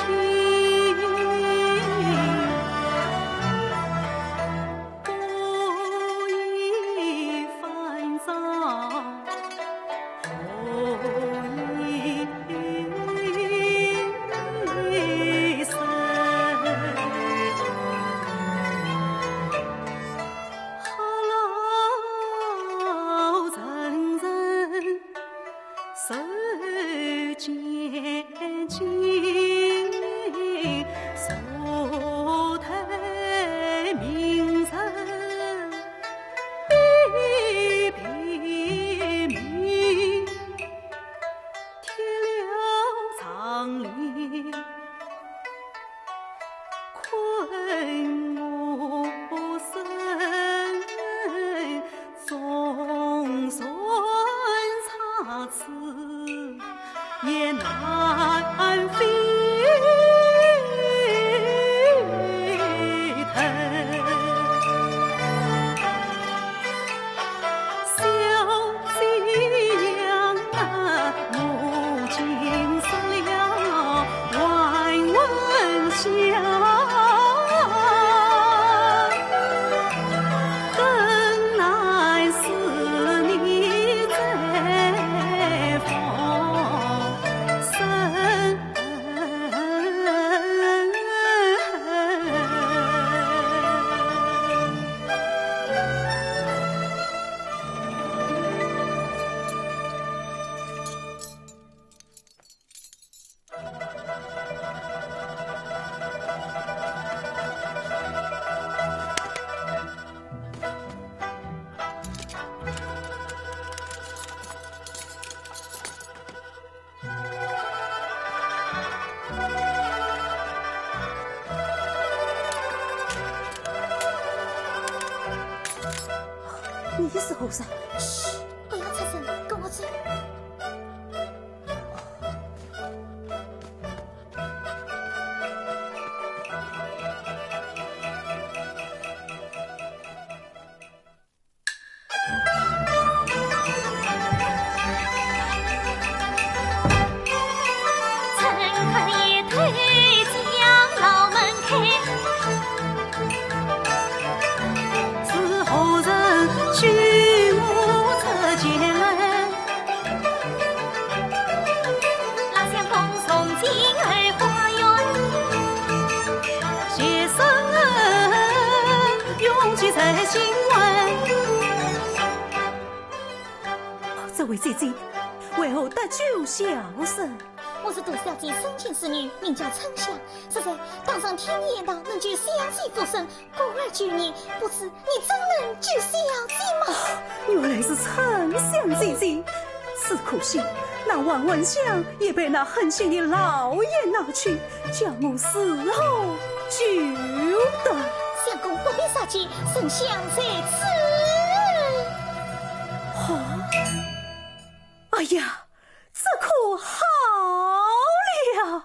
故意烦躁，后一生。老人人手见金，手抬名人比命，天也难飞腾。小夕阳啊，目睛失了万蚊香。你是后生，嘘，不要出声，跟我走。乘客也推将牢门开。后人许我这结论，拉相公送进儿花园，写生永记在心文。这位姐姐为何得救小生？我是杜小姐生前侍女，名叫陈香。实在当上天言道能救小姐复生，故而救你，不知你怎能救小姐吗？原来是陈香姐姐，只可惜那万蚊香也被那狠心的老爷拿去，叫我死后救的。相公不必杀气，圣香在此。哎呀，这可好了！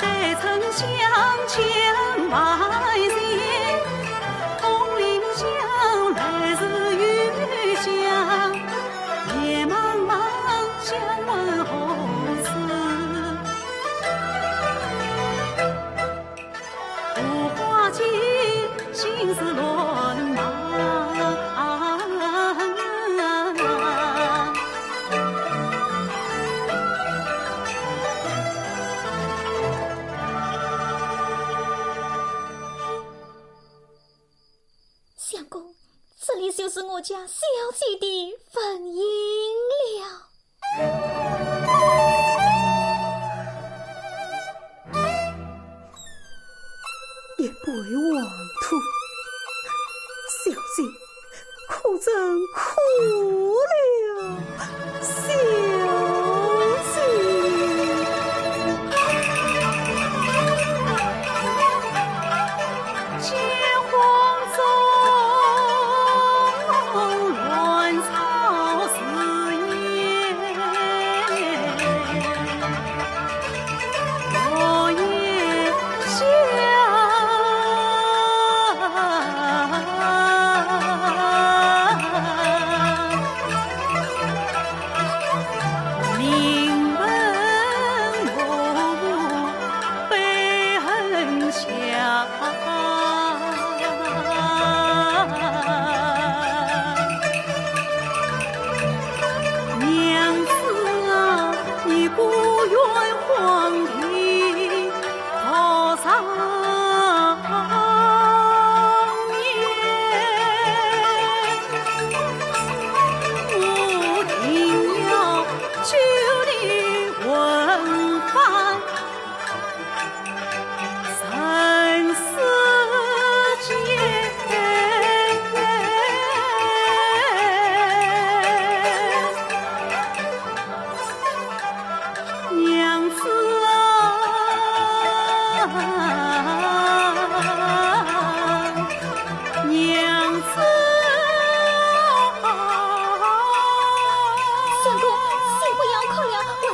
北丞相前来人，东邻乡来自余乡，夜茫茫相问何事？无花间心思乱忙。相公，这里就是我家小姐的坟茔了。也不为妄图，小姐可真苦了，小姐。结婚中乱草草。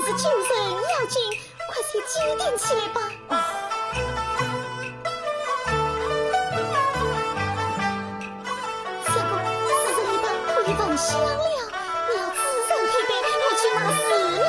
是救人要紧，快些坚定起来吧。相公，此人一般可以闻香了，你要自认配备，我去拿死来。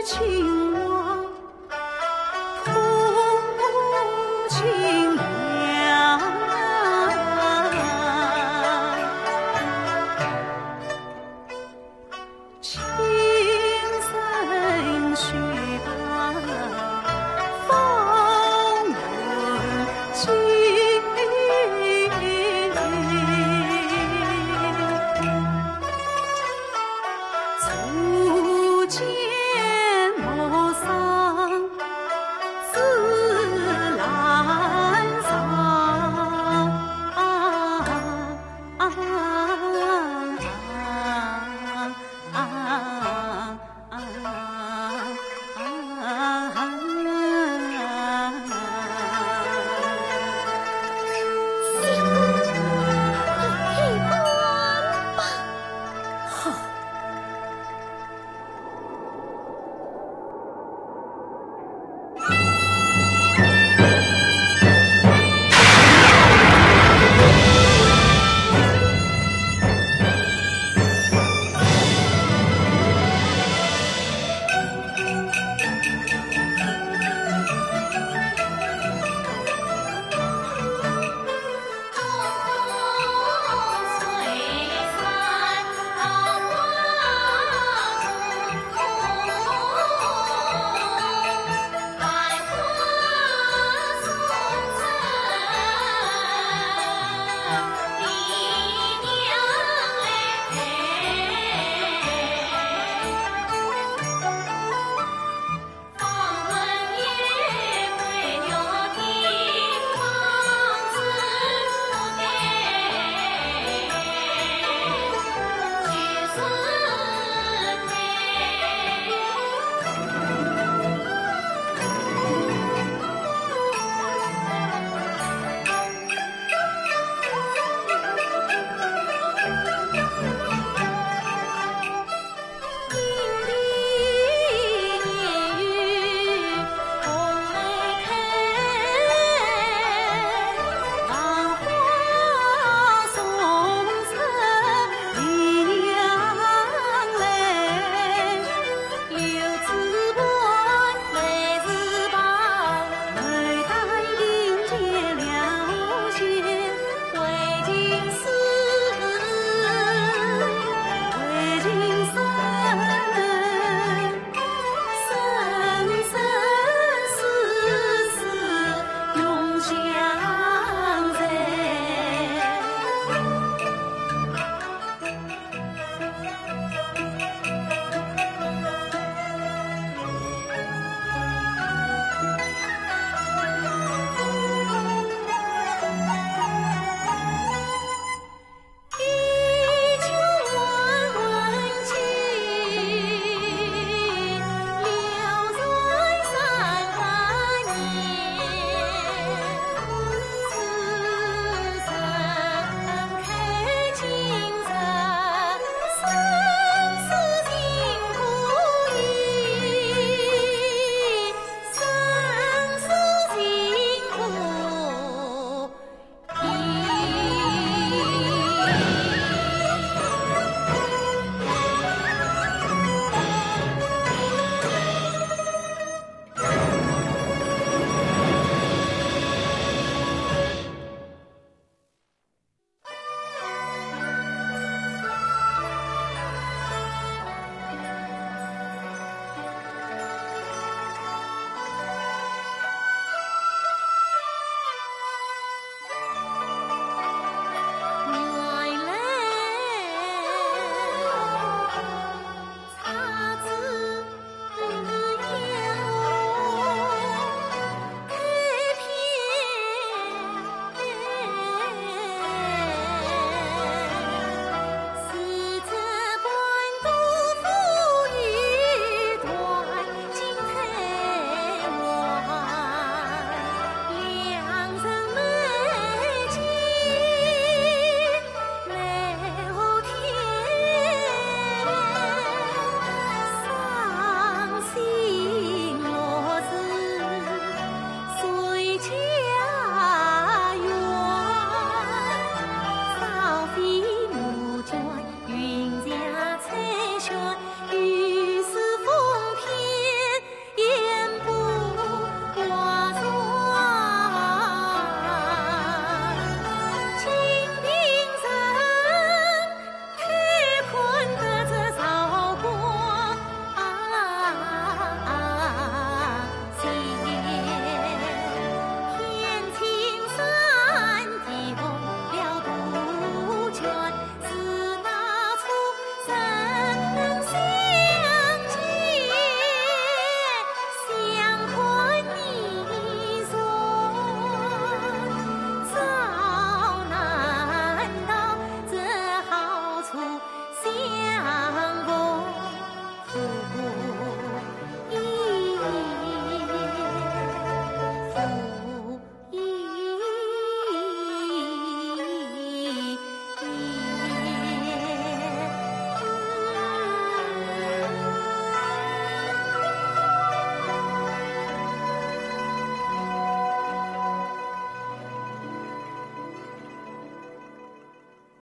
情